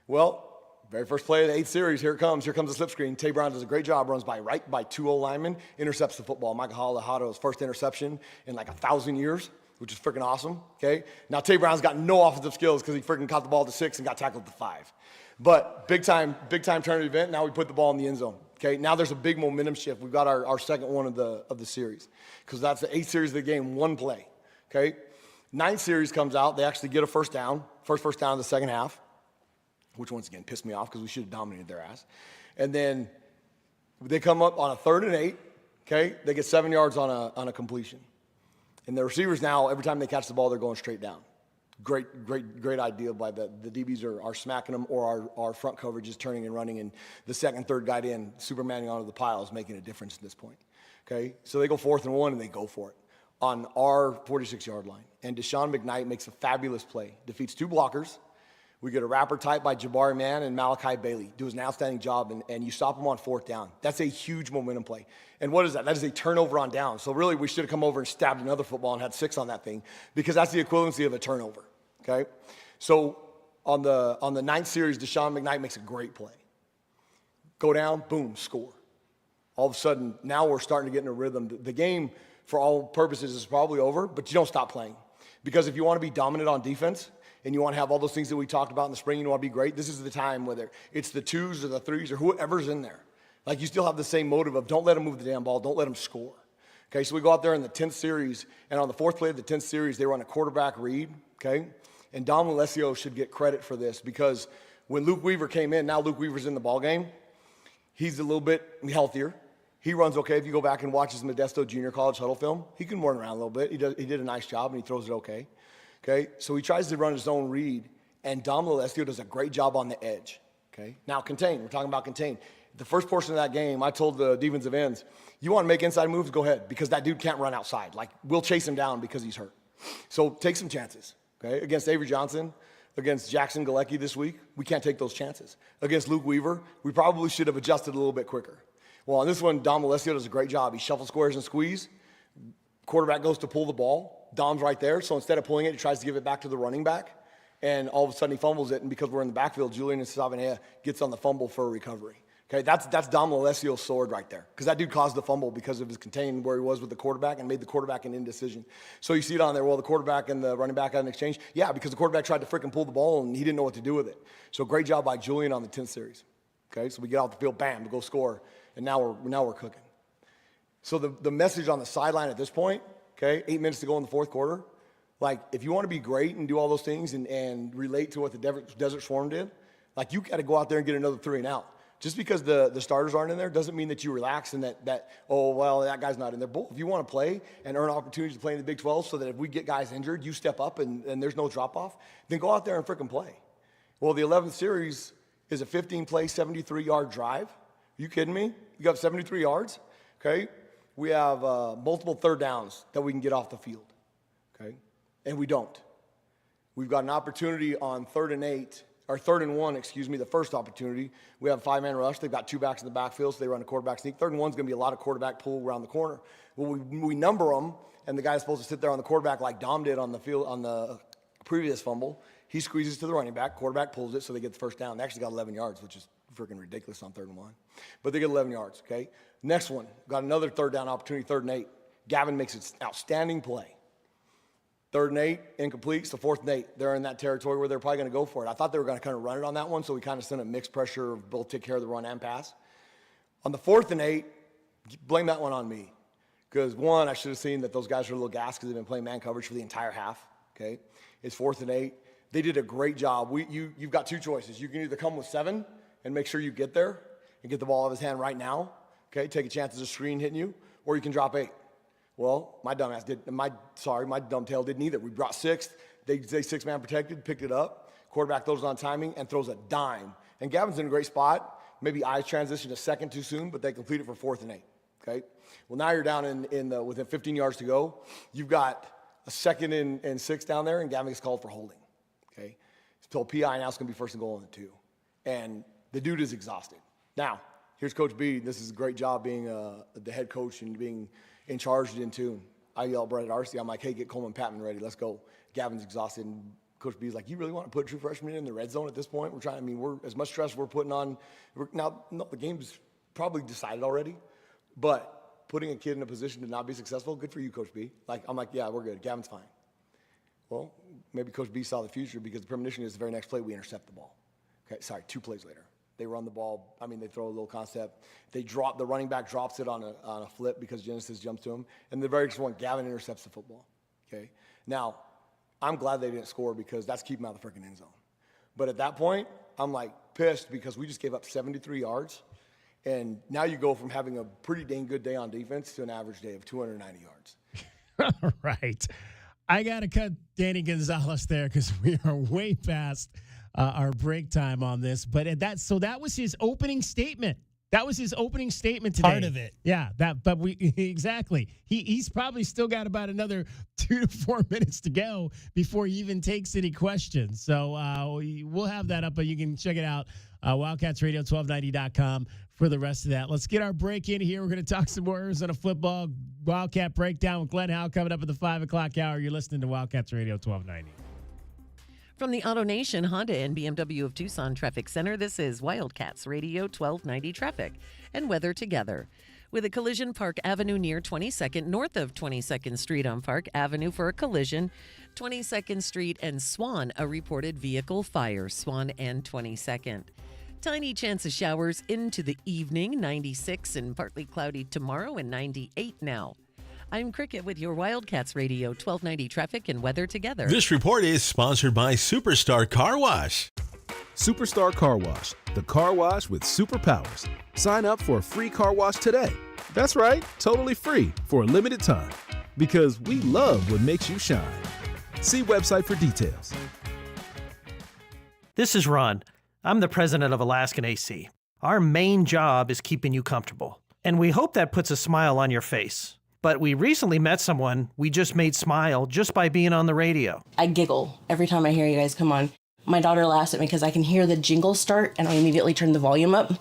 Well, very first play of the 8th series, here it comes. Here comes the slip screen. Tay Brown does a great job, runs by 2 linemen, intercepts the football. Michael Alejado's first interception in like 1,000 years, which is freaking awesome, okay? Now, Tay Brown's got no offensive skills because he freaking caught the ball to 6 and got tackled to 5. But big time tournament event, now we put the ball in the end zone, okay? Now there's a big momentum shift. We've got our second one of the series because that's the 8th series of the game, 1 play, okay? 9th series comes out. They actually get a first down in the second half, which once again pissed me off because we should have dominated their ass. And then they come up on a 3rd and 8, okay? They get 7 yards on a completion. And the receivers now, every time they catch the ball, they're going straight down. Great idea by the DBs are smacking them, or our front coverage is turning and running, and the 2nd, 3rd guy in, Supermaning onto the pile is making a difference at this point. Okay? So they go 4th and 1, and they go for it on our 46-yard line. And Deshaun McKnight makes a fabulous play. Defeats 2 blockers. We get a wrapper type by Jabari Mann and Malachi Bailey. Do an outstanding job, and you stop them on 4th down. That's a huge momentum play. And what is that? That is a turnover on down. So really, we should have come over and stabbed another football and had 6 on that thing because that's the equivalency of a turnover, okay? So on the 9th series, Deshaun McKnight makes a great play. Go down, boom, score. All of a sudden, now we're starting to get in a rhythm. The game, for all purposes, is probably over, but you don't stop playing. Because if you want to be dominant on defense, and you want to have all those things that we talked about in the spring, you want to be great, this is the time, whether it's the 2s or the 3s or whoever's in there. Like, you still have the same motive of don't let them move the damn ball, don't let them score. Okay, so we go out there in the 10th series, and on the 4th play of the 10th series, they run a quarterback read, okay? And Dom Alessio should get credit for this because when Luke Weaver came in, now Luke Weaver's in the ballgame, he's a little bit healthier. He runs okay. If you go back and watch his Modesto Junior College huddle film, he can run around a little bit. He did a nice job, and he throws it okay. Okay, so he tries to run his own read, and Dom Alessio does a great job on the edge. Okay, now contain. We're talking about contain. The first portion of that game, I told the defensive ends, you want to make inside moves, go ahead, because that dude can't run outside. Like, we'll chase him down because he's hurt. So take some chances. Okay, against Avery Johnson, against Jackson Galecki this week, we can't take those chances. Against Luke Weaver, we probably should have adjusted a little bit quicker. Well, on this one, Dom Alessio does a great job. He shuffles squares and squeeze. Quarterback goes to pull the ball. Dom's right there, so instead of pulling it, he tries to give it back to the running back, and all of a sudden he fumbles it, and because we're in the backfield, Julian Savanea gets on the fumble for a recovery. Okay, that's Dom Lalessio's sword right there, because that dude caused the fumble because of his contain where he was with the quarterback and made the quarterback an indecision. So you see it on there, well, the quarterback and the running back had an exchange. Yeah, because the quarterback tried to freaking pull the ball and he didn't know what to do with it. So great job by Julian on the 10th series. Okay, so we get off the field, bam, to go score, and now we're cooking. So the message on the sideline at this point, okay, 8 minutes to go in the fourth quarter, like if you want to be great and do all those things and relate to what the Desert Swarm did, like you got to go out there and get another 3 and out. Just because the starters aren't in there doesn't mean that you relax and that oh, well, that guy's not in there. Both, if you want to play and earn opportunities to play in the Big 12 so that if we get guys injured, you step up and there's no drop-off, then go out there and freaking play. Well, the 11th series is a 15-play, 73-yard drive. Are you kidding me? You got 73 yards, okay? We have multiple third downs that we can get off the field, okay? And we don't. We've got an opportunity on 3rd and 1, the first opportunity. We have a 5-man rush. They've got 2 backs in the backfield, so they run a quarterback sneak. 3rd and 1 is going to be a lot of quarterback pull around the corner. Well, we number them, and the guy's supposed to sit there on the quarterback like Dom did on the field on the previous fumble. He squeezes to the running back. Quarterback pulls it, so they get the first down. They actually got 11 yards, which is freaking ridiculous on 3rd and 1. But they get 11 yards, okay? Next one, got another 3rd down opportunity, 3rd and 8. Gavin makes an outstanding play. 3rd and 8, incomplete, so 4th and 8. They're in that territory where they're probably going to go for it. I thought they were going to kind of run it on that one, so we kind of sent a mixed pressure of both take care of the run and pass. On the 4th and 8, blame that one on me. Because, one, I should have seen that those guys are a little gassed because they've been playing man coverage for the entire half, okay? It's 4th and 8. They did a great job. You've got 2 choices. You can either come with 7 and make sure you get there and get the ball out of his hand right now, okay? Take a chance of a screen hitting you, or you can drop 8. Well, my dumb tail did neither. We brought 6. They 6-man protected, picked it up. Quarterback throws on timing and throws a dime. And Gavin's in a great spot. Maybe eyes transitioned a second too soon, but they complete it for 4th and 8. Okay. Well, now you're down within 15 yards to go. You've got a 2nd and 6 down there, and Gavin gets called for holding. Okay. He's told PI now it's going to be 1st and goal on the 2, and the dude is exhausted. Now here's Coach B. This is a great job being the head coach and being in charge and in tune. I yell at Brett at RC. I'm like, hey, get Coleman Patman ready. Let's go. Gavin's exhausted. And Coach B's like, you really want to put a true freshman in the red zone at this point? We're as much stress we're putting on. Now, the game's probably decided already, but putting a kid in a position to not be successful, good for you, Coach B. I'm like, yeah, we're good. Gavin's fine. Well, maybe Coach B saw the future because the premonition is the very next play we intercept the ball. Okay, sorry, 2 plays later. They run the ball. They throw a little concept. The running back drops it on a flip because Genesis jumps to him. And the very next one, Gavin intercepts the football. Okay. Now, I'm glad they didn't score because that's keeping them out of the freaking end zone. But at that point, I'm like pissed because we just gave up 73 yards. And now you go from having a pretty dang good day on defense to an average day of 290 yards. All right. I got to cut Danny Gonzalez there because we are way past our break time on this, but that was his opening statement. That was his opening statement today. Part of it. Yeah, exactly. He's probably still got about another 2 to 4 minutes to go before he even takes any questions. So we'll have that up, but you can check it out, WildcatsRadio1290.com for the rest of that. Let's get our break in here. We're going to talk some more Arizona football. Wildcat Breakdown with Glenn Howe coming up at the 5 o'clock hour. You're listening to Wildcats Radio 1290. From the Auto Nation Honda and BMW of Tucson Traffic Center, this is Wildcats Radio 1290 Traffic and Weather Together. With a collision, Park Avenue near 22nd, north of 22nd Street on Park Avenue for a collision. 22nd Street and Swan, a reported vehicle fire. Swan and 22nd. Tiny chance of showers into the evening, 96 and partly cloudy tomorrow and 98 now. I'm Cricket with your Wildcats Radio 1290 Traffic and Weather Together. This report is sponsored by Superstar Car Wash. Superstar Car Wash, the car wash with superpowers. Sign up for a free car wash today. That's right, totally free for a limited time. Because we love what makes you shine. See website for details. This is Ron. I'm the president of Alaskan AC. Our main job is keeping you comfortable. And we hope that puts a smile on your face. But we recently met someone we just made smile just by being on the radio. I giggle every time I hear you guys come on. My daughter laughs at me because I can hear the jingle start and I immediately turn the volume up.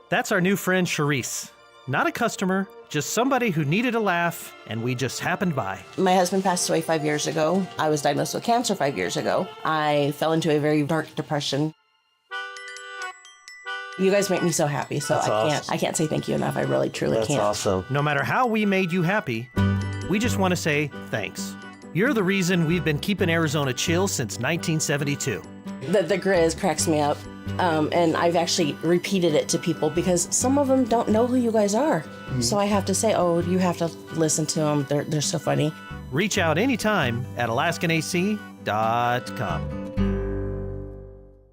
That's our new friend, Charisse. Not a customer, just somebody who needed a laugh, and we just happened by. My husband passed away 5 years ago. I was diagnosed with cancer 5 years ago. I fell into a very dark depression. You guys make me so happy, so That's awesome. I can't say thank you enough. I really, truly can't. awesome. No matter how we made you happy, we just want to say thanks. You're the reason we've been keeping Arizona chill since 1972. The Grizz cracks me up, and I've actually repeated it to people because some of them don't know who you guys are. So I have to say, oh, you have to listen to them. They're so funny. Reach out anytime at alaskanac.com.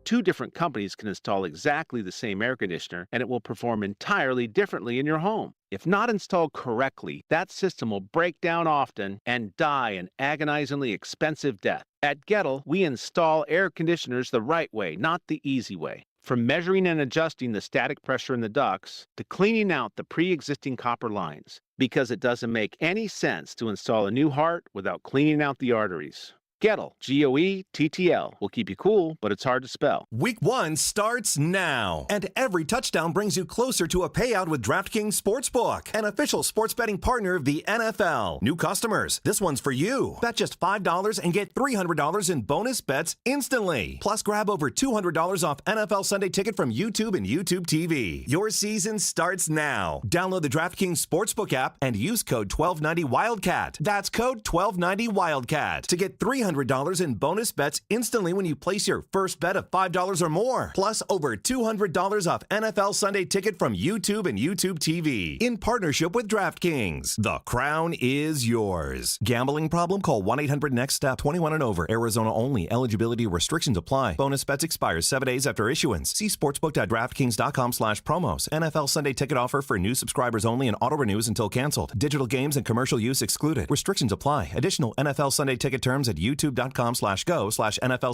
Two different companies can install exactly the same air conditioner, and it will perform entirely differently in your home. If not installed correctly, that system will break down often and die an agonizingly expensive death. At Gettle, we install air conditioners the right way, not the easy way. From measuring and adjusting the static pressure in the ducts to cleaning out the pre-existing copper lines, because it doesn't make any sense to install a new heart without cleaning out the arteries. Gettle, Goettl, will keep you cool, but it's hard to spell. Week 1 starts now, and every touchdown brings you closer to a payout with DraftKings Sportsbook, an official sports betting partner of the NFL. New customers, this one's for you. Bet just $5 and get $300 in bonus bets instantly. Plus, grab over $200 off NFL Sunday Ticket from YouTube and YouTube TV. Your season starts now. Download the DraftKings Sportsbook app and use code 1290WILDCAT. That's code 1290WILDCAT to get $300 in bonus bets instantly when you place your first bet of $5 or more. Plus, over $200 off NFL Sunday Ticket from YouTube and YouTube TV. In partnership with DraftKings. The crown is yours. Gambling problem? Call 1-800-NEXT-STEP. 21 and over. Arizona only. Eligibility restrictions apply. Bonus bets expire 7 days after issuance. See sportsbook.draftkings.com/promos. NFL Sunday Ticket offer for new subscribers only and auto renews until canceled. Digital games and commercial use excluded. Restrictions apply. Additional NFL Sunday Ticket terms at youtube.com/go/NFL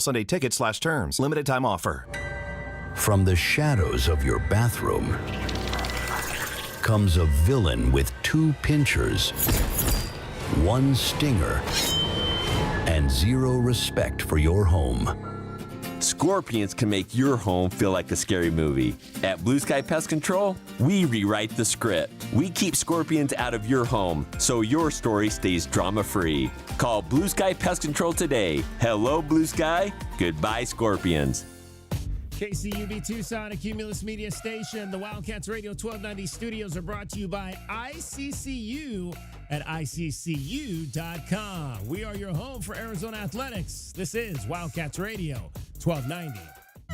Sunday Ticket/terms. Limited time offer. From the shadows of your bathroom comes a villain with 2 pinchers, 1 stinger, and 0 respect for your home. Scorpions can make your home feel like a scary movie. At Blue Sky Pest Control, we rewrite the script. We keep scorpions out of your home so your story stays drama-free. Call Blue Sky Pest Control today. Hello, Blue Sky. Goodbye, scorpions. KCUB Tucson, a Cumulus Media station. The Wildcats Radio 1290 studios are brought to you by ICCU at ICCU.com. We are your home for Arizona athletics. This is Wildcats Radio 1290.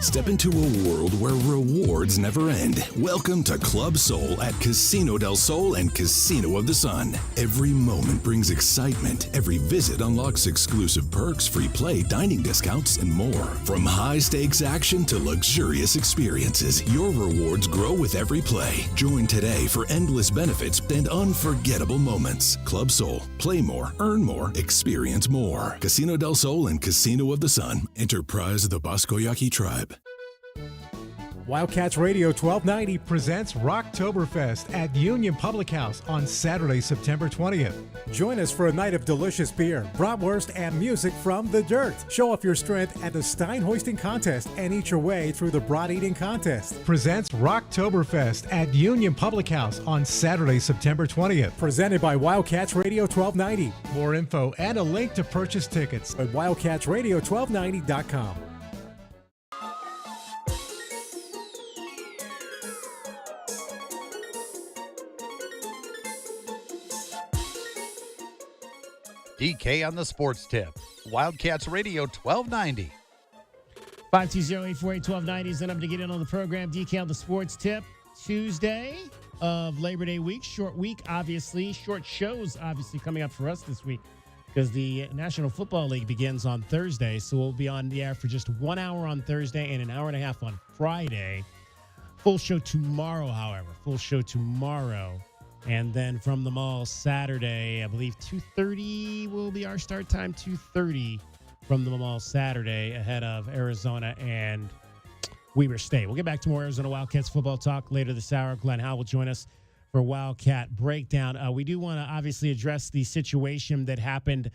Step into a world where rewards never end. Welcome to Club Soul at Casino del Sol and Casino of the Sun. Every moment brings excitement. Every visit unlocks exclusive perks, free play, dining discounts, and more. From high-stakes action to luxurious experiences, your rewards grow with every play. Join today for endless benefits and unforgettable moments. Club Soul. Play more, earn more, experience more. Casino del Sol and Casino of the Sun. Enterprise of the Boscoyaki Tribe. Wildcats Radio 1290 presents Rocktoberfest at Union Public House on Saturday, September 20th. Join us for a night of delicious beer, bratwurst, and music from the dirt. Show off your strength at the Stein Hoisting Contest and eat your way through the Brat Eating Contest. Presents Rocktoberfest at Union Public House on Saturday, September 20th. Presented by Wildcats Radio 1290. More info and a link to purchase tickets at wildcatsradio1290.com. DK on the Sports Tip. Wildcats Radio 1290. 520-848-1290 is the number to get in on the program. DK on the Sports Tip. Tuesday of Labor Day week. Short week, obviously. Short shows, obviously, coming up for us this week because the National Football League begins on Thursday. So we'll be on the air for just 1 hour on Thursday and an hour and a half on Friday. Full show tomorrow, however. Full show tomorrow. And then from the mall Saturday, I believe 2:30 will be our start time. 2:30 from the mall Saturday ahead of Arizona and Weber State. We'll get back to more Arizona Wildcats football talk later this hour. Glenn Howe will join us for Wildcat Breakdown. We do want to obviously address the situation that happened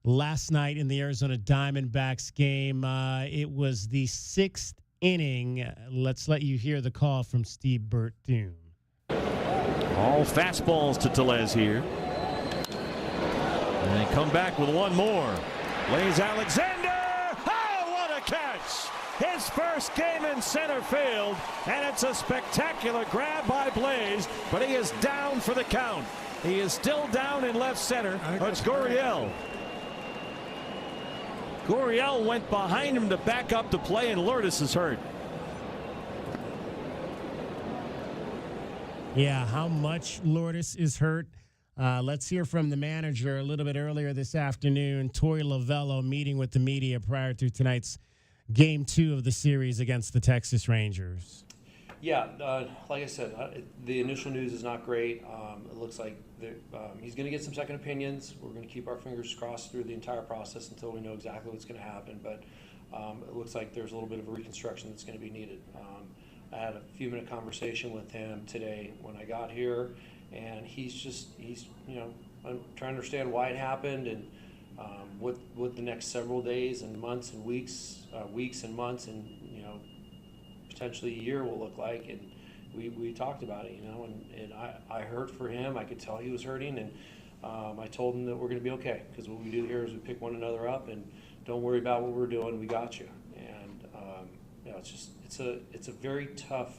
last night in the Arizona Diamondbacks game. It was the 6th inning. Let's let you hear the call from Steve Burt-Doom. All fastballs to Tellez here. And they come back with one more. Lays Alexander. Oh, what a catch! his first game in center field, and it's a spectacular grab by Blaze, but he is down for the count. He is still down in left center. It's Gurriell. Gurriell went behind him to back up the play, and Lourdes is hurt. Yeah, how much Lourdes is hurt? Let's hear from the manager a little bit earlier this afternoon, Torey Lovello, meeting with the media prior to tonight's Game 2 of the series against the Texas Rangers. Yeah, like I said, the initial news is not great. It looks like he's going to get some second opinions. We're going to keep our fingers crossed through the entire process until we know exactly what's going to happen. But it looks like there's a little bit of a reconstruction that's going to be needed. I had a few-minute conversation with him today when I got here, and he's I'm trying to understand why it happened and what the next several days and months and weeks and months and potentially a year will look like. And we talked about it, and I hurt for him. I could tell he was hurting, and I told him that we're going to be okay, because what we do here is we pick one another up, and don't worry about what we're doing. We got you. And it's a very tough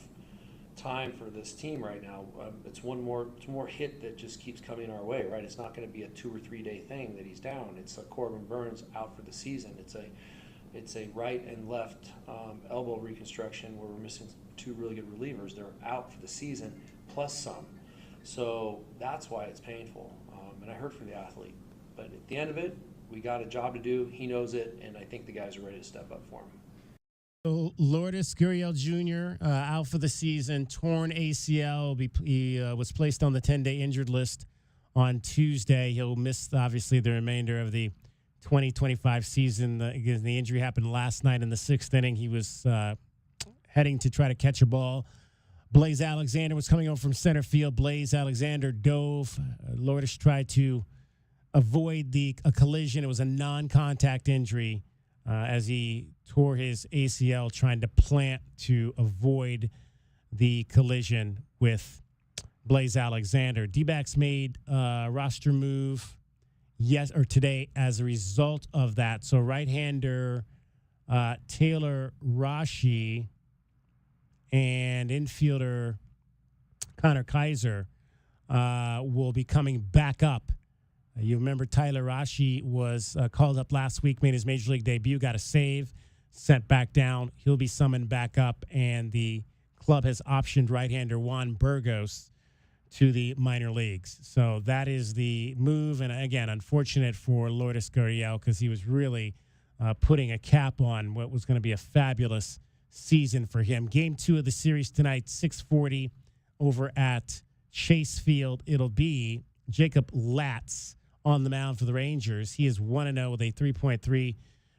time for this team right now. It's one more hit that just keeps coming our way, right? It's not going to be a 2 or 3 day thing that he's down. It's a Corbin Burns out for the season. It's a right and left elbow reconstruction where we're missing 2 really good relievers. They're out for the season plus some. So that's why it's painful. And I hurt for the athlete. But at the end of it, we got a job to do. He knows it, and I think the guys are ready to step up for him. So Lourdes Gurriell Jr. Out for the season, torn ACL. He was placed on the 10-day injured list on Tuesday. He'll miss, obviously, the remainder of the 2025 season. The injury happened last night in the 6th inning. He was heading to try to catch a ball. Blaze Alexander was coming over from center field. Blaze Alexander dove. Lourdes tried to avoid a collision. It was a non-contact injury as he tore his ACL trying to plant to avoid the collision with Blaze Alexander. D-backs made a roster move today as a result of that. So right-hander Taylor Rashi and infielder Connor Kaiser will be coming back up. You remember Tyler Rashi was called up last week, made his Major League debut, got a save, sent back down. He'll be summoned back up, and the club has optioned right-hander Juan Burgos to the minor leagues. So that is the move, and again, unfortunate for Lourdes Gurriell because he was really putting a cap on what was going to be a fabulous season for him. Game 2 of the series tonight, 6:40 over at Chase Field. It'll be Jacob Latz on the mound for the Rangers. He is 1-0 with a 3.3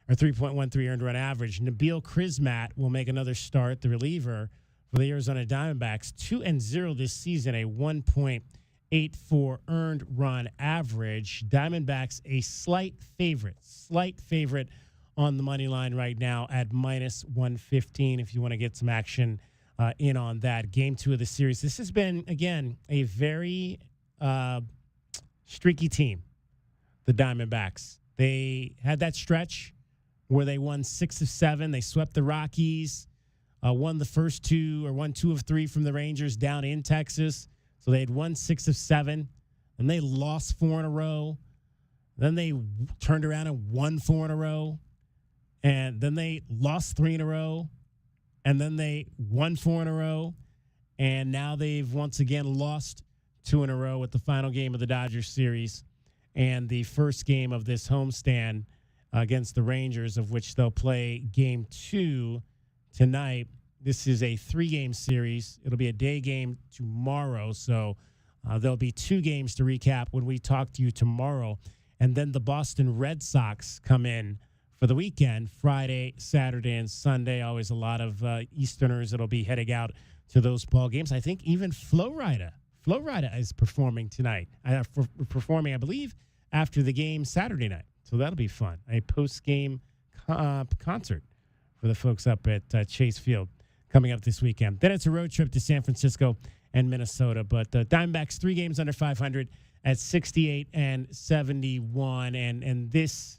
or 3.13 earned run average. Nabil Krismat will make another start, the reliever for the Arizona Diamondbacks. 2-0 this season, a 1.84 earned run average. Diamondbacks a slight favorite on the money line right now at minus 115 if you want to get some action in on that. Game 2 of the series. This has been, again, a very streaky team, the Diamondbacks. They had that stretch where they won 6 of 7. They swept the Rockies, won the first 2 or won 2 of 3 from the Rangers down in Texas. So they had won 6 of 7, and they lost 4 in a row. Then they turned around and won 4 in a row, and then they lost 3 in a row, and then they won 4 in a row, and now they've once again lost 2 in a row with the final game of the Dodgers series and the first game of this homestand against the Rangers, of which they'll play game 2 tonight. This is a 3-game series. It'll be a day game tomorrow, so there'll be 2 games to recap when we talk to you tomorrow. And then the Boston Red Sox come in for the weekend, Friday, Saturday, and Sunday. Always a lot of Easterners that'll be heading out to those ball games. I think even Flo Rida is performing tonight. Performing, I believe, after the game Saturday night. So that'll be fun. A post-game concert for the folks up at Chase Field coming up this weekend. Then it's a road trip to San Francisco and Minnesota. But the Diamondbacks 3 games under 500 at 68 and 71. And this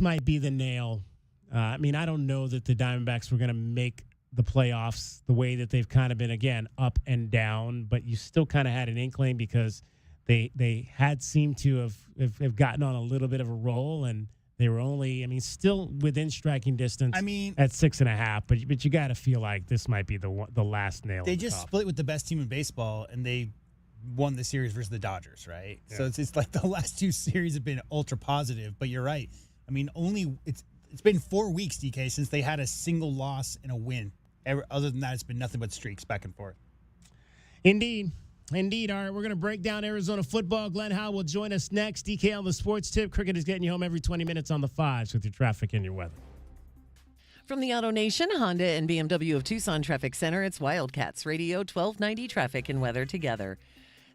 might be the nail I mean, I don't know that the Diamondbacks were going to make the playoffs the way that they've kind of been, again, up and down, but you still kind of had an inkling because they had seemed to have gotten on a little bit of a roll, and they were only, I mean, still within striking distance. I mean, at 6.5, but you got to feel like this might be the last nail. They just split with the best team in baseball, and they won the series versus the Dodgers, right? Yeah. So it's like the last two series have been ultra positive. But you're right. I mean, it's been 4 weeks, DK, since they had a single loss and a win. Other than that, it's been nothing but streaks back and forth. Indeed. All right, we're going to break down Arizona football. Glenn Howe will join us next. DK on the Sports Tip. Cricket is getting you home every 20 minutes on the fives with your traffic and your weather. From the Auto Nation, Honda and BMW of Tucson Traffic Center, it's Wildcats Radio 1290 traffic and weather together.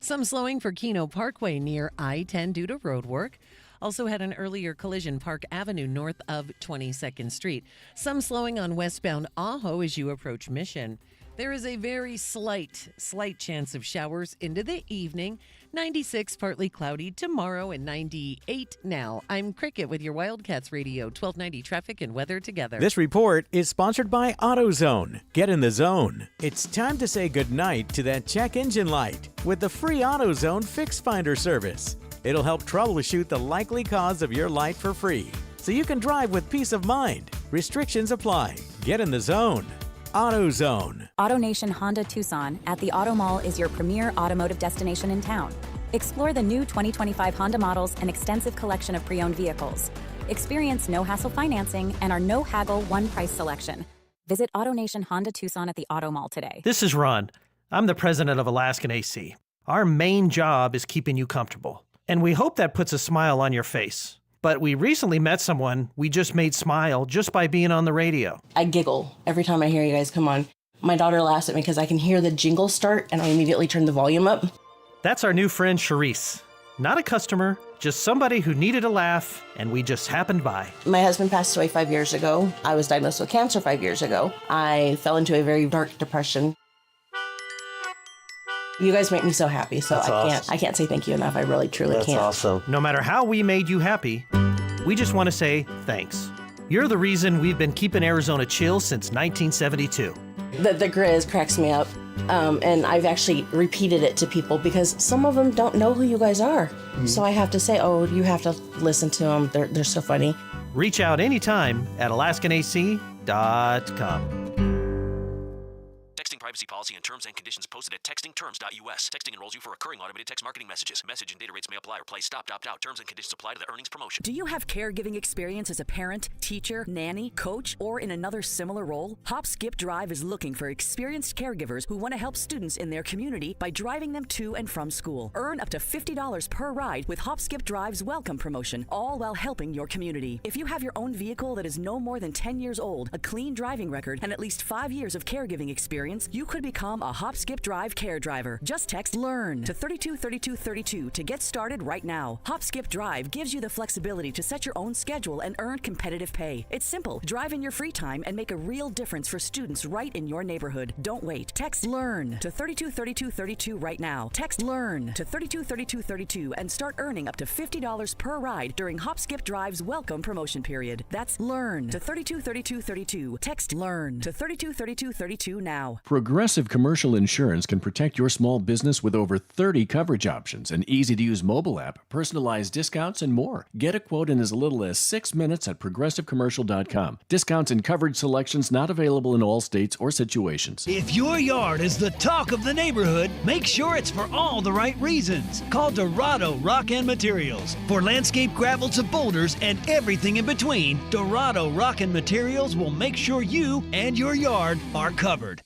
Some slowing for Keno Parkway near I-10 due to road work. Also had an earlier collision Park Avenue north of 22nd Street. Some slowing on westbound Ajo as you approach Mission. There is a very slight chance of showers into the evening. 96 partly cloudy tomorrow and 98 now. I'm Cricket with your Wildcats Radio 1290 traffic and weather together. This report is sponsored by AutoZone. Get in the zone. It's time to say goodnight to that check engine light with the free AutoZone Fix Finder service. It'll help troubleshoot the likely cause of your light for free, so you can drive with peace of mind. Restrictions apply. Get in the zone. AutoZone. AutoNation Honda Tucson at the Auto Mall is your premier automotive destination in town. Explore the new 2025 Honda models and extensive collection of pre-owned vehicles. Experience no-hassle financing and our no-haggle one-price selection. Visit AutoNation Honda Tucson at the Auto Mall today. This is Ron. I'm the president of Alaskan AC. Our main job is keeping you comfortable, and we hope that puts a smile on your face. But we recently met someone we just made smile just by being on the radio. I giggle every time I hear you guys come on. My daughter laughs at me because I can hear the jingle start and I immediately turn the volume up. That's our new friend Charisse. Not a customer, just somebody who needed a laugh, and we just happened by. My husband passed away 5 years ago. I was diagnosed with cancer 5 years ago. I fell into a very dark depression. You guys make me so happy, so I can't say thank you enough. I really, truly can't. That's awesome. No matter how we made you happy, we just want to say thanks. You're the reason we've been keeping Arizona chill since 1972. The Grizz cracks me up, and I've actually repeated it to people because some of them don't know who you guys are. Mm-hmm. So I have to say, oh, you have to listen to them. They're so funny. Reach out anytime at alaskanac.com. Texting privacy policy and terms and conditions posted at textingterms.us. Texting enrolls you for recurring automated text marketing messages. Message and data rates may apply or play stop, opt out. Terms and conditions apply to the earnings promotion. Do you have caregiving experience as a parent, teacher, nanny, coach, or in another similar role? Hop Skip Drive is looking for experienced caregivers who want to help students in their community by driving them to and from school. Earn up to $50 per ride with Hop Skip Drive's welcome promotion, all while helping your community. If you have your own vehicle that is no more than 10 years old, a clean driving record, and at least 5 years of caregiving experience, you could become a Hop Skip Drive care driver. Just text LEARN to 323232 to get started right now. Hop Skip Drive gives you the flexibility to set your own schedule and earn competitive pay. It's simple. Drive in your free time and make a real difference for students right in your neighborhood. Don't wait. Text LEARN to 323232 right now. Text LEARN to 323232 and start earning up to $50 per ride during Hop Skip Drive's welcome promotion period. That's LEARN to 323232. Text LEARN to 323232 now. Progressive Commercial Insurance can protect your small business with over 30 coverage options, an easy-to-use mobile app, personalized discounts, and more. Get a quote in as little as 6 minutes at progressivecommercial.com. Discounts and coverage selections not available in all states or situations. If your yard is the talk of the neighborhood, make sure it's for all the right reasons. Call Dorado Rock and Materials. For landscape gravel to boulders and everything in between, Dorado Rock and Materials will make sure you and your yard are covered.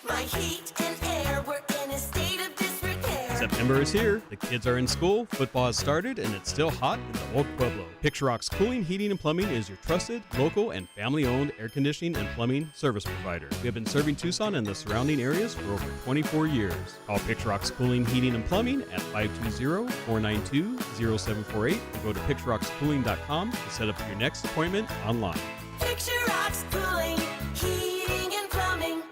My heat and air were in a state of disrepair. September is here, the kids are in school, football has started, and it's still hot in the old Pueblo. Picturock's Cooling, Heating, and Plumbing is your trusted, local, and family-owned air conditioning and plumbing service provider. We have been serving Tucson and the surrounding areas for over 24 years. Call Picturock's Cooling, Heating, and Plumbing at 520-492-0748 or go to picturockscooling.com to set up your next appointment online. Picturock's Cooling, Heating, and Plumbing.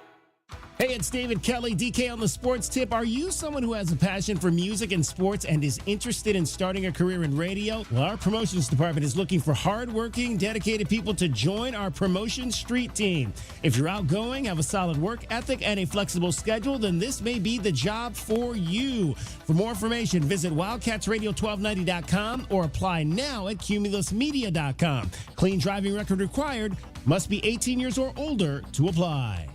Hey, it's David Kelly, DK on the Sports Tip. Are you someone who has a passion for music and sports and is interested in starting a career in radio? Well, our promotions department is looking for hardworking, dedicated people to join our promotion street team. If you're outgoing, have a solid work ethic, and a flexible schedule, then this may be the job for you. For more information, visit wildcatsradio1290.com or apply now at cumulusmedia.com. Clean driving record required. Must be 18 years or older to apply.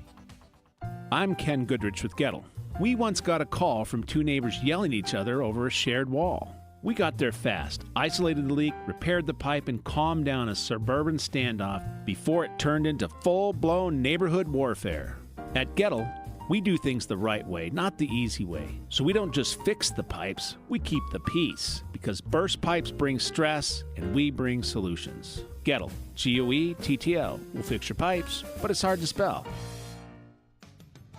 I'm Ken Goodrich with Gettle. We once got a call from two neighbors yelling at each other over a shared wall. We got there fast, isolated the leak, repaired the pipe, and calmed down a suburban standoff before it turned into full-blown neighborhood warfare. At Gettle, we do things the right way, not the easy way. So we don't just fix the pipes, we keep the peace. Because burst pipes bring stress, and we bring solutions. Gettle, G-O-E-T-T-L, will fix your pipes, but it's hard to spell.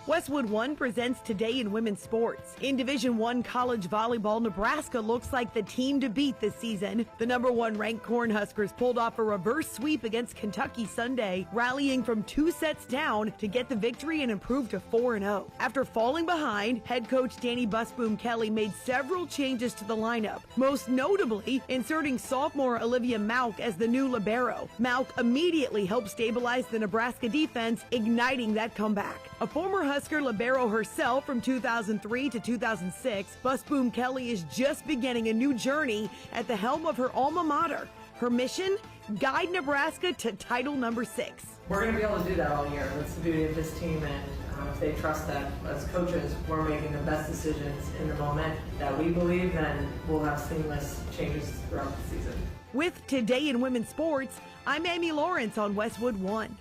Westwood One presents Today in Women's Sports. In Division I college volleyball, Nebraska looks like the team to beat this season. The number 1 ranked Cornhuskers pulled off a reverse sweep against Kentucky Sunday, rallying from 2 sets down to get the victory and improve to 4-0. After falling behind, head coach Danny Busboom Kelly made several changes to the lineup, most notably inserting sophomore Olivia Mauk as the new libero. Mauk immediately helped stabilize the Nebraska defense, igniting that comeback. A former Husker libero herself from 2003 to 2006, Busboom Kelly is just beginning a new journey at the helm of her alma mater. Her mission? Guide Nebraska to title number 6. We're going to be able to do that all year. That's the beauty of this team, and if they trust that as coaches, we're making the best decisions in the moment that we believe, then we'll have seamless changes throughout the season. With Today in Women's Sports, I'm Amy Lawrence on Westwood One.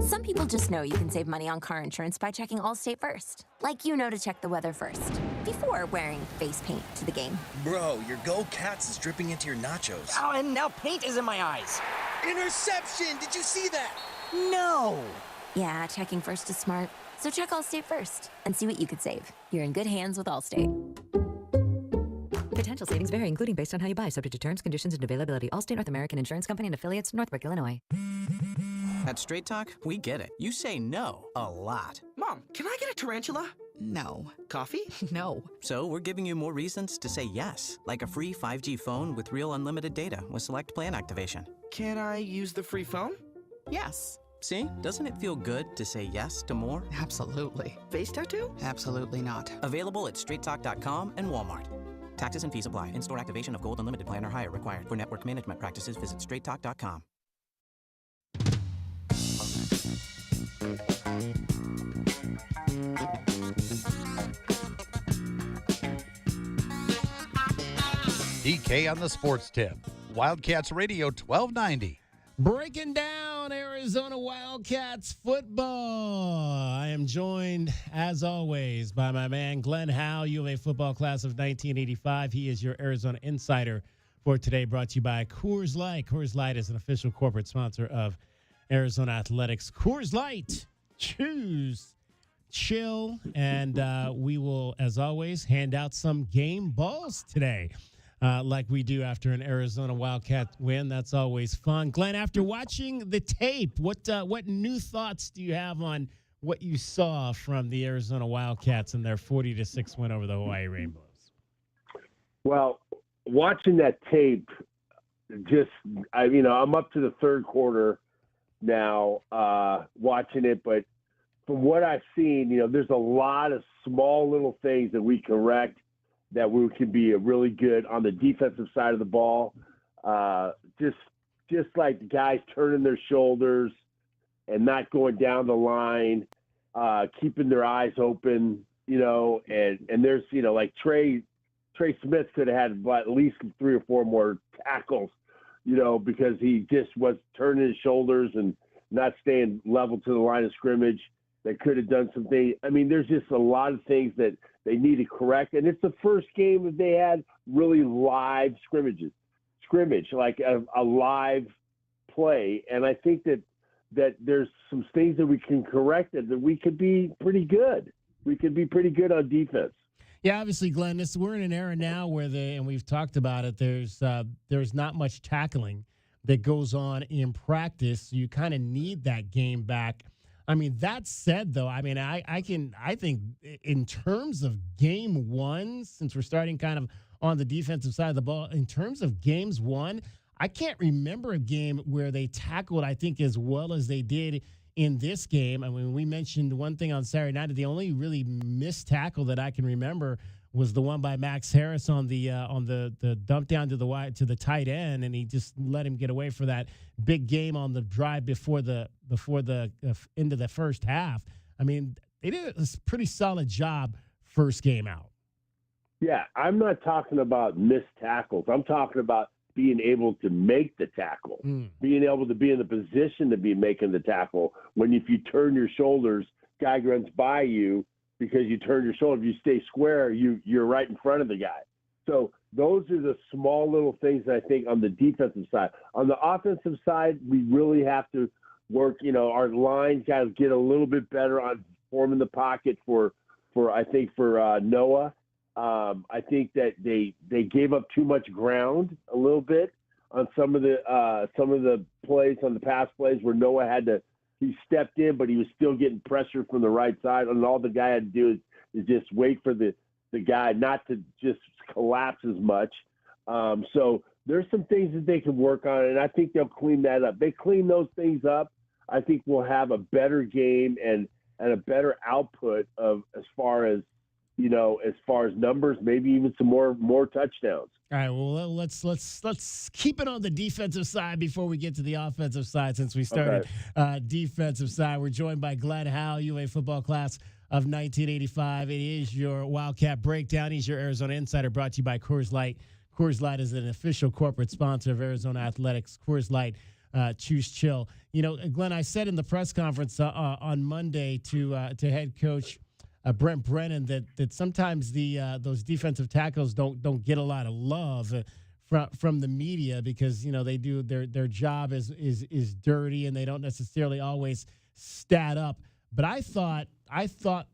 Some people just know you can save money on car insurance by checking Allstate first. Like you know to check the weather first, before wearing face paint to the game. Bro, your Go Cats is dripping into your nachos. Oh, and now paint is in my eyes. Interception! Did you see that? No! Yeah, checking first is smart. So check Allstate first and see what you could save. You're in good hands with Allstate. Potential savings vary, including based on how you buy, subject to terms, conditions, and availability. Allstate North American Insurance Company and affiliates, Northbrook, Illinois. At Straight Talk, we get it. You say no a lot. Mom, can I get a tarantula? No. Coffee? No. So we're giving you more reasons to say yes, like a free 5G phone with real unlimited data with select plan activation. Can I use the free phone? Yes. See? Doesn't it feel good to say yes to more? Absolutely. Face tattoo? Absolutely not. Available at straighttalk.com and Walmart. Taxes and fees apply. In-store activation of Gold Unlimited plan or higher required. For network management practices, visit straighttalk.com. DK on the Sports Tip. Wildcats Radio 1290. Breaking down Arizona Wildcats football. I am joined, as always, by my man Glenn Howe, U of A football class of 1985. He is your Arizona insider for today, brought to you by Coors Light. Coors Light is an official corporate sponsor of Arizona Athletics. Coors Light, choose chill, and we will, as always, hand out some game balls today. Like we do after an Arizona Wildcat win. That's always fun. Glenn, after watching the tape, what new thoughts do you have on what you saw from the Arizona Wildcats and their 40-6 win over the Hawaii Rainbows? Well, watching that tape, I'm up to the third quarter now, watching it, but from what I've seen, there's a lot of small little things that we correct that we can be really good on the defensive side of the ball. Just like the guys turning their shoulders and not going down the line, keeping their eyes open, and there's, like Trey Smith could have had at least 3 or 4 more tackles, because he just was turning his shoulders and not staying level to the line of scrimmage. They could have done something. I mean, there's just a lot of things that they need to correct. And it's the first game that they had really live scrimmage, like a live play. And I think that there's some things that we can correct and that we could be pretty good. We could be pretty good on defense. Yeah, obviously, Glenn, we're in an era now where and we've talked about it, there's not much tackling that goes on in practice. So you kind of need that game back. I mean, that said, though, I mean, I think in terms of game one, since we're starting kind of on the defensive side of the ball, in terms of games won, I can't remember a game where they tackled, I think, as well as they did in this game. I mean, we mentioned one thing on Saturday night. The only really missed tackle that I can remember was the one by Max Harris on the dump down to the tight end, and he just let him get away for that big game on the drive before the end of the first half. I mean, they did a pretty solid job first game out. Yeah, I'm not talking about missed tackles. I'm talking about being able to make the tackle, being able to be in the position to be making the tackle. When if you turn your shoulders, guy runs by you because you turn your shoulder. If you stay square, you're right in front of the guy. So those are the small little things that I think on the defensive side. On the offensive side, we really have to work. You know, our lines got to get a little bit better on forming the pocket for Noah. I think that they gave up too much ground a little bit on some of the plays, on the pass plays where Noah he stepped in, but he was still getting pressure from the right side. And all the guy had to do is just wait for the guy not to just collapse as much. So there's some things that they can work on, and I think they'll clean that up. They clean those things up, I think we'll have a better game and a better output as far as numbers, maybe even some more touchdowns. All right, well, let's keep it on the defensive side before we get to the offensive side, since we started defensive side. We're joined by Glenn Howell, UA football class of 1985. It is your Wildcat Breakdown. He's your Arizona Insider, brought to you by Coors Light. Coors Light is an official corporate sponsor of Arizona Athletics. Coors Light, choose chill. You know, Glenn, I said in the press conference on Monday to head coach Brent Brennan that sometimes those defensive tackles don't get a lot of love from the media, because they do their job is dirty and they don't necessarily always stat up. But I thought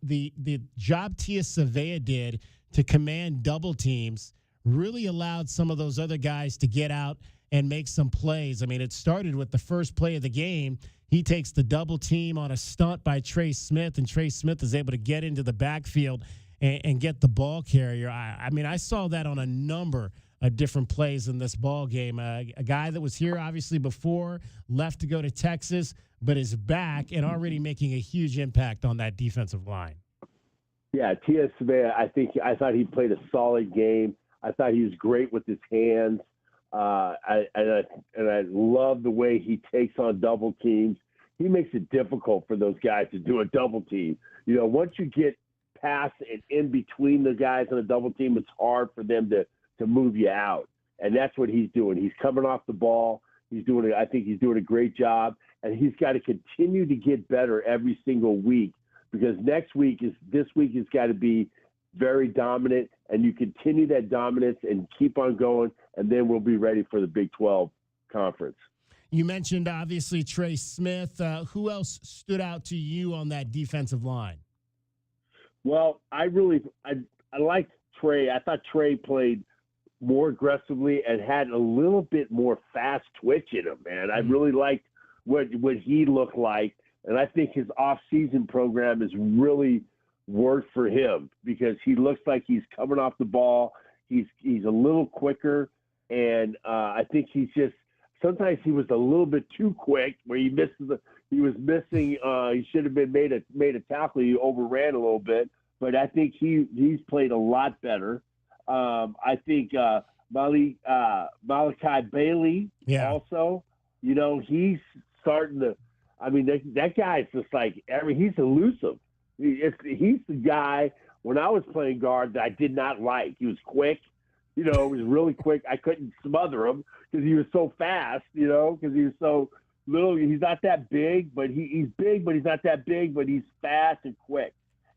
the job Tia Savea did to command double teams really allowed some of those other guys to get out and make some plays. I mean, it started with the first play of the game. He takes the double team on a stunt by Trey Smith, and Trey Smith is able to get into the backfield and get the ball carrier. I mean, I saw that on a number of different plays in this ball game. A guy that was here obviously before, left to go to Texas, but is back and already making a huge impact on that defensive line. Yeah, Tia Savea, I thought he played a solid game. I thought he was great with his hands. I love the way he takes on double teams. He makes it difficult for those guys to do a double team. Once you get past and in between the guys on a double team, it's hard for them to move you out. And that's what he's doing. He's coming off the ball. I think he's doing a great job, and he's got to continue to get better every single week, because this week has got to be very dominant, and you continue that dominance and keep on going, and then we'll be ready for the Big 12 conference. You mentioned, obviously, Trey Smith. Who else stood out to you on that defensive line? Well, I liked Trey. I thought Trey played more aggressively and had a little bit more fast twitch in him, man. I really liked what he looked like, and I think his off-season program has really worked for him, because he looks like he's coming off the ball. He's a little quicker, and I think sometimes he was a little bit too quick, where he should have been made a tackle. He overran a little bit, but I think he's played a lot better. I think Malachi Bailey also, he's starting to. I mean, that guy's just like he's elusive. He's the guy. When I was playing guard, that I did not like. He was quick. It was really quick. I couldn't smother him because he was so fast. Because he was so little. He's not that big, but he's big, but he's not that big. But he's fast and quick.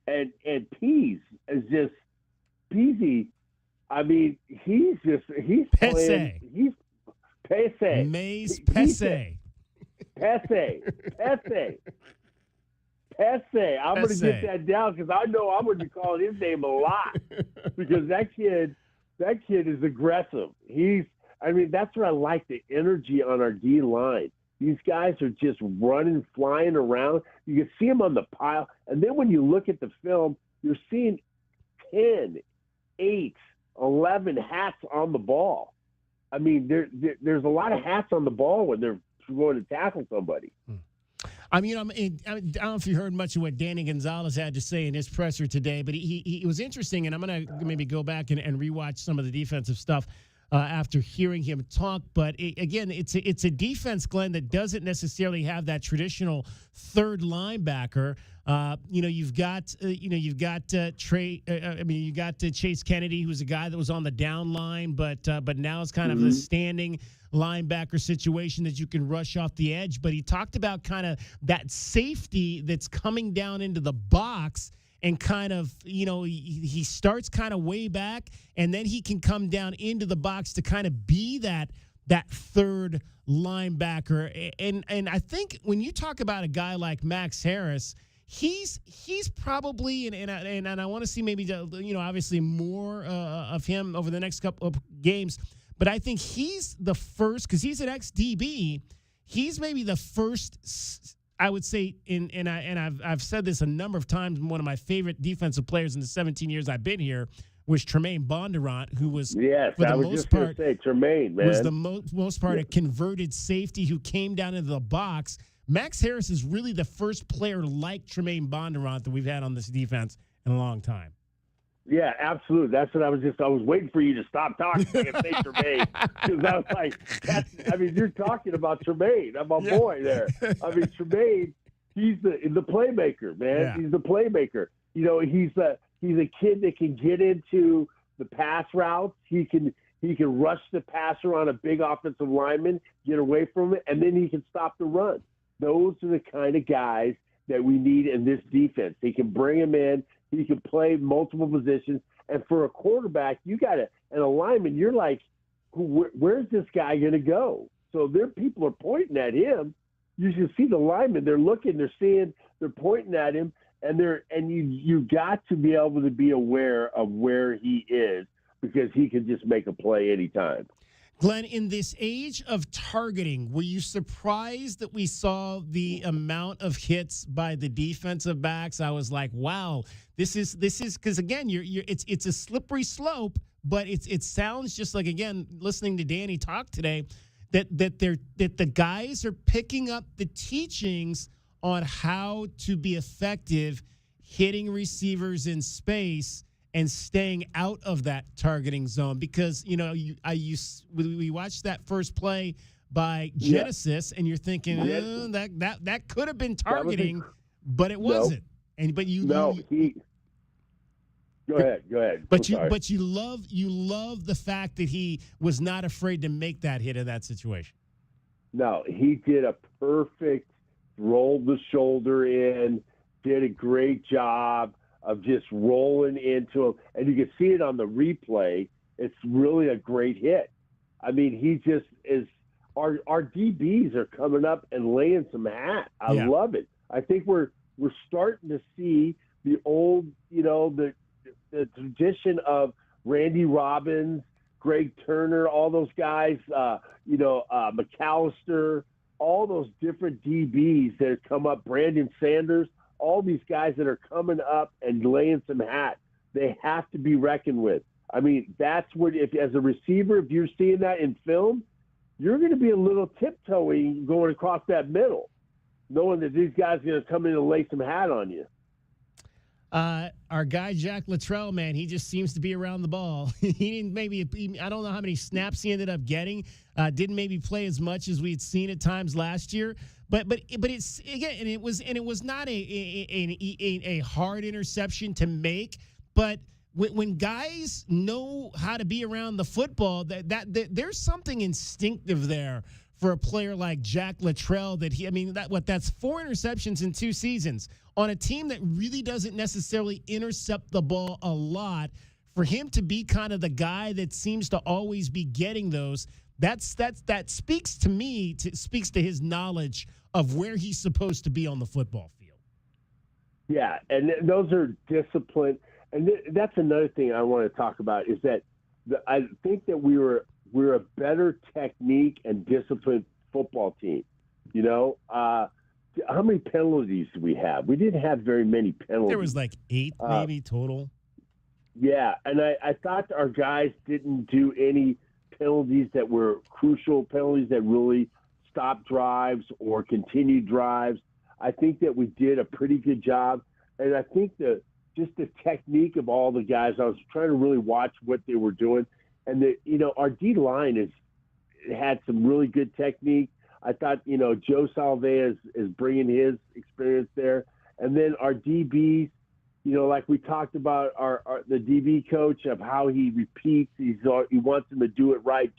And Pease is just Peasy. I mean, he's playing. He's Pese. Maze Pese. Pese. I'm going to get that down, because I know I'm going to be calling his name a lot, because that kid is aggressive. I mean, that's what I like, the energy on our D line. These guys are just running, flying around. You can see them on the pile. And then when you look at the film, you're seeing 10, 8, 11 hats on the ball. I mean, there's a lot of hats on the ball when they're going to tackle somebody. I mean, I don't know if you heard much of what Danny Gonzalez had to say in his presser today, but he was interesting, and I'm going to maybe go back and rewatch some of the defensive stuff after hearing him talk. But again, it's a defense, Glenn, that doesn't necessarily have that traditional third linebacker. You've got Chase Kennedy, who's a guy that was on the down line, but now it's kind of the standing linebacker situation that you can rush off the edge. But he talked about kind of that safety that's coming down into the box, and kind of, he starts kind of way back, and then he can come down into the box to kind of be that third linebacker. And I think when you talk about a guy like Max Harris, he's probably, and I want to see maybe, obviously more of him over the next couple of games. But I think he's the first, because he's an ex-DB, he's maybe the first, I would say, and I've said this a number of times, one of my favorite defensive players in the 17 years I've been here was Tremaine Bondurant, who was, yes, for the I was most just part, going to say, Tremaine, man. was the most part a converted safety who came down into the box. Max Harris is really the first player like Tremaine Bondurant that we've had on this defense in a long time. Yeah, absolutely. That's what I was waiting for you to stop talking and say Tremaine, because I was like, you're talking about Tremaine. I'm a boy there. I mean, Tremaine, he's the playmaker, man. Yeah. He's the playmaker. He's a kid that can get into the pass routes. He can rush the passer on a big offensive lineman, get away from it, and then he can stop the run. Those are the kind of guys that we need in this defense. He can bring him in. He can play multiple positions. And for a quarterback, you got an lineman, you're like, where's this guy going to go? So people are pointing at him. You should see the linemen. They're looking, they're seeing, they're pointing at him. And you got to be able to be aware of where he is, because he can just make a play anytime. Glenn, in this age of targeting, were you surprised that we saw the amount of hits by the defensive backs? I was like, wow, this is because, again, it's a slippery slope, but it sounds just like, again, listening to Danny talk today, that the guys are picking up the teachings on how to be effective hitting receivers in space and staying out of that targeting zone. Because, we watched that first play by Genesis, and you're thinking, that could have been targeting, but it wasn't. Go ahead. But you love the fact that he was not afraid to make that hit in that situation. No, he did a perfect roll the shoulder in, did a great job of just rolling into him. And you can see it on the replay. It's really a great hit. I mean, he just is – our DBs are coming up and laying some hat. I love it. I think we're starting to see the old, the tradition of Randy Robbins, Greg Turner, all those guys, McAllister, all those different DBs that have come up, Brandon Sanders, all these guys that are coming up and laying some hat. They have to be reckoned with. I mean, that's what, if as a receiver, if you're seeing that in film, you're going to be a little tiptoeing going across that middle, knowing that these guys are going to come in and lay some hat on you. Our guy, Jack Luttrell, man, he just seems to be around the ball. He didn't I don't know how many snaps he ended up getting. Didn't maybe play as much as we had seen at times last year. But it's, again, and it was not a hard interception to make. But when guys know how to be around the football, that there's something instinctive there for a player like Jack Luttrell. That's 4 interceptions in 2 seasons on a team that really doesn't necessarily intercept the ball a lot. For him to be kind of the guy that seems to always be getting those, that speaks to me, speaks to his knowledge of where he's supposed to be on the football field. Yeah, and those are disciplined. And that's another thing I want to talk about is that I think that we were we're a better technique and disciplined football team. You know, how many penalties do we have? We didn't have very many penalties. There was like 8 maybe total. Yeah, and I thought our guys didn't do any penalties that were crucial, penalties that really stopped drives or continued drives. I think that we did a pretty good job, and I think just the technique of all the guys, I was trying to really watch what they were doing, and our D-line had some really good technique. I thought, Joe Salve is bringing his experience there, and then our DBs, like we talked about the DB coach of how he repeats. He wants them to do it right.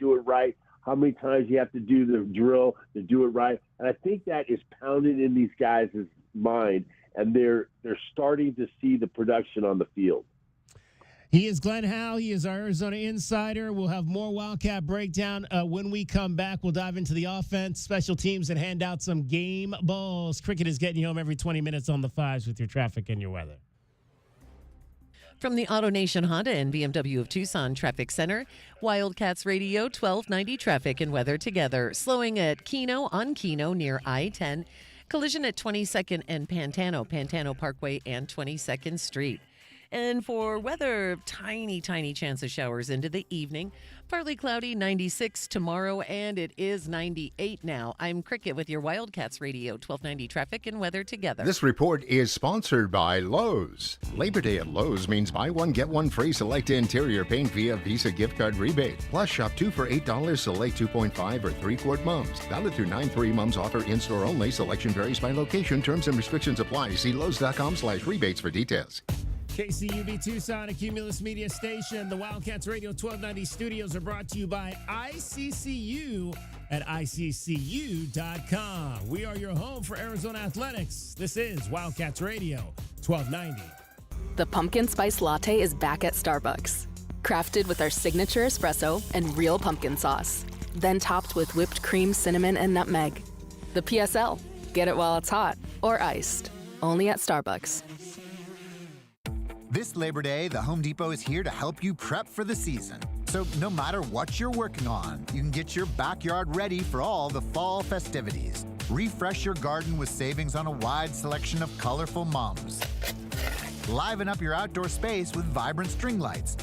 How many times you have to do the drill to do it right. And I think that is pounded in these guys' mind, and they're starting to see the production on the field. He is Glenn Howe. He is our Arizona insider. We'll have more Wildcat breakdown when we come back. We'll dive into the offense, special teams, and hand out some game balls. Cricket is getting you home every 20 minutes on the 5s with your traffic and your weather. From the AutoNation Honda and BMW of Tucson Traffic Center, Wildcats Radio 1290 traffic and weather together. Slowing at Keno on Keno near I-10. Collision at 22nd and Pantano Parkway and 22nd Street. And for weather, tiny chance of showers into the evening. Partly cloudy, 96 tomorrow, and it is 98 now. I'm Cricket with your Wildcats Radio 1290 traffic and weather together. This report is sponsored by Lowe's. Labor Day at Lowe's means buy one, get one free select interior paint via Visa gift card rebate. Plus, shop 2 for $8 select 2.5 or 3-quart mums. Valid through 9/3 mums offer in-store only. Selection varies by location. Terms and restrictions apply. See Lowe's.com/rebates for details. KCUB Tucson, a Cumulus Media station. The Wildcats Radio 1290 studios are brought to you by ICCU at ICCU.com. We are your home for Arizona athletics. This is Wildcats Radio 1290. The pumpkin spice latte is back at Starbucks. Crafted with our signature espresso and real pumpkin sauce. Then topped with whipped cream, cinnamon, and nutmeg. The PSL. Get it while it's hot or iced. Only at Starbucks. This Labor Day, the Home Depot is here to help you prep for the season. So no matter what you're working on, you can get your backyard ready for all the fall festivities. Refresh your garden with savings on a wide selection of colorful mums. Liven up your outdoor space with vibrant string lights.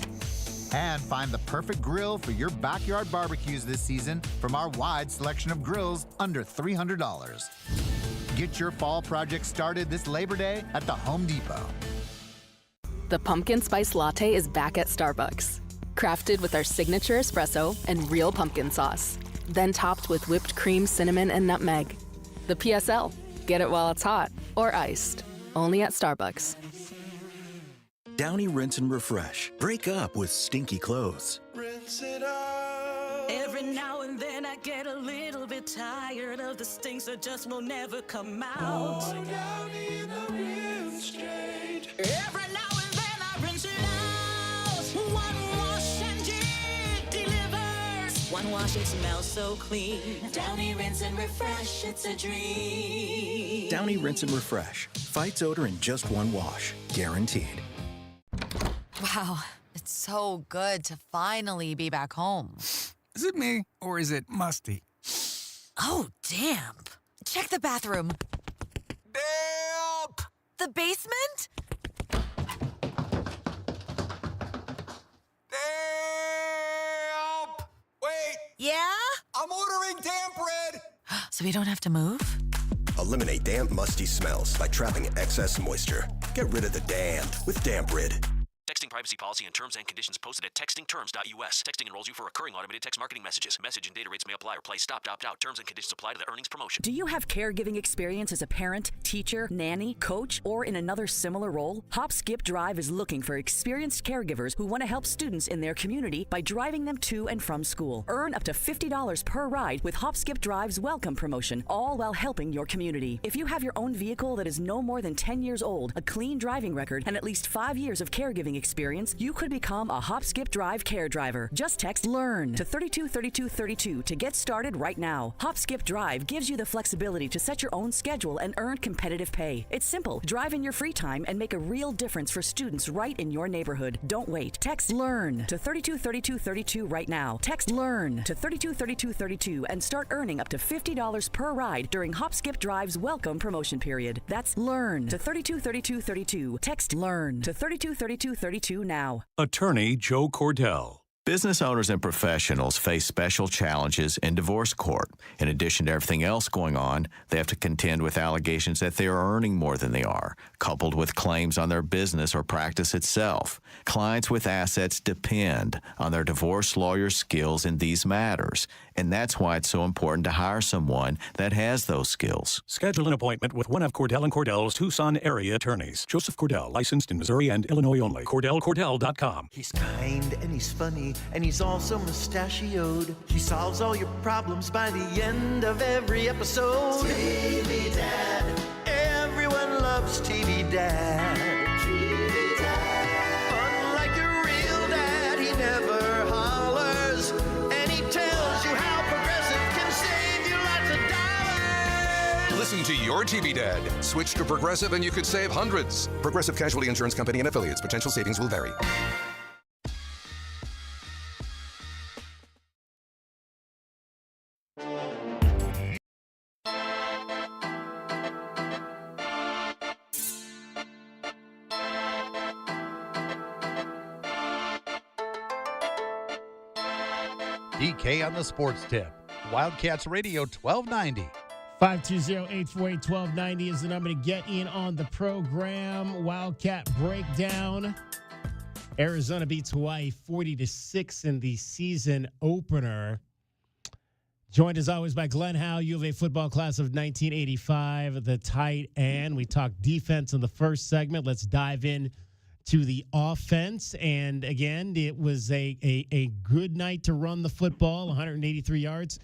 And find the perfect grill for your backyard barbecues this season from our wide selection of grills under $300. Get your fall project started this Labor Day at the Home Depot. The pumpkin spice latte is back at Starbucks. Crafted with our signature espresso and real pumpkin sauce. Then topped with whipped cream, cinnamon, and nutmeg. The PSL. Get it while it's hot or iced. Only at Starbucks. Downy Rinse and Refresh. Break up with stinky clothes. Rinse it out. Every now and then I get a little bit tired of the stinks that just will never come out. Oh, Downy the rinse straight. Every now and then I rinse it out. One wash and it delivers. One wash, it smells so clean. Downy Rinse and Refresh, it's a dream. Downy Rinse and Refresh. Fights odor in just one wash. Guaranteed. Wow, it's so good to finally be back home. Is it me, or is it musty? Oh, damp. Check the bathroom. Damp! The basement? Damp! Wait! Yeah? I'm ordering damp bread! So we don't have to move? Eliminate damp, musty smells by trapping excess moisture. Get rid of the damp with Damp Rid. Texting privacy policy and terms and conditions posted at textingterms.us. Texting enrolls you for recurring automated text marketing messages. Message and data rates may apply or play. Stop, opt out. Terms and conditions apply to the earnings promotion. Do you have caregiving experience as a parent, teacher, nanny, coach, or in another similar role? Hop Skip Drive is looking for experienced caregivers who want to help students in their community by driving them to and from school. Earn up to $50 per ride with Hop Skip Drive's welcome promotion, all while helping your community. If you have your own vehicle that is no more than 10 years old, a clean driving record, and at least 5 years of caregiving experience, experience, you could become a Hop Skip Drive care driver. Just text LEARN to 323232 to get started right now. Hop Skip Drive gives you the flexibility to set your own schedule and earn competitive pay. It's simple. Drive in your free time and make a real difference for students right in your neighborhood. Don't wait. Text LEARN to 323232 right now. Text LEARN to 323232 and start earning up to $50 per ride during Hop Skip Drive's welcome promotion period. That's LEARN to 323232. Text LEARN to 323232 now. Attorney Joe Cordell. Business owners and professionals face special challenges in divorce court. In addition to everything else going on, they have to contend with allegations that they are earning more than they are, coupled with claims on their business or practice itself. Clients with assets depend on their divorce lawyer's skills in these matters, and that's why it's so important to hire someone that has those skills. Schedule an appointment with one of Cordell & Cordell's Tucson area attorneys. Joseph Cordell, licensed in Missouri and Illinois only. CordellCordell.com. He's kind and he's funny and he's also mustachioed. He solves all your problems by the end of every episode. TV Dad. Everyone loves TV Dad. TV Dad. Unlike your real dad, he never hollers. And he tells you how Progressive can save you lots of dollars. Listen to your TV Dad. Switch to Progressive and you could save hundreds. Progressive Casualty Insurance Company and affiliates. Potential savings will vary. DK on the Sports Tip. Wildcats Radio 1290. 520-848-1290 is the number to get in on the program. Wildcat Breakdown. Arizona beats Hawaii 40-6 in the season opener. Joined as always by Glenn Howe, U of A football class of 1985, the tight end. We talked defense in the first segment. Let's dive in to the offense. And again, it was a good night to run the football, 183 yards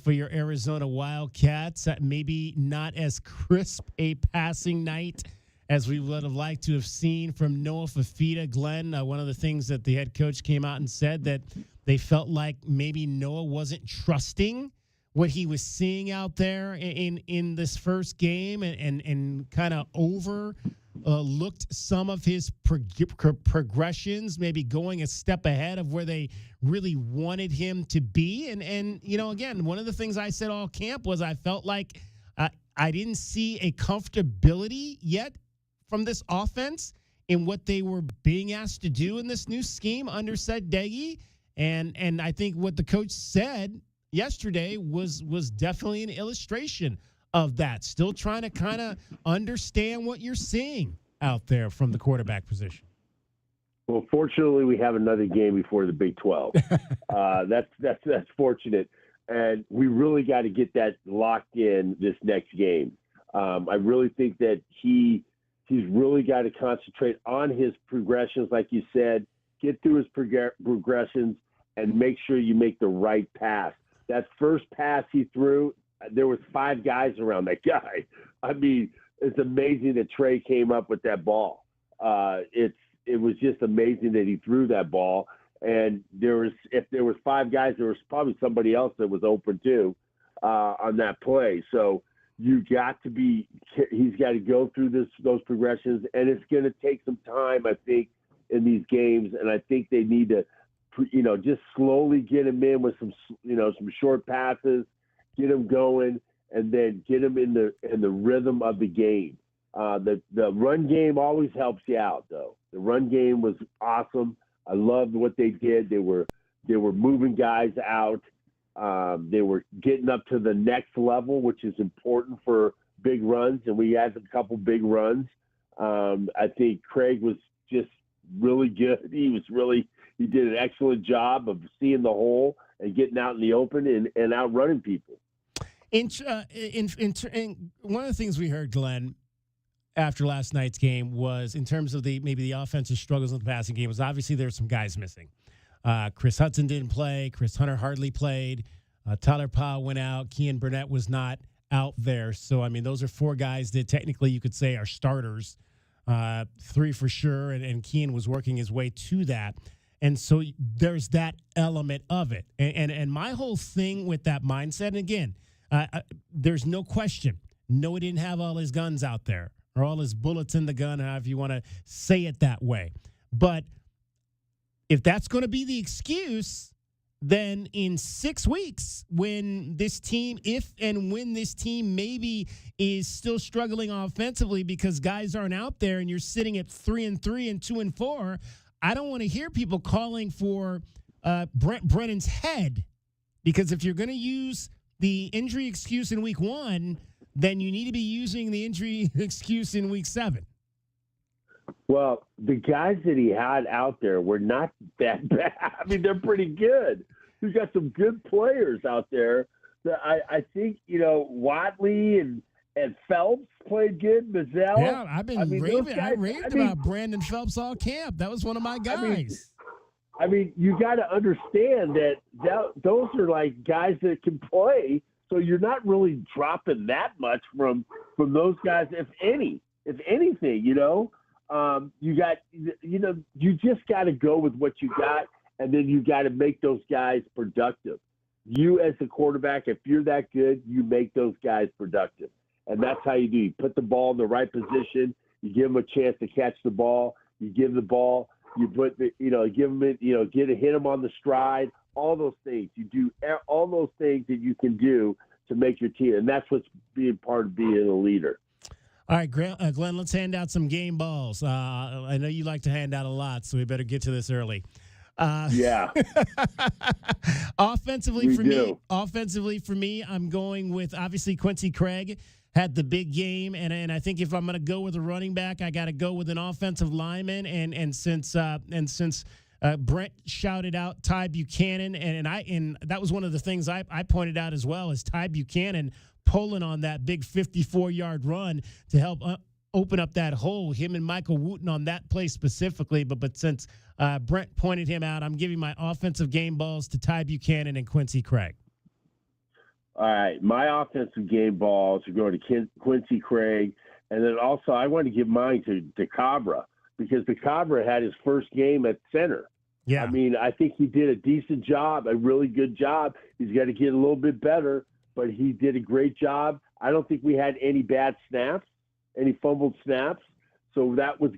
for your Arizona Wildcats. Maybe not as crisp a passing night as we would have liked to have seen from Noah Fafita. Glenn, one of the things that the head coach came out and said that they felt like maybe Noah wasn't trusting what he was seeing out there in this first game and kind of looked some of his progressions, maybe going a step ahead of where they really wanted him to be. And you know, again, one of the things I said all camp was I felt like I didn't see a comfortability yet from this offense in what they were being asked to do in this new scheme under Sadeghi. And I think what the coach said yesterday was definitely an illustration of that. Still trying to kind of understand what you're seeing out there from the quarterback position. Well, fortunately, we have another game before the Big 12. That's fortunate, and we really got to get that locked in this next game. I really think that he's really got to concentrate on his progressions, like you said, get through his progressions, and make sure you make the right pass. That first pass he threw, there was 5 guys around that guy. I mean, it's amazing that Trey came up with that ball. It was just amazing that he threw that ball. And if there was 5 guys, there was probably somebody else that was open too on that play. So he's got to go through those progressions, and it's going to take some time, I think, in these games. And I think they need to, just slowly get him in with some short passes, get him going, and then get him in the rhythm of the game. The run game always helps you out, though. The run game was awesome. I loved what they did. They were moving guys out. They were getting up to the next level, which is important for big runs, and we had a couple big runs. I think Craig was just really good. He did an excellent job of seeing the hole and getting out in the open and outrunning people. In one of the things we heard, Glenn, after last night's game was in terms of maybe the offensive struggles in the passing game was obviously there were some guys missing. Chris Hudson didn't play. Chris Hunter hardly played. Tyler Powell went out. Kean Burnett was not out there. So, I mean, those are 4 guys that technically you could say are starters 3 for sure, and Keenan was working his way to that. And so there's that element of it. And my whole thing with that mindset, and again, there's no question, no, he didn't have all his guns out there or all his bullets in the gun, however you want to say it that way. But if that's going to be the excuse, then in 6 weeks, when this team, if and when this team maybe is still struggling offensively because guys aren't out there and you're sitting at 3-3 and 2-4, I don't want to hear people calling for Brent Brennan's head, because if you're going to use the injury excuse in week 1, then you need to be using the injury excuse in week 7. Well, the guys that he had out there were not that bad. I mean, they're pretty good. He's got some good players out there. That I think, Watley and Phelps played good. Mazzell. Yeah, I raved about Brandon Phelps all camp. That was one of my guys. I mean, you got to understand that those are like guys that can play. So you're not really dropping that much from those guys, if anything. You just got to go with what you got, and then you got to make those guys productive. You as a quarterback, if you're that good, you make those guys productive. And that's how you do. You put the ball in the right position. You give them a chance to catch the ball. You give the ball. You put give them it. Hit them on the stride. All those things. You do all those things that you can do to make your team, and that's what's being part of being a leader. All right, Glenn, let's hand out some game balls. I know you like to hand out a lot, so we better get to this early. Yeah. Offensively for me, I'm going with, obviously, Quincy Craig had the big game, and I think if I'm going to go with a running back, I got to go with an offensive lineman. And since Brent shouted out Ty Buchanan, and that was one of the things I pointed out as well, is Ty Buchanan pulling on that big 54-yard run to help open up that hole, him and Michael Wooten on that play specifically. But since Brent pointed him out, I'm giving my offensive game balls to Ty Buchanan and Quincy Craig. All right, my offensive game balls are going to Quincy Craig, and then also I want to give mine to DeCabra, because DeCabra had his first game at center. Yeah. I mean, I think he did a decent job, a really good job. He's got to get a little bit better, but he did a great job. I don't think we had any bad snaps, any fumbled snaps, so that was good.